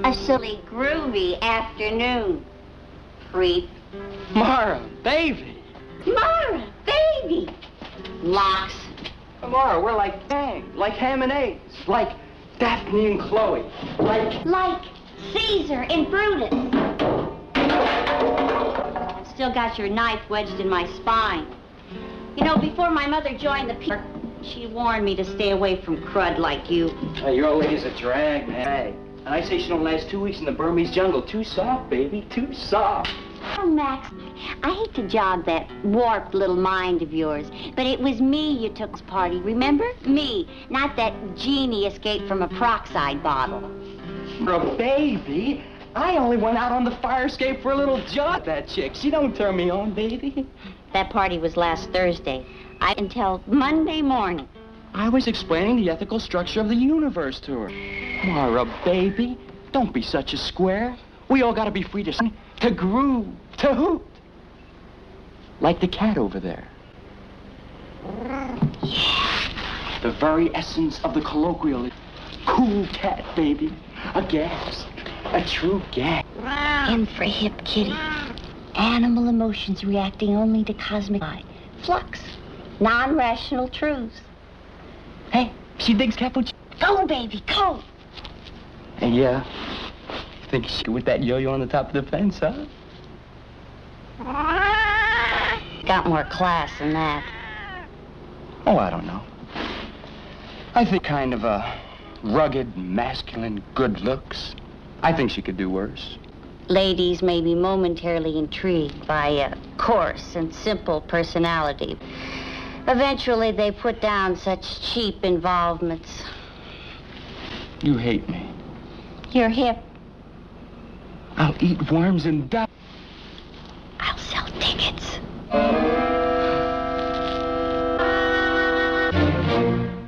A silly, groovy afternoon, creep. Mara, baby. Mara, baby. Locks. Mara, we're like like ham and eggs, like Daphne and Chloe, Like Caesar and Brutus. Still got your knife wedged in my spine. You know, before my mother joined the P, she warned me to stay away from crud like you. Hey, your old lady's a drag, man. Hey, and I say she don't last 2 weeks in the Burmese jungle. Too soft, baby, too soft. Oh, Max, I hate to jog that warped little mind of yours, but it was me you took to this party, remember? Me, not that genie escaped from a peroxide bottle. Bro, baby, I only went out on the fire escape for a little jog. That chick, she don't turn me on, baby. That party was last Thursday. Until Monday morning. I was explaining the ethical structure of the universe to her. Mara, baby, don't be such a square. We all gotta be free to sing, to groove, to hoot. Like the cat over there. Yeah. The very essence of the colloquial. Cool cat, baby. A gas. A true gas. M for hip kitty. Animal emotions reacting only to cosmic flux. Non-rational truths. Hey, she digs cappuccino. Go, baby, go. And yeah, you think she with that yo-yo on the top of the fence, huh? Got more class than that. Oh, I don't know. I think kind of a rugged, masculine, good looks. I think she could do worse. Ladies may be momentarily intrigued by a coarse and simple personality. Eventually, they put down such cheap involvements. You hate me. You're hip. I'll eat worms and die. I'll sell tickets.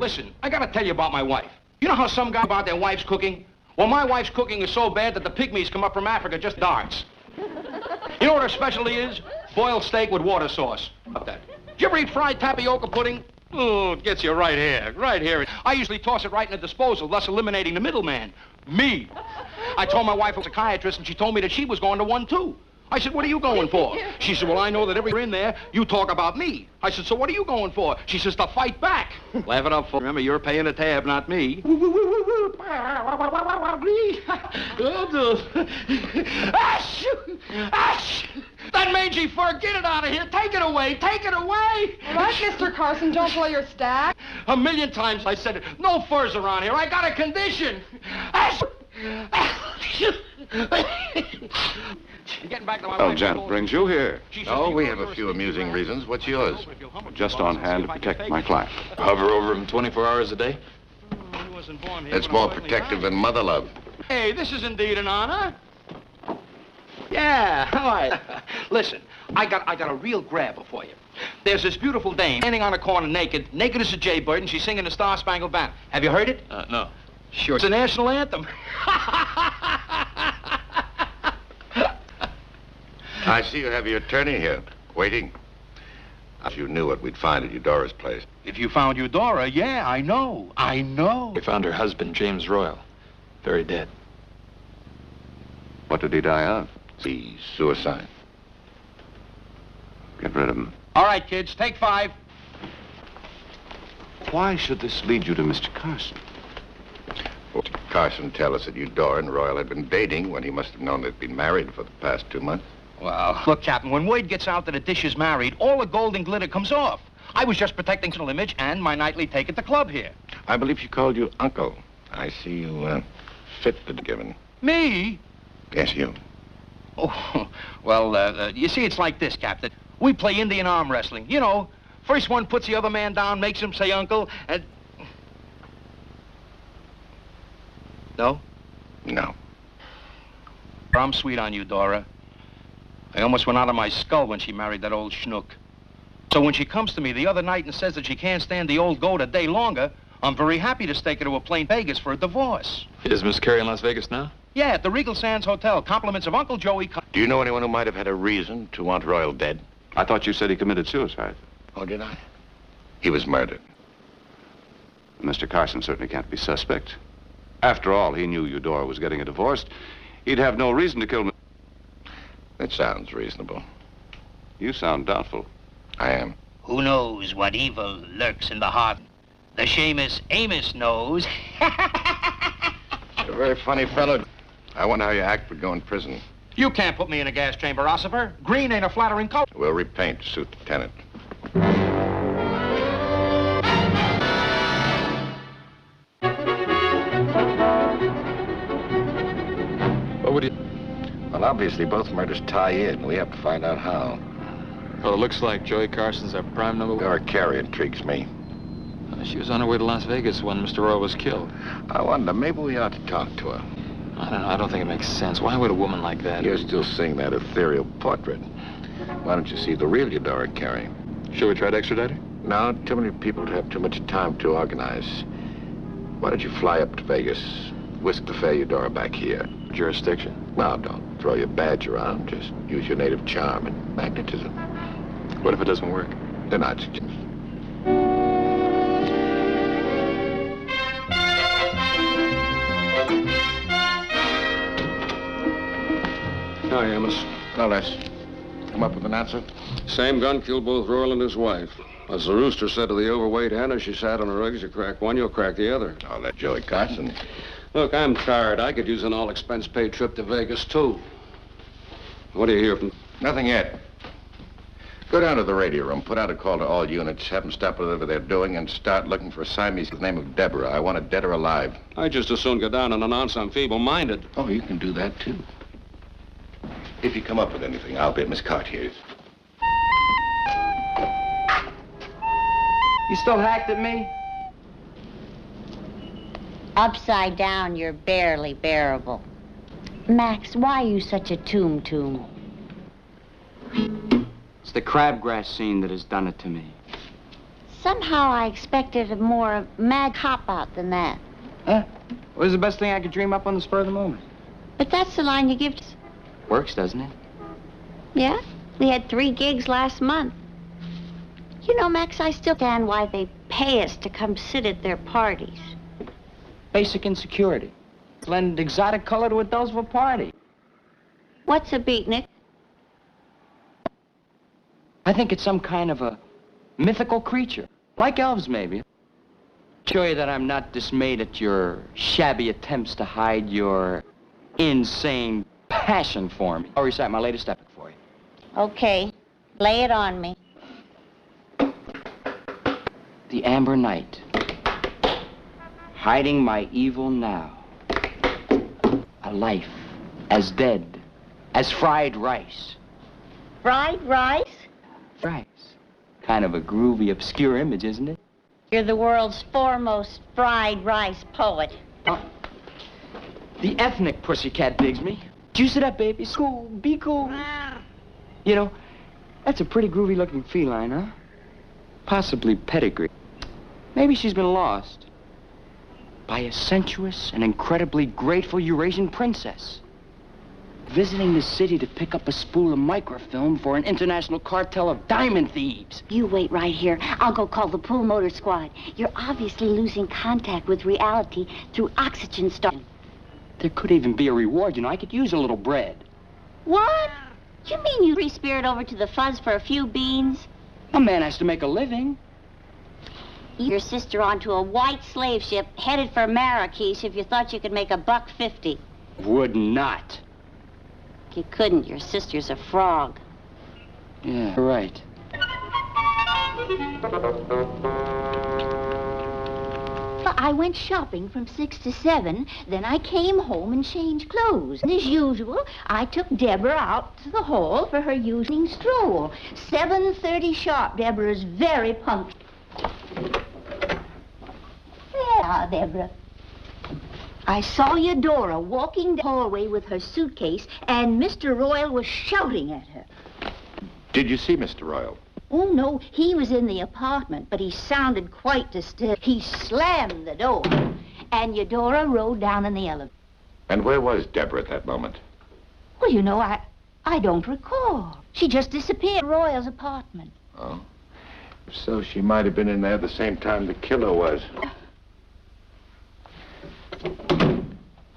listen, I gotta tell you about my wife. You know how some guy about their wife's cooking? Well, my wife's cooking is so bad that the pygmies come up from Africa just darts. You know what her specialty is? Boiled steak with water sauce. About that. Did you ever eat fried tapioca pudding? Oh, it gets you right here, right here. I usually toss it right in the disposal, thus eliminating the middleman. Me. I told my wife I was a psychiatrist, and she told me that she was going to one, too. I said, what are you going for? She said, well, I know that every in there, you talk about me. I said, so what are you going for? She says, to fight back. Laugh it up, for remember, you're paying the tab, not me. That mangy fur, get it out of here. Take it away, take it away. All right, Mr. Carson, don't play your stack. A million times I said it. No furs around here. I got a condition. Getting back to my Well, Janet brings you here. Oh, we have a few amusing reasons. What's yours? Just on hand to protect my client. Hover over him 24 hours a day? It's more protective than mother love. Hey, this is indeed an honor. Yeah, all right. Listen, I got a real grabber for you. There's this beautiful dame standing on a corner naked as a jaybird, and she's singing the Star-Spangled Banner. Have you heard it? No. Sure. It's the national anthem. I see you have your attorney here, waiting. If you knew what we'd find at Eudora's place. If you found Eudora, yeah, I know. We found her husband, James Royal, very dead. What did he die of? The suicide. Get rid of him. All right, kids, take 5. Why should this lead you to Mr. Carson? Well, Carson tell us that Eudora and Royal had been dating when he must have known they'd been married for the past 2 months. Well, look, Captain, when word gets out that a dish is married, all the gold and glitter comes off. I was just protecting personal image and my nightly take at the club here. I believe she called you Uncle. I see you, fit the given. Me? Yes, you. Oh, well, you see, it's like this, Captain. We play Indian arm wrestling. You know, first one puts the other man down, makes him say uncle, and... No? No. I'm sweet on you, Dora. I almost went out of my skull when she married that old schnook. So when she comes to me the other night and says that she can't stand the old goat a day longer, I'm very happy to stake her to a plain Vegas for a divorce. Is Miss Carey in Las Vegas now? Yeah, at the Regal Sands Hotel. Compliments of Uncle Joey. Do you know anyone who might have had a reason to want Royal dead? I thought you said he committed suicide. Oh, did I? He was murdered. Mr. Carson certainly can't be suspect. After all, he knew Eudora was getting a divorce. He'd have no reason to kill me. That sounds reasonable. You sound doubtful. I am. Who knows what evil lurks in the heart? The Seamus Amos knows. You're a very funny fellow. I wonder how your act would go in prison. You can't put me in a gas chamber, Ossifer. Green ain't a flattering color. We'll repaint to suit the tenant. What would you... Well, obviously, both murders tie in. We have to find out how. Well, it looks like Joey Carson's our prime number one. Dora Carey intrigues me. She was on her way to Las Vegas when Mr. Royal was killed. I wonder, maybe we ought to talk to her. I don't know. I don't think it makes sense. Why would a woman like that... You're still seeing that ethereal portrait. Why don't you see the real Eudora Carey? Should we try to extradite her? No, too many people would have too much time to organize. Why don't you fly up to Vegas, whisk the fair Eudora back here? Jurisdiction? No, don't throw your badge around. Just use your native charm and magnetism. What if it doesn't work? Then I'd suggest... Hi, Amos. No less. Come up with an answer? Same gun killed both Royal and his wife. As the rooster said to the overweight hen as she sat on her eggs, you crack one, you'll crack the other. I'll let Joey Carson. Look, I'm tired. I could use an all-expense-paid trip to Vegas, too. What do you hear from... Nothing yet. Go down to the radio room, put out a call to all units, have them stop whatever they're doing, and start looking for a Siamese with the name of Deborah. I want her dead or alive. I'd just as soon go down and announce I'm feeble-minded. Oh, you can do that, too. If you come up with anything, I'll be at Miss Cartier's. You still hacked at me? Upside down, you're barely bearable. Max, why are you such a tomb? It's the crabgrass scene that has done it to me. somehow I expected a more mad cop-out than that. Huh? What was the best thing I could dream up on the spur of the moment? But that's the line you give to... Works, doesn't it? Yeah? We had 3 gigs last month. You know, Max, I still understand why they pay us to come sit at their parties. Basic insecurity. Lend exotic color to a Doseville party. What's a beatnik? I think it's some kind of a mythical creature. Like elves, maybe. Show you that I'm not dismayed at your shabby attempts to hide your insane passion for me. I'll recite my latest epic for you. Okay, lay it on me. The Amber Night. Hiding my evil now. A life as dead as fried rice. Fried rice? Rice. Kind of a groovy, obscure image, isn't it? You're the world's foremost fried rice poet. The ethnic pussycat digs me. Juice it up, baby. Cool. Be cool. You know, that's a pretty groovy-looking feline, huh? Possibly pedigree. Maybe she's been lost by a sensuous and incredibly grateful Eurasian princess visiting the city to pick up a spool of microfilm for an international cartel of diamond thieves. You wait right here. I'll go call the pool motor squad. You're obviously losing contact with reality through oxygen starving. There could even be a reward, you know. I could use a little bread. What? You mean you free spirit over to the fuzz for a few beans? A man has to make a living. Your sister onto a white slave ship headed for Marrakesh if you thought you could make $1.50. Would not. You couldn't. Your sister's a frog. Yeah, you're right. Well, I went shopping from 6 to 7. Then I came home and changed clothes. And as usual, I took Deborah out to the hall for her evening stroll. 7:30 sharp. Deborah's very punctual. Yeah, Deborah. I saw Eudora walking the hallway with her suitcase, and Mr. Royal was shouting at her. Did you see Mr. Royal? Oh, no, he was in the apartment, but he sounded quite disturbed. He slammed the door, and Eudora rode down in the elevator. And where was Deborah at that moment? Well, you know, I don't recall. She just disappeared in Royal's apartment. Oh? If so, she might have been in there at the same time the killer was.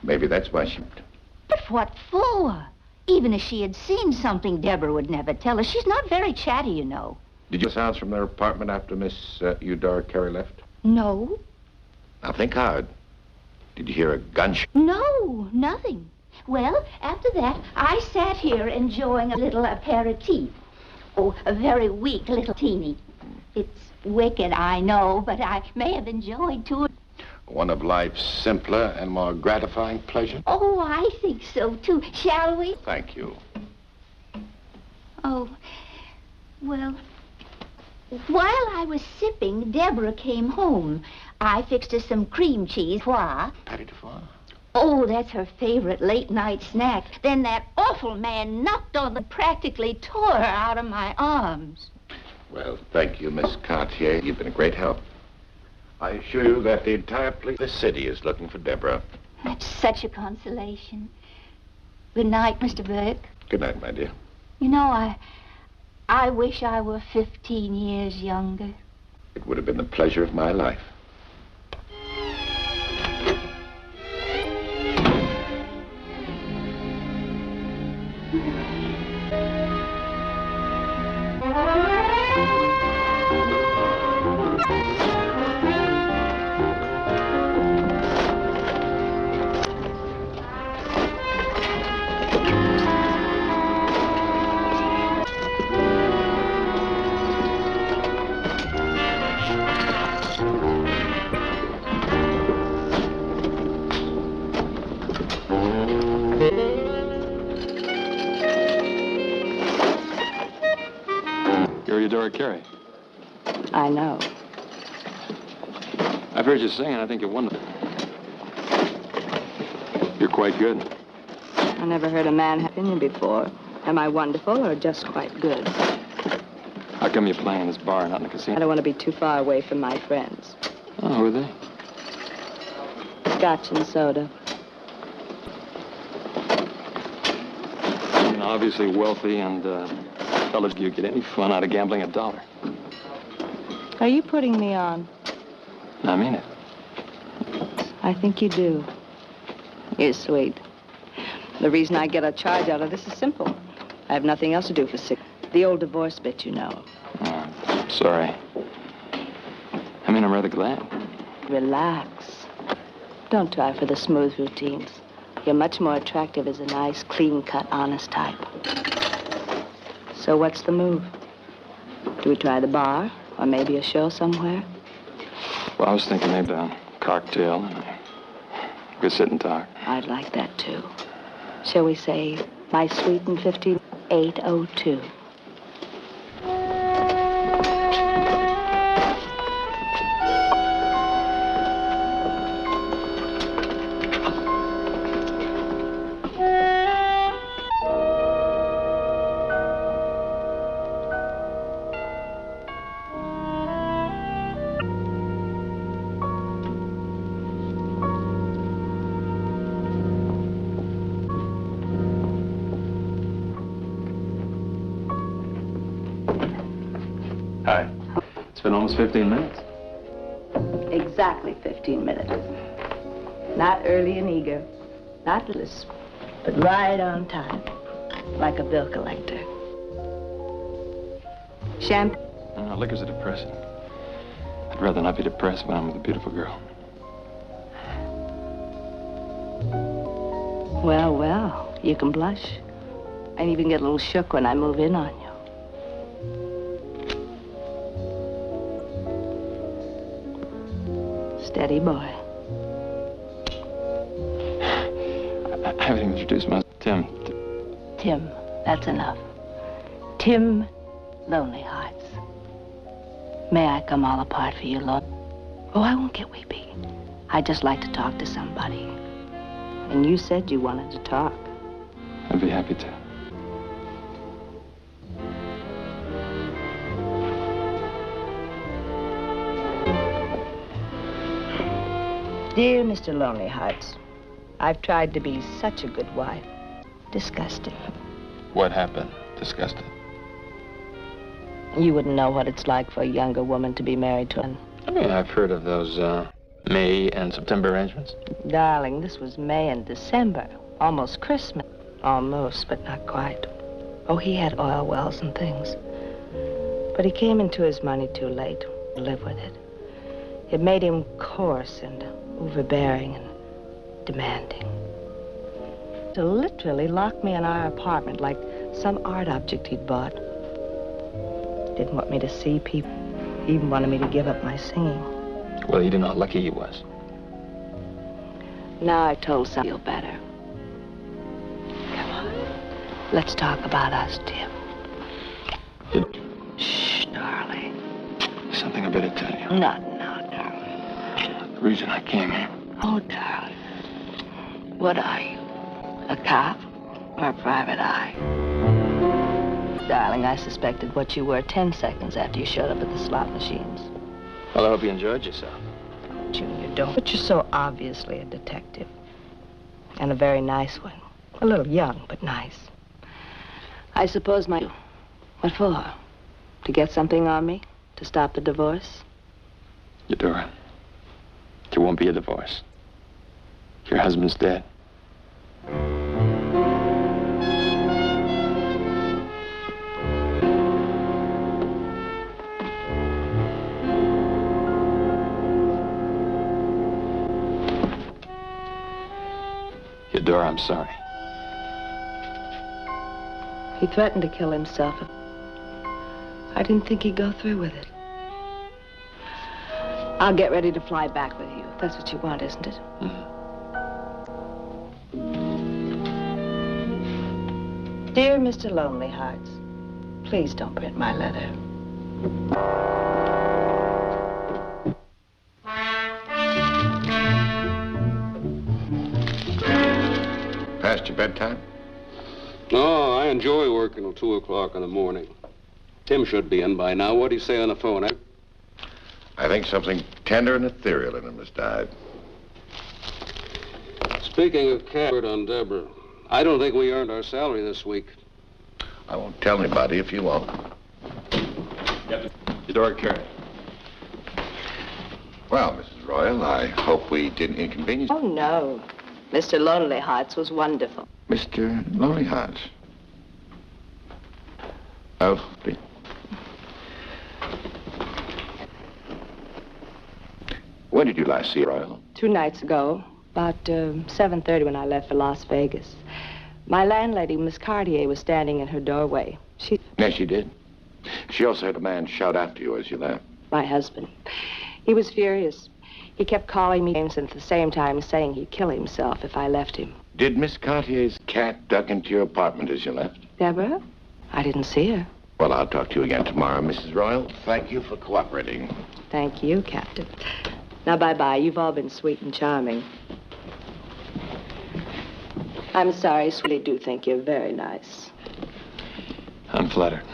Maybe that's why she... But what for? Even if she had seen something, Deborah would never tell us. She's not very chatty, you know. Did you hear sounds from their apartment after Miss Eudora Carey left? No. Now think hard. Did you hear a gunshot? No, nothing. Well, after that, I sat here enjoying a little aperitif. Oh, a very weak little teeny. It's wicked, I know, but I may have enjoyed too. One of life's simpler and more gratifying pleasures? Oh, I think so, too. Shall we? Thank you. Oh, well, while I was sipping, Deborah came home. I fixed her some cream cheese. Why? Patty de foie. Oh, that's her favorite late-night snack. Then that awful man knocked on the practically tore her out of my arms. Well, thank you, Miss Cartier. You've been a great help. I assure you that the entire police of the city is looking for Deborah. That's such a consolation. Good night, Mr. Burke. Good night, my dear. You know, I wish I were 15 years younger. It would have been the pleasure of my life. You're Eudora Carey. I know. I've heard you sing, and I think you're wonderful. You're quite good. I never heard a man have an opinion before. Am I wonderful or just quite good? How come you're playing this bar, not in the casino? I don't want to be too far away from my friends. Oh, who are they? Scotch and soda. And obviously wealthy and, fellas, do you get any fun out of gambling $1? Are you putting me on? I mean it. I think you do. You're sweet. The reason I get a charge out of this is simple. I have nothing else to do for 6. The old divorce bit, you know. Oh, sorry. I mean, I'm rather glad. Relax. Don't try for the smooth routines. You're much more attractive as a nice, clean-cut, honest type. So what's the move? Do we try the bar? Or maybe a show somewhere? Well, I was thinking maybe a cocktail and we could sit and talk. I'd like that, too. Shall we say, my sweet and 5802? Hi. It's been almost 15 minutes. Exactly 15 minutes. Not early and eager, not lisp, but right on time, like a bill collector. Champagne? No, liquor's a depressant. I'd rather not be depressed when I'm with a beautiful girl. Well, well, you can blush. I even get a little shook when I move in on you. Steady boy. I haven't even introduced myself. Tim. Tim, that's enough. Tim Lonely Hearts. May I come all apart for you, Lord? Oh, I won't get weepy. I'd just like to talk to somebody. And you said you wanted to talk. I'd be happy to. Dear Mr. Lonely Hearts, I've tried to be such a good wife. Disgusting. What happened? Disgusting. You wouldn't know what it's like for a younger woman to be married to an... I mean, I've heard of those, May and September arrangements. Darling, this was May and December. Almost Christmas. Almost, but not quite. Oh, he had oil wells and things. But he came into his money too late to live with it. It made him coarse and overbearing and demanding. To literally lock me in our apartment like some art object he'd bought. Didn't want me to see people. He even wanted me to give up my singing. Well, you didn't know how lucky he was. Now I've told some feel better. Come on. Let's talk about us, Tim. Shh, darling. Something I better tell you. Not now, darling. The reason I came here. Oh, darling. What are you? A cop or a private eye? Darling, I suspected what you were 10 seconds after you showed up at the slot machines. Well, I hope you enjoyed yourself. Junior, don't. But you're so obviously a detective. And a very nice one. A little young, but nice. I suppose my... What for? To get something on me? To stop the divorce? Eudora, there won't be a divorce. Your husband's dead. Eudora, I'm sorry. He threatened to kill himself. I didn't think he'd go through with it. I'll get ready to fly back with you. That's what you want, isn't it? Mm-hmm. Dear Mr. Lonely Hearts, please don't print my letter. Past your bedtime? No, I enjoy working till 2 o'clock in the morning. Tim should be in by now. What do you say on the phone, eh? I think something tender and ethereal in him has died. Speaking of Cabot on Deborah, I don't think we earned our salary this week. I won't tell anybody if you won't. Captain, your door carried. Well, Mrs. Royal, I hope we didn't inconvenience. Oh, no. Mr. Lonely Hearts was wonderful. Mr. Lonely Hearts. Oh, when did you last see Royal? 2 nights ago, about 7:30 when I left for Las Vegas. My landlady, Miss Cartier, was standing in her doorway. Yes, she did. She also had a man shout after you as you left. My husband. He was furious. He kept calling me names and at the same time saying he'd kill himself if I left him. Did Miss Cartier's cat duck into your apartment as you left? Deborah? I didn't see her. Well, I'll talk to you again tomorrow, Mrs. Royal. Thank you for cooperating. Thank you, Captain. Now, bye-bye. You've all been sweet and charming. I'm sorry. I really do think you're very nice. I'm flattered.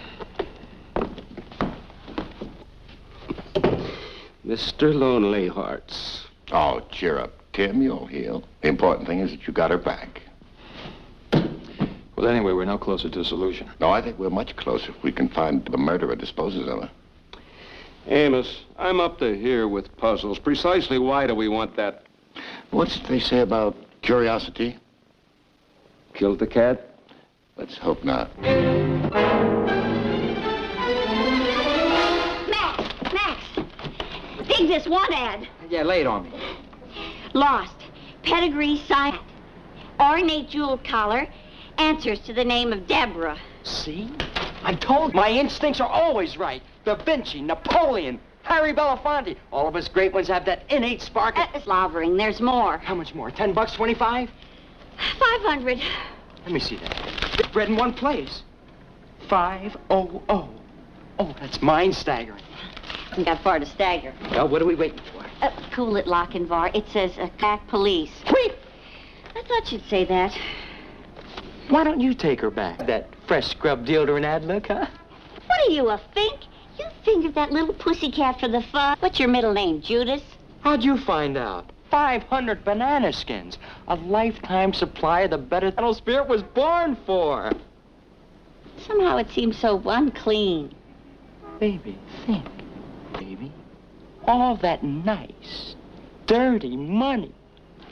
Mr. Lonely Hearts. Oh, cheer up, Tim. You'll heal. The important thing is that you got her back. Well, anyway, we're no closer to a solution. No, I think we're much closer if we can find the murderer disposes of her. Amos, I'm up to here with puzzles. Precisely why do we want that? What's they say about curiosity? Killed the cat? Let's hope not. Max! Dig this one ad. Yeah, lay it on me. Lost. Pedigree sign. Ornate jeweled collar. Answers to the name of Deborah. See? I told you. My instincts are always right. Da Vinci, Napoleon, Harry Belafonte. All of us great ones have that innate spark. Slavering, there's more. How much more? $10, 25? 500. Let me see that. Bred in one place. 500. Oh, that's mind-staggering. Got far to stagger. Well, what are we waiting for? Cool it, Lochinvar. It says crack police. Wait! I thought you'd say that. Why don't you take her back? That fresh scrub deodorant ad look, huh? What are you, a fink? You fingered that little pussycat for the fun. What's your middle name, Judas? How'd you find out? 500 banana skins. A lifetime supply of the better Kettle Spirit was born for. Somehow it seems so unclean. Baby, think. Baby. All that nice, dirty money.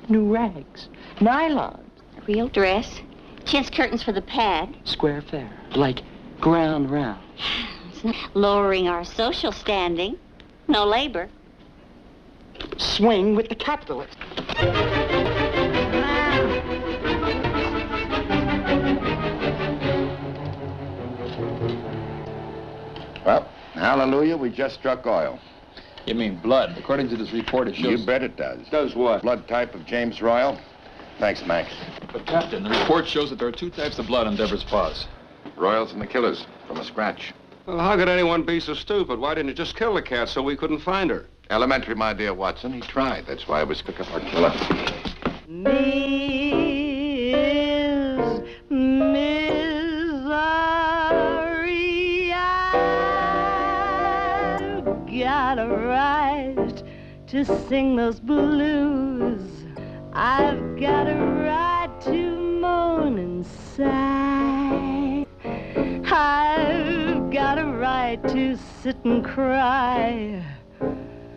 New rags. Nylons. Real dress. Chintz curtains for the pad. Square fare. Like ground round. It's not lowering our social standing. No labor. Swing with the capitalist. Well, hallelujah, we just struck oil. You mean blood? According to this report, it shows... You bet it does. Does what? Blood type of James Royal. Thanks, Max. But, Captain, the report shows that there are 2 types of blood on Deborah's paws. Royals and the killers, from a scratch. Well, how could anyone be so stupid? Why didn't you just kill the cat so we couldn't find her? Elementary, my dear Watson. He tried. That's why I was cook up our killer. Got a right to sing those blues. I've got a right to moan and sigh. I've got a right to sit and cry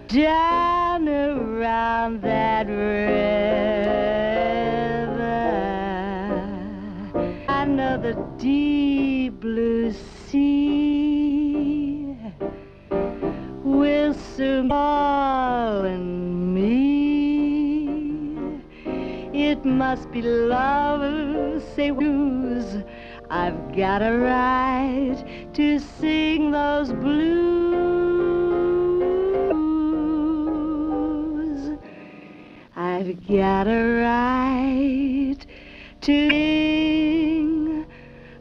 down around that river. I know the deep blue sea will soon call in me. It must be love, say blues. I've got a right to sing those blues. I've got a right to sing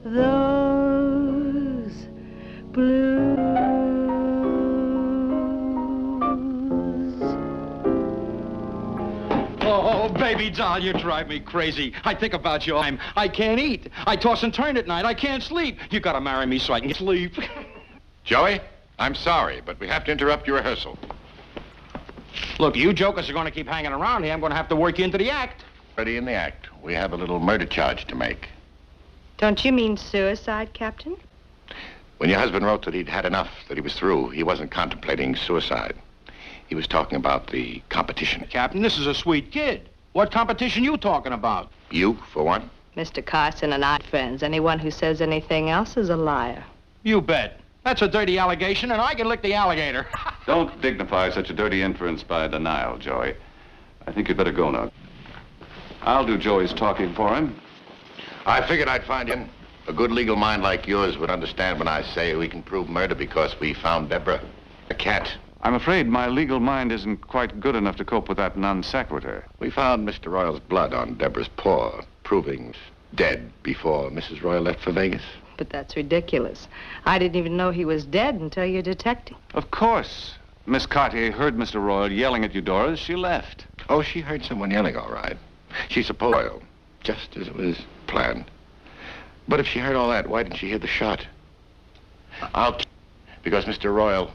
those blues. Oh, baby doll, you drive me crazy. I think about you all the time. I can't eat. I toss and turn at night. I can't sleep. You gotta marry me so I can sleep. Joey, I'm sorry, but we have to interrupt your rehearsal. Look, you jokers are going to keep hanging around here. I'm going to have to work you into the act. Ready in the act. We have a little murder charge to make. Don't you mean suicide, Captain? When your husband wrote that he'd had enough, that he was through, he wasn't contemplating suicide. He was talking about the competition. Captain, this is a sweet kid. What competition you talking about? You, for one? Mr. Carson and I are friends. Anyone who says anything else is a liar. You bet. That's a dirty allegation, and I can lick the alligator. Don't dignify such a dirty inference by denial, Joey. I think you'd better go now. I'll do Joey's talking for him. I figured I'd find him. A good legal mind like yours would understand when I say we can prove murder because we found Deborah, a cat. I'm afraid my legal mind isn't quite good enough to cope with that non sequitur. We found Mr. Royal's blood on Deborah's paw, proving dead before Mrs. Royal left for Vegas. But that's ridiculous. I didn't even know he was dead until you detected. Of course. Miss Cartier heard Mr. Royal yelling at Eudora as she left. Oh, she heard someone yelling, all right. She supposed Royal, just as it was planned. But if she heard all that, why didn't she hear the shot? Because Mr. Royal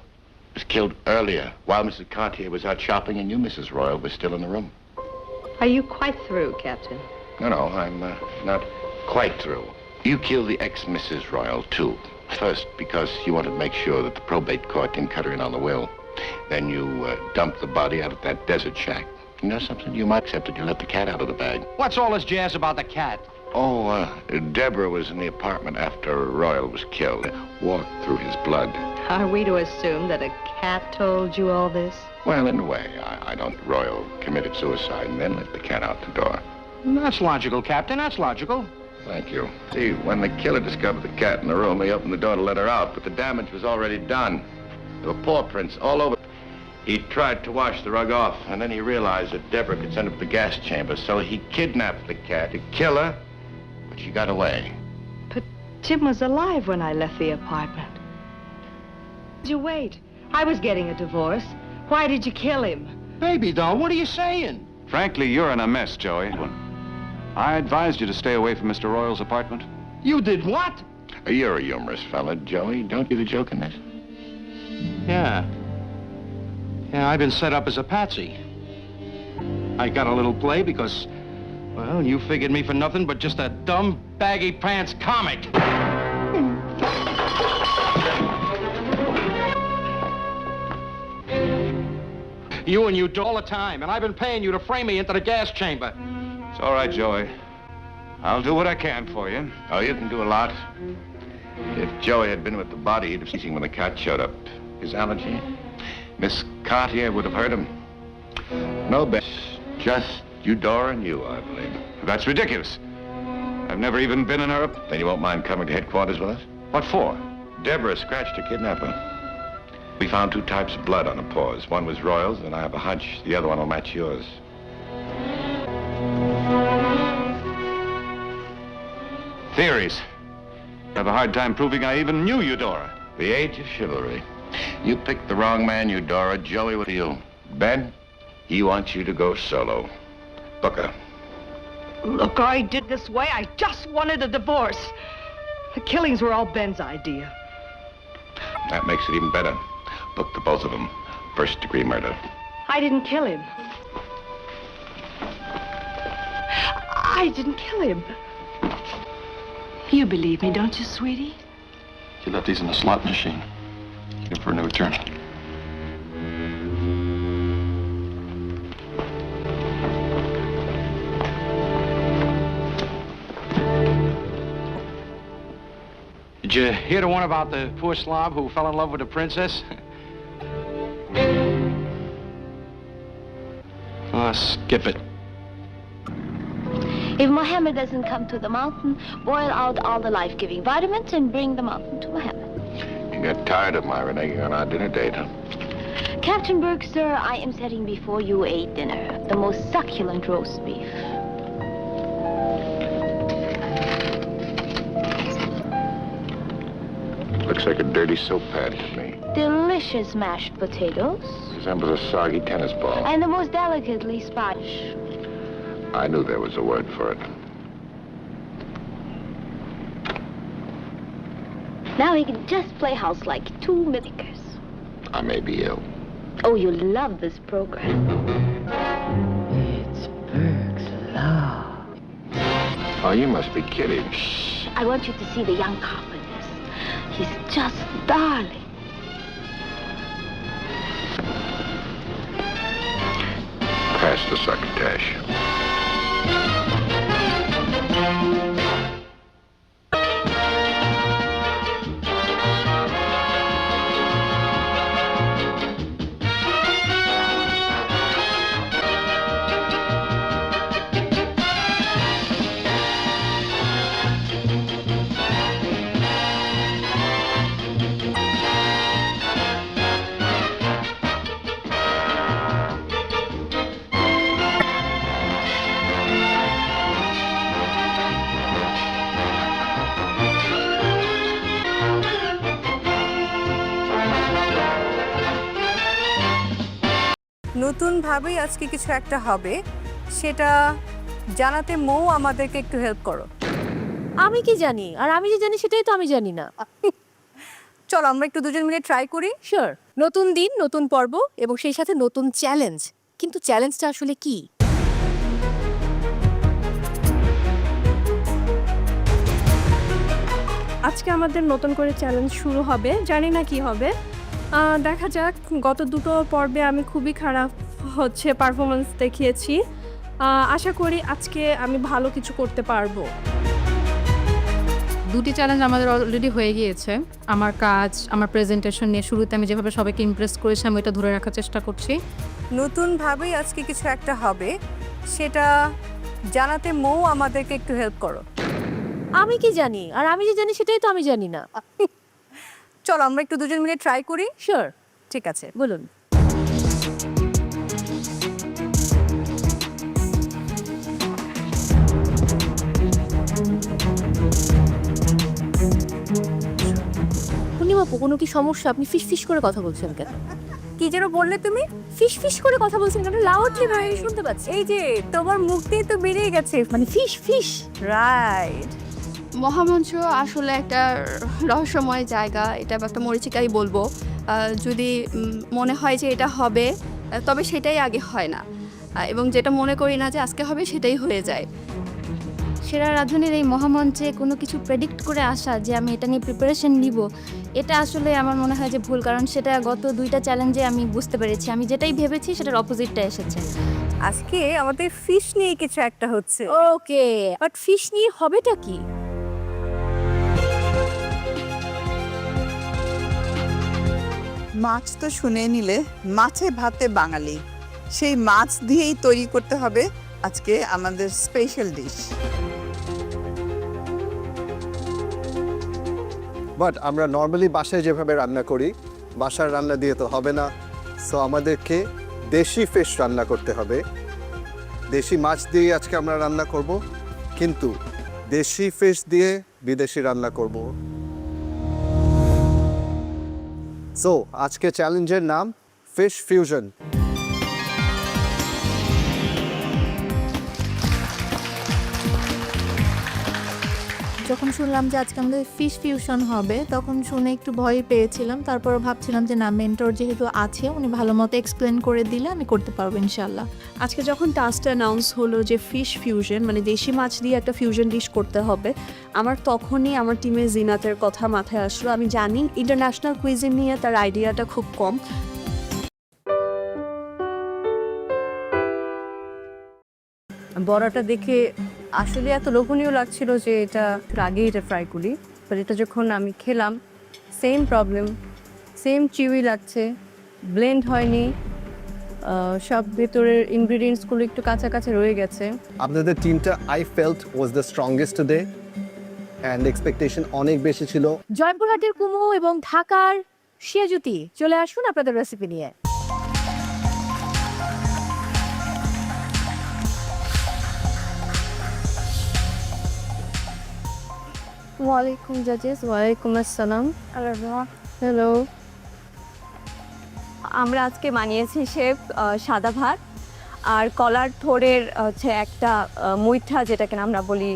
was killed earlier, while Mrs. Cartier was out shopping and you, Mrs. Royal, was still in the room. Are you quite through, Captain? No, I'm not quite through. You killed the ex-Mrs. Royal, too. First, because you wanted to make sure that the probate court didn't cut her in on the will. Then you dumped the body out of that desert shack. You know something? You might accept that you let the cat out of the bag. What's all this jazz about the cat? Oh, Deborah was in the apartment after Royal was killed. Walked through his blood. Are we to assume that a cat told you all this? Well, in a way, I don't. Royal committed suicide and then let the cat out the door. That's logical, Captain. That's logical. Thank you. See, when the killer discovered the cat in the room, he opened the door to let her out, but the damage was already done. There were paw prints all over. He tried to wash the rug off, and then he realized that Deborah could send up the gas chamber, so he kidnapped the cat to kill her, but she got away. But Jim was alive when I left the apartment. Did you wait? I was getting a divorce. Why did you kill him? Baby doll, what are you saying? Frankly, you're in a mess, Joey. I advised you to stay away from Mr. Royal's apartment. You did what? You're a humorous fella, Joey. Don't you the joke in this? Yeah. Yeah, I've been set up as a patsy. I got a little play because, well, you figured me for nothing but just a dumb, baggy pants comic. You and you do all the time, and I've been paying you to frame me into the gas chamber. It's all right, Joey. I'll do what I can for you. Oh, you can do a lot. If Joey had been with the body, he'd have seen when the cat showed up. His allergy? Miss Cartier would have hurt him. No, Bess. Just Eudora and you, I believe. That's ridiculous. I've never even been in her... Then you won't mind coming to headquarters with us? What for? Deborah scratched her kidnapper. We found 2 types of blood on her paws. One was Royal's, and I have a hunch the other one will match yours. Theories. I have a hard time proving I even knew Eudora. The age of chivalry. You picked the wrong man, Eudora. Joey with you. Ben, he wants you to go solo. Booker. Look, I did this way. I just wanted a divorce. The killings were all Ben's idea. That makes it even better. Book the both of them. First-degree murder. I didn't kill him. I didn't kill him. You believe me, don't you, sweetie? You left these in the slot machine. Here for a new attorney. Did you hear the one about the poor slob who fell in love with the princess? Oh, skip it. If Mohammed doesn't come to the mountain, boil out all the life-giving vitamins and bring the mountain to Mohammed. You got tired of my reneging on our dinner date, huh? Captain Burke, sir, I am setting before you a dinner. The most succulent roast beef. Looks like a dirty soap pad to me. Delicious mashed potatoes. Resembles a soggy tennis ball. And the most delicately Spanish. I knew there was a word for it. Now we can just play house like two mimickers. I may be ill. Oh, you'll love this program. It's Burke's Law. Oh, you must be kidding. I want you to see the young cop in this. He's just darling. Pass the succotash. নতুন ভাবেই আজকে কিছু একটা হবে, সেটা জানাতে মৌ আমাদেরকে একটু হেল্প করো। আমি কি জানি? আর আমি যে জানি সেটাই তো আমি জানি না। চলো আমরা একটু দুজন মিলে ট্রাই করি। শিওর। নতুন দিন, নতুন পর্ব এবং সেই সাথে নতুন চ্যালেঞ্জ। কিন্তু চ্যালেঞ্জটা আসলে কি? আজকে আমাদের নতুন করে চ্যালেঞ্জ শুরু হবে, জানি না কি হবে, দেখা যাক। গত দুটো পর্বে আমি খুবই খারাপ পারফরমেন্স দেখিয়েছি, আশা করি আজকে আমি ভালো কিছু করতে পারবো। দুটি চ্যালেঞ্জ আমাদের অলরেডি হয়ে গিয়েছে। আমার কাজ, আমার প্রেজেন্টেশন নিয়ে শুরুতে আমি যেভাবে সবাইকে ইমপ্রেস করেছি আমি এটা ধরে রাখার চেষ্টা করছি। নতুন ভাবেই আজকে কিছু একটা হবে, সেটা জানাতে মৌ আমাদেরকে একটু হেল্প করো। আমি কি জানি? আর আমি যে জানি সেটাই তো আমি জানি না। চলো আমরা একটু দুজন মিলে ট্রাই করি। শিওর। ঠিক আছে, বলুন। পূর্ণিমাপু, কোনো কি সমস্যা? আপনি ফিস ফিস করে কথা বলছেন কেন? কি যেন বললে তুমি? ফিস ফিস করে কথা বলছেন কেন? লাউডলি ভাই শুনতে পাচ্ছি। এই যে তোমার মুখ দিয়ে তো বেরিয়ে গেছে, মানে ফিস ফিস। রাইট। মহামঞ্চ আসলে একটা রহস্যময় জায়গা, এটা একটা মরীচিকাই বলবো। যদি মনে হয় যে এটা হবে, তবে সেটাই আগে হয় না, এবং যেটা মনে করি না যে আজকে হবে সেটাই হয়ে যায়। সেরা রাঁধুনির এই মহামঞ্চে কোনো কিছু প্রেডিক্ট করে আসা যে আমি এটা নিয়ে প্রিপারেশন নিব, এটা আসলে আমার মনে হয় যে ভুল, কারণ সেটা গত দুইটা চ্যালেঞ্জে আমি বুঝতে পেরেছি আমি যেটাই ভেবেছি সেটার অপোজিটটা এসেছে। আজকে আমাদের ফিশ নিয়ে কিছু একটা হচ্ছে। ওকে, বাট ফিশ নিয়ে হবেটা কি? মাছ তো শুনে নিলে, মাছে ভাতে বাঙালি, সেই মাছ দিয়েই তৈরি করতে হবে আজকে আমাদের স্পেশাল ডিশ। বাট আমরা নর্মালি বাসায় যেভাবে রান্না করি, বাসার রান্না দিয়ে তো হবে না, সো আমাদেরকে দেশি ফিশ রান্না করতে হবে। দেশি মাছ দিয়ে আজকে আমরা রান্না করব, কিন্তু দেশি ফিশ দিয়ে বিদেশি রান্না করব। সো আজকে চ্যালেঞ্জের নাম ফিশ ফিউশন। যখন শুনলাম যে আজকে আমাদের ফিশ ফিউশন হবে তখন শুনে একটু ভয় পেয়েছিলাম, তারপর ভাবছিলাম যে না, মেন্টর যেহেতু আছে উনি ভালো মতো এক্সপ্লেন করে দিলে আমি করতে পারবো ইনশাল্লাহ। আজকে যখন টাস্কটা অ্যানাউন্স হলো যে ফিশ ফিউশন মানে দেশি মাছ দিয়ে একটা ফিউশন ডিশ করতে হবে, আমার তখনই আমার টিমে জিনাতের কথা মাথায় আসলো। আমি জানি ইন্টারন্যাশনাল কুইজিন নিয়ে তার আইডিয়াটা খুব কম। বড়াটা দেখে আসলে এত লোভনীয় লাগছিল যে এটা আগেই এটা ফ্রাই করি, বাট এটা যখন আমি খেলাম সেম প্রবলেম, সেম চিউই লাগছে, ব্লেন্ড হয়নি, সব ভেতরের ইনগ্রিডিয়েন্টসগুলো একটু কাঁচা কাঁচা রয়ে গেছে। আপনাদের টিমটা I felt was the strongest today, and expectation অনেক বেশি ছিল। জয়পুরহাটের কুমু এবং ঢাকার শিয়াজুতি চলে আসুন আপনাদের রেসিপি নিয়ে। ওয়ালাইকুম জাজেস। ওয়ালাইকুম আসসালাম। হ্যালো। আমরা আজকে বানিয়েছি শেফ সাদা ভাত আর কলার থোড়ের একটা মুইঠা, যেটাকে আমরা বলি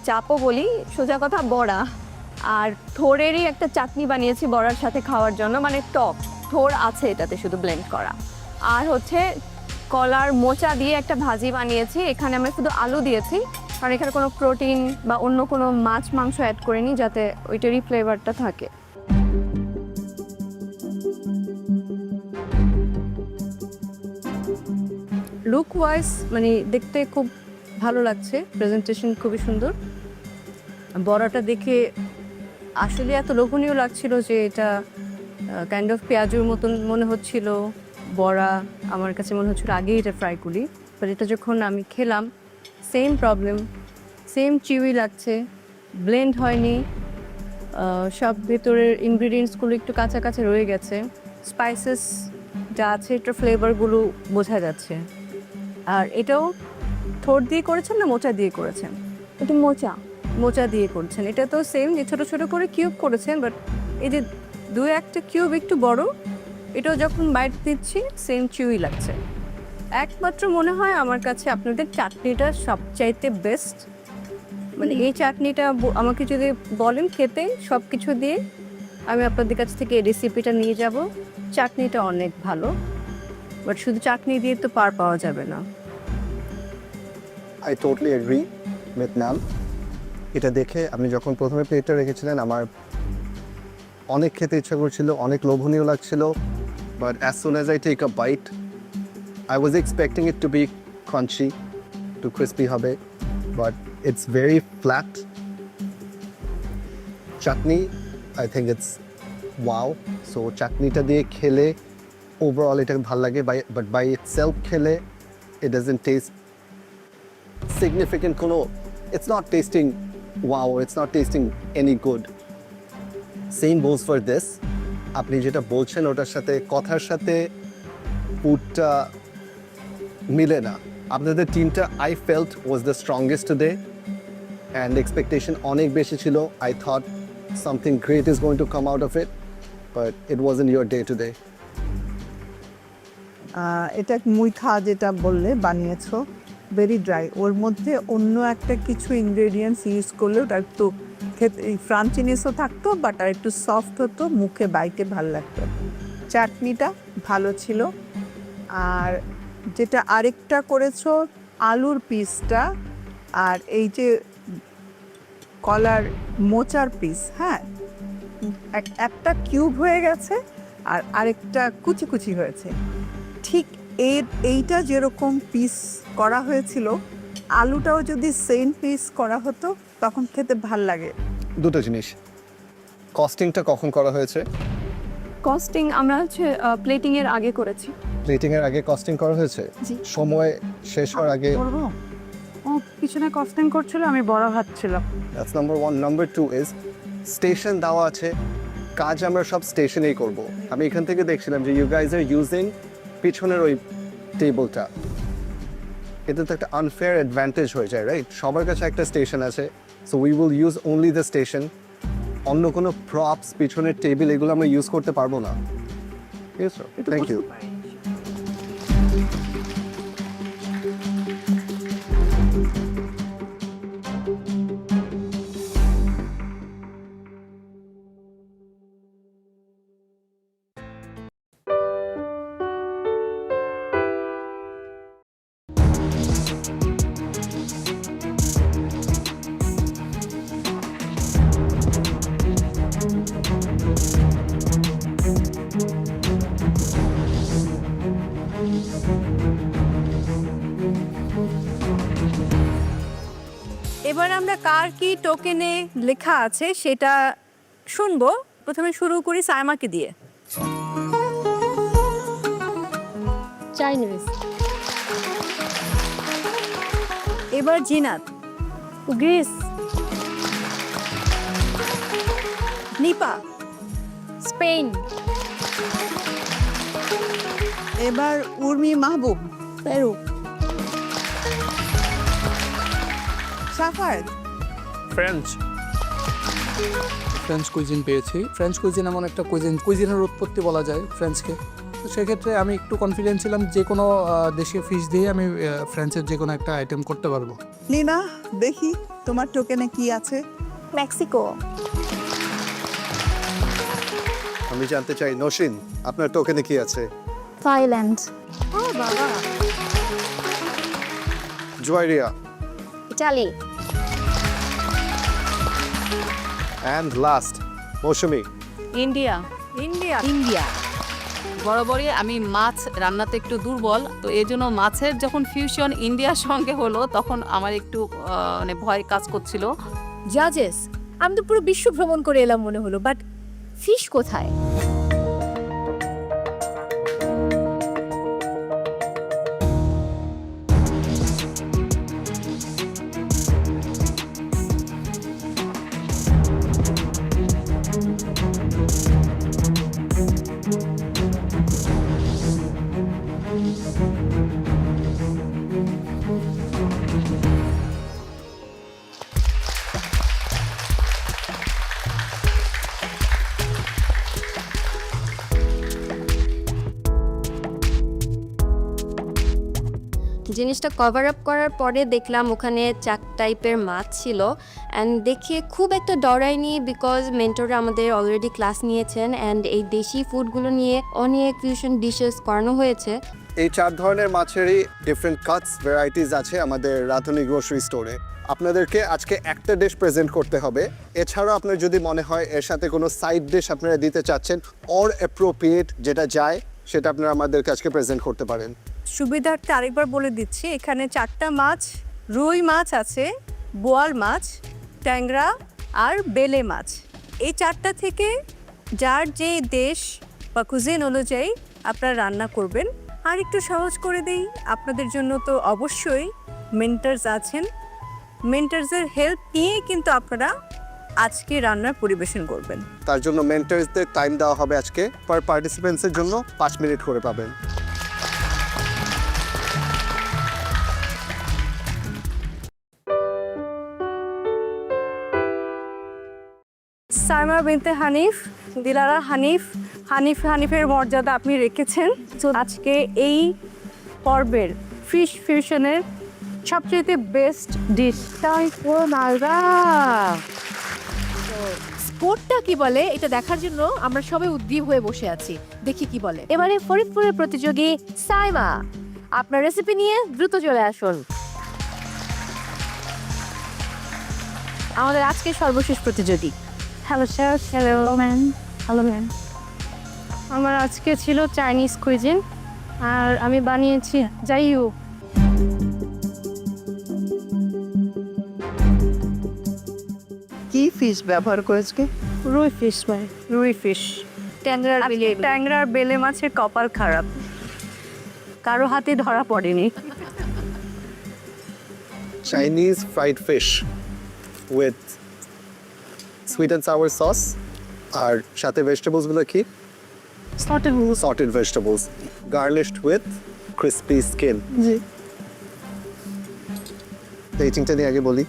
চাপও বলি, সোজা কথা বড়া। আর থোড়েরই একটা চাটনি বানিয়েছি বড়ার সাথে খাওয়ার জন্য, মানে টক থোড় আছে এটাতে শুধু ব্লেন্ড করা। আর হচ্ছে কলার মোচা দিয়ে একটা ভাজি বানিয়েছি, এখানে আমরা শুধু আলু দিয়েছি কারণ এখানে কোনো প্রোটিন বা অন্য কোনো মাছ মাংস অ্যাড করিনি, যাতে ওইটারই ফ্লেভারটা থাকে। লুক ওয়াইজ মানে দেখতে খুব ভালো লাগছে, প্রেজেন্টেশন খুবই সুন্দর। বড়াটা দেখে আসলে এত লোভনীয় লাগছিল যে এটা কাইন্ড অফ পেঁয়াজুর মতন মনে হচ্ছিল বড়া, আমার কাছে মনে হচ্ছিল আগেই এটা ফ্রাই করি, বাট এটা যখন আমি খেলাম সেম প্রবলেম, সেম চিউই লাগছে, ব্লেন্ড হয়নি, সব ভেতরের ইনগ্রিডিয়েন্টসগুলো একটু কাঁচা কাঁচা রয়ে গেছে, স্পাইসেস যা আছে এটার ফ্লেভারগুলো বোঝা যাচ্ছে। আর এটাও থোড় দিয়ে করেছেন না মোচা দিয়ে করেছেন? এটা মোচা দিয়ে করছেন। এটা তো সেম যে ছোটো ছোটো করে কিউব করেছেন, বাট এই যে দু একটা কিউব একটু বড়, এটাও যখন বাইট দিচ্ছি সেম চিউই লাগছে। একমাত্র মনে হয় আমার কাছে আপনাদের চাটনিটা সবচাইতে বেস্ট, মানে এই চাটনিটা আমাকে যদি বলেন খেতে সব কিছু দিয়ে, আমি আপনাদের কাছ থেকে এই রেসিপিটা নিয়ে যাব। চাটনিটা অনেক ভালো, বাট শুধু চাটনি দিয়ে তো পার পাওয়া যাবে না। আই টোটালি এগ্রি উইথ নাম। এটা দেখে আপনি যখন প্রথমে প্লেটটা রেখেছিলেন আমার অনেক খেতে ইচ্ছা করছিল, অনেক লোভনীয় লাগছিল, but as soon as I take a bite I was expecting it to be crunchy, to crispy হবে, but it's very flat. Chutney, I think it's wow. So chutney ta diye khele overall এটা ভাল লাগে, but by itself khele it doesn't taste significant kono. It's not tasting wow, it's not tasting any good. Same goes for this. আপনি যেটা বলছেন ওটার সাথে কথার সাথে ফুডটা মিলে না। আপনাদের টিমটা I felt was the strongest today and expectation অনেক বেশি ছিল। I thought something great is going to come out of it, but it wasn't your day today. এটা মুইথা যেটা বললে বানিয়েছো ভেরি ড্রাই, ওর মধ্যে অন্য একটা কিছু ইনগ্রেডিয়েন্টস ইউজ করলে ওটা একটু খেতে ফ্রাঞ্চিনেসও থাকতো, বাট আর একটু সফট হতো, মুখে বাইতে ভালো লাগতো। চাটনিটা ভালো ছিল। আর যেটা আরেকটা করেছো আলুর পিসটা আর এই যে কলার মোচার পিস, হ্যাঁ একটা কিউব হয়ে গেছে আর আরেকটা কুচি কুচি হয়েছে। ঠিক এইটা যেরকম পিস করা হয়েছিল, আলুটাও যদি সেম পিস করা হতো তখন খেতে ভাল লাগে। দুটো জিনিস, কস্টিংটা কখন করা হয়েছে? কস্টিং আমরা হচ্ছে প্লেটিংয়ের আগে করেছি। প্লেটিংয়ের আগে কস্টিং করা হয়েছে? জি। সময় শেষ হওয়ার আগে? ও পিছনে কস্টিং করছিল, আমি বড় ভাবছিলাম। That's number 1। Number 2 is station দেওয়া আছে, কাজ আমরা সব স্টেশনেই করব। আমি এখান থেকে দেখছিলাম যে ইউ গাইজ আর ইউজিং পিছনের ওই টেবলটা, এটা তো একটা আনফেয়ার অ্যাডভান্টেজ হয়ে যায়, রাইট? সবার কাছে একটা স্টেশন আছে, so we will use only the station. অন্য কোনো প্রপস, পিছনের টেবিল এগুলো আমরা ইউজ করতে পারবো না। Yes, sir. Thank you. এবার আমরা কার কি টোকেনে লেখা আছে সেটা শুনবো। প্রথমে শুরু করি সাইমাকে দিয়ে। চাইনিজ। এবার জিনাত। গ্রিস। নিপা। স্পেন। এবার উর্মি মাহবুব। পেরু। সাফার। ফ্রেঞ্চ। ফ্রেঞ্চ কুইজিন পেয়েছি। ফ্রেঞ্চ কুইজিন এমন একটা কুইজিনের উৎপত্তি বলা যায় ফ্রেঞ্চকে। তো সেক্ষেত্রে আমি একটু কনফিডেন্ট ছিলাম যে কোনো দেশীয় ফিশ দিয়ে আমি ফ্রেঞ্চের যে কোনো একটা আইটেম করতে পারবো। লিনা, দেখি তোমার টোকেনে কি আছে। মেক্সিকো। আমি জানতে চাই নসীন আপনার টোকেনে কি আছে? থাইল্যান্ড। ও বাবা। Juairia. Italy. And last Mousumi. India. India. India. বরাবরই আমি মাছ রান্নাতে একটু দুর্বল, তো এই জন্য মাছের যখন ফিউশন ইন্ডিয়ার সঙ্গে হলো তখন আমার একটু মানে ভয় কাজ করছিল। জাজেস, আমি তো পুরো বিশ্ব ভ্রমণ করে এলাম মনে হলো, বাট ফিশ কোথায়? জিনিসটা কভার আপ করার পরে দেখলাম ওখানে 4 টাইপের মাছ ছিল, অ্যান্ড দেখে খুব একটা ডরাইনি, বিকজ মেন্টররা আমাদের অলরেডি ক্লাস নিয়েছেন অ্যান্ড এই দেশি ফুডগুলো নিয়ে অনেক ফিউশন ডিশেস করানো হয়েছে। এই 4 ধরনের মাছেরই ডিফারেন্ট কাটস ভ্যারাইটিস আছে আমাদের রাঁধুনি গ্রোসারি স্টোরে। আপনাদেরকে আজকে একটা ডিশ প্রেজেন্ট করতে হবে। এছাড়াও আপনার যদি মনে হয় এর সাথে কোনো সাইড ডিশ আপনারা দিতে চাচ্ছেন অর অ্যাপ্রোপ্রিয়েট যেটা যায় সেটা আপনারা আমাদেরকে আজকে প্রেজেন্ট করতে পারেন। সুবিধার্থে আরেকবার বলে দিচ্ছি, এখানে 4টা মাছ, রুই মাছ আছে, বোয়াল মাছ, ট্যাংরা আর বেলে মাছ। এই 4টা থেকে যার যে দেশ বা কুজিন অনুযায়ী আপনারা রান্না করবেন। আর একটু সহজ করে দেই আপনাদের জন্য, তো অবশ্যই মেন্টার্স আছেন, মেন্টার্সের হেল্প নিয়ে কিন্তু আপনারা আজকে রান্নার পরিবেশন করবেন। তার জন্য মেন্টার্সদের টাইম দেওয়া হবে আজকে, পার পার্টিসিপেন্টসের জন্য 5 মিনিট করে পাবেন। সাইমা বিনতে হানিফ, দিলারা হানিফ, হানিফের মর্যাদা আপনি রেখেছেন। তো আজকে এই পর্বের ফিশ ফিউশনের সবচেয়ে বেস্ট ডিশ স্পোর্টটা কি বলে এটা দেখার জন্য আমরা সবাই উদ্গ্রীব হয়ে বসে আছি, দেখি কি বলে। এবারে ফরিদপুরের প্রতিযোগী সাইমা, আপনার রেসিপি নিয়ে দ্রুত চলে আসুন। আমাদের আজকে সর্বশেষ প্রতিযোগী। Hello sir. Hello ma'am. Hello ma'am. আমার আজকে ছিল চাইনিজ কুইজিন আর আমি বানিয়েছি জাইউ। কি ফিশ ব্যবহার করেছে? রুই ফিশ ভাই, রুই ফিশ। ট্যাংরার বেলে মাছের কপাল খারাপ, কারো হাতে ধরা পড়েনি। Chinese fried fish with sweet and sour sauce আর সাথে ভেজিটেবলস গুলো কি? Sorted vegetables garnished with crispy skin. জি। প্লেটিংটা নিয়ে আগে বলি,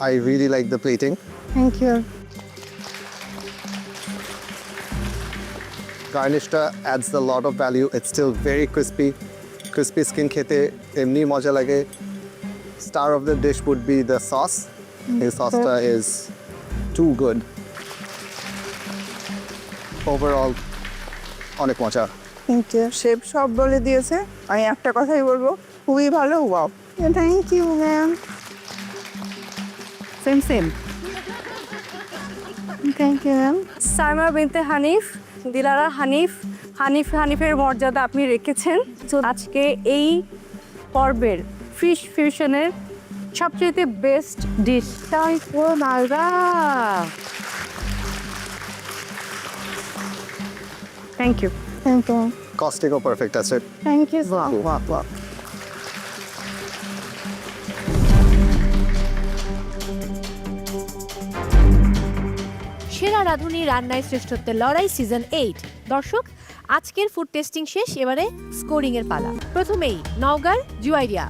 I really like the plating. Thank you. Garnishটা adds a lot of value. It's still very crispy. Crispy skin খেতে এমনি মজা লাগে। Star of the dish would be the sauce. The sauce is too good. Overall, অনেক মজা। Thank you. Chef সব বলে দিয়েছে, আমি একটা কথাই বলবো, খুবই ভালো। Wow, thank you ma'am. Same same. Thank you ma'am. Saima Binte Hanif, Dilara হানিফের মর্যাদা আপনি রেখেছেন। তো আজকে এই পর্বের ফিশ ফিউশনের সবচেয়ে best dish thank you. Thank you. কস্টিংও পারফেক্ট আছে। Thank you. সেরা রাঁধুনি রান্নায় শ্রেষ্ঠত্বের লড়াই সিজন 8। দর্শক, আজকের ফুড টেস্টিং শেষ, এবারে স্কোরিং এর পালা। প্রথমেই নওগাঁর জুয়াইরিয়া।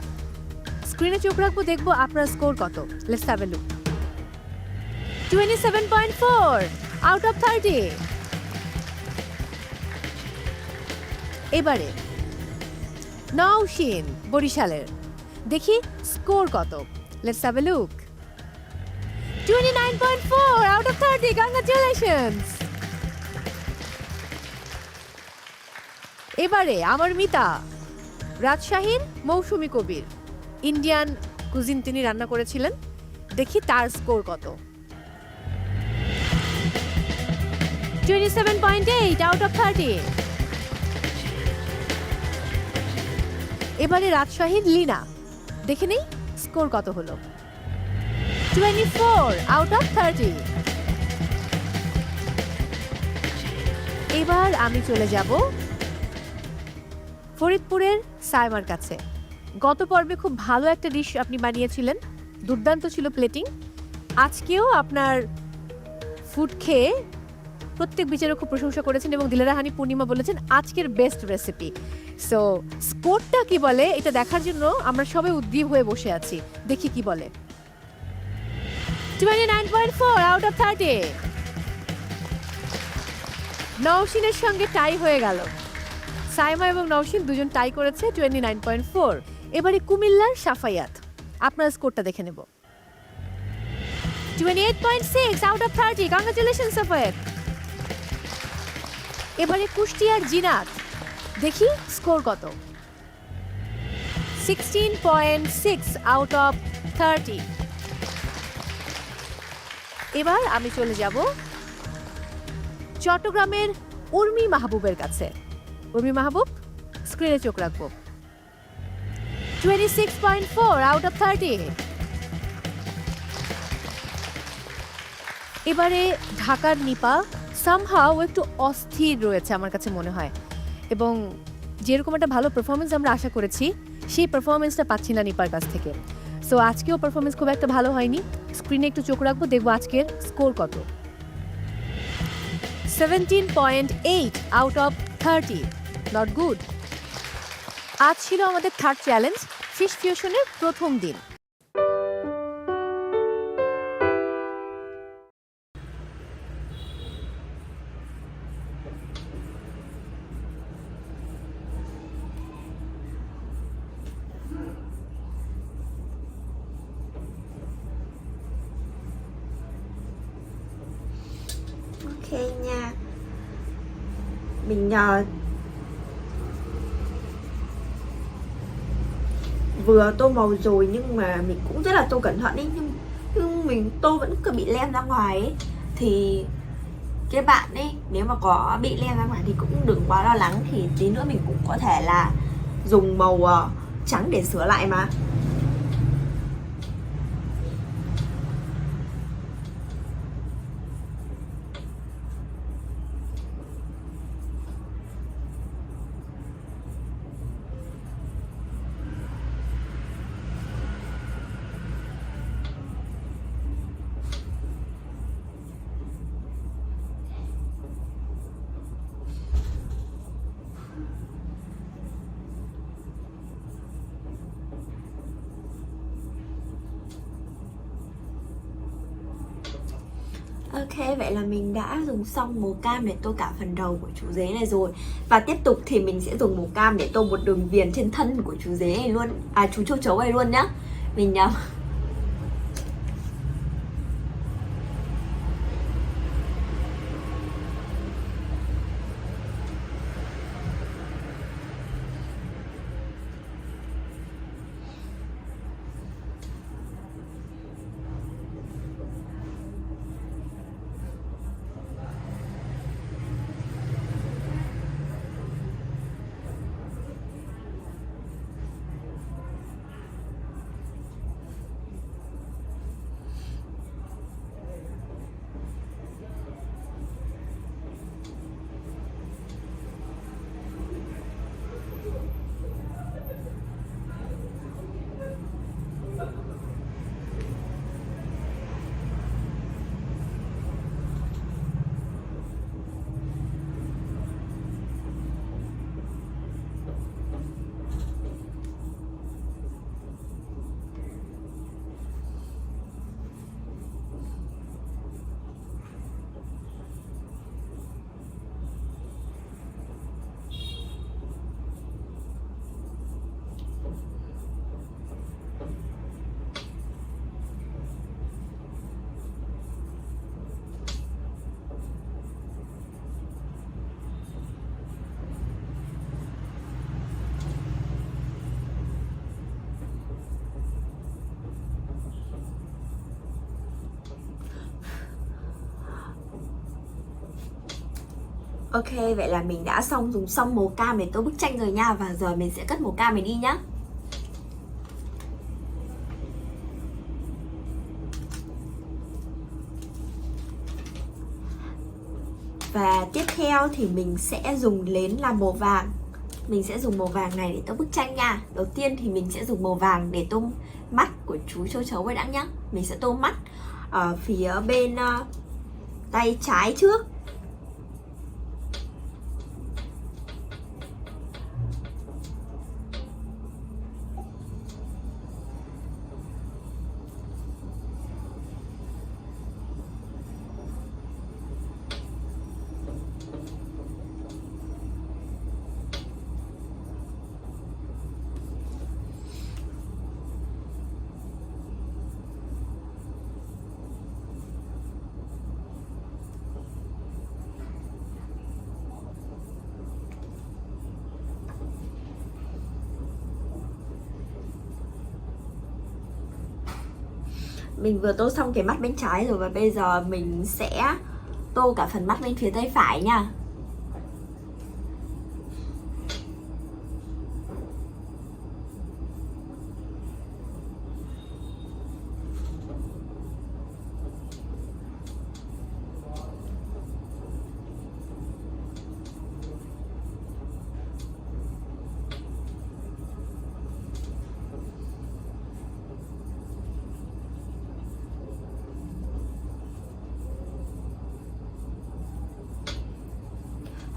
স্ক্রিনে চোখ রাখবো, দেখবো আপনার স্কোর কত। Let's have a look. 27.4 out of 30। এবারে নওশিন বরিশালের, দেখি স্কোর কত। Let's have a look. 29.4 out of 30. Congratulations. এবারে আমার মিতা রাজশাহীর মৌসুমী কবির ইন্ডিয়ান কুজিন তিনি রান্না করেছিলেন, দেখি তার স্কোর কত। 27.8 আউট অফ 30। এবারে রাজশাহীর লীনা, দেখে নেই স্কোর কত হলো। 24 আউট অফ 30। এবার আমি চলে যাব ফরিদপুরের সাইমার কাছে। গত পর্বে খুব ভালো একটা ডিশ আপনি বানিয়েছিলেন, দুর্দান্ত ছিল প্লেটিং। আজকেও আপনার ফুড খেয়ে প্রত্যেক বিচারক খুব প্রশংসা করেছেন এবং দিলারা হানি পূর্ণিমা বলেছেন আজকের বেস্ট রেসিপি। সো স্কোরটা কি বলে এটা দেখার জন্য আমরা সবাই উদ্গ্রীব হয়ে বসে আছি, দেখি কি বলে। 29.4 আউট অফ 30। নওশিনের সঙ্গে টাই হয়ে গেল, সাইমা এবং নওশিন দুজন টাই করেছে 29.4। এবারে কুমিল্লার সাফায়াত, আপনার স্কোরটা দেখে নেব। 28.6 আউট অফ 30। কংগ্রাচুলেশন সাফায়াত। এবারে কুষ্টিয়ার জিনাত, দেখি স্কোর কত। 16.6 আউট অফ 30। এবার আমি চলে যাব চট্টগ্রামের উর্মি মাহবুবের কাছে। উর্মি মাহবুব, স্ক্রিনে চোখ রাখবো। 26.4 আউট অফ 30। এবারে ঢাকার নিপা, সামহাও একটু অস্থির রয়েছে আমার কাছে মনে হয়, এবং যেরকম একটা ভালো পারফরমেন্স আমরা আশা করেছি সেই পারফরমেন্সটা পাচ্ছি না নিপার কাছ থেকে। সো আজকেও পারফরমেন্স খুব একটা ভালো হয়নি। স্ক্রিনে একটু চোখ রাখবো, দেখবো আজকের স্কোর কত। 17.8 আউট অফ 30। Not good. আজ ছিল আমাদের থার্ড চ্যালেঞ্জ, ফিশ ফিউশনের প্রথম দিন। Ok nha. Mình vừa tô màu rồi nhưng mà mình cũng rất là tô cẩn thận ấy, nhưng mình tô vẫn cứ bị lem ra ngoài ấy. Thì cái bạn ấy nếu mà có bị lem ra ngoài thì cũng đừng quá lo lắng, thì tí nữa mình cũng có thể là dùng màu trắng để sửa lại mà. Ok, vậy là mình đã dùng xong màu cam để tô cả phần đầu của chú dế này rồi. Và tiếp tục thì mình sẽ dùng màu cam để tô một đường viền trên thân của chú dế này luôn. À, chú châu chấu này luôn nhá. Mình Ok, vậy là mình đã dùng xong màu cam để tô bức tranh rồi nha. Và giờ mình sẽ cất màu cam này đi nhá. Và tiếp theo thì mình sẽ dùng đến là màu vàng. Mình sẽ dùng màu vàng này để tô bức tranh nha. Đầu tiên thì mình sẽ dùng màu vàng để tô mắt của chú châu chấu vậy đã nhá. Mình sẽ tô mắt ở phía bên tay trái trước. Mình vừa tô xong cái mắt bên trái rồi và bây giờ mình sẽ tô cả phần mắt bên phía tay phải nha.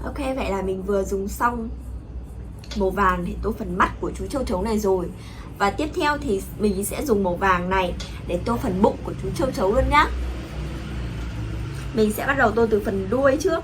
Ok, vậy là mình vừa dùng xong màu vàng để tô phần mắt của chú châu chấu này rồi. Và tiếp theo thì mình sẽ dùng màu vàng này để tô phần bụng của chú châu chấu luôn nhá. Mình sẽ bắt đầu tô từ phần đuôi trước.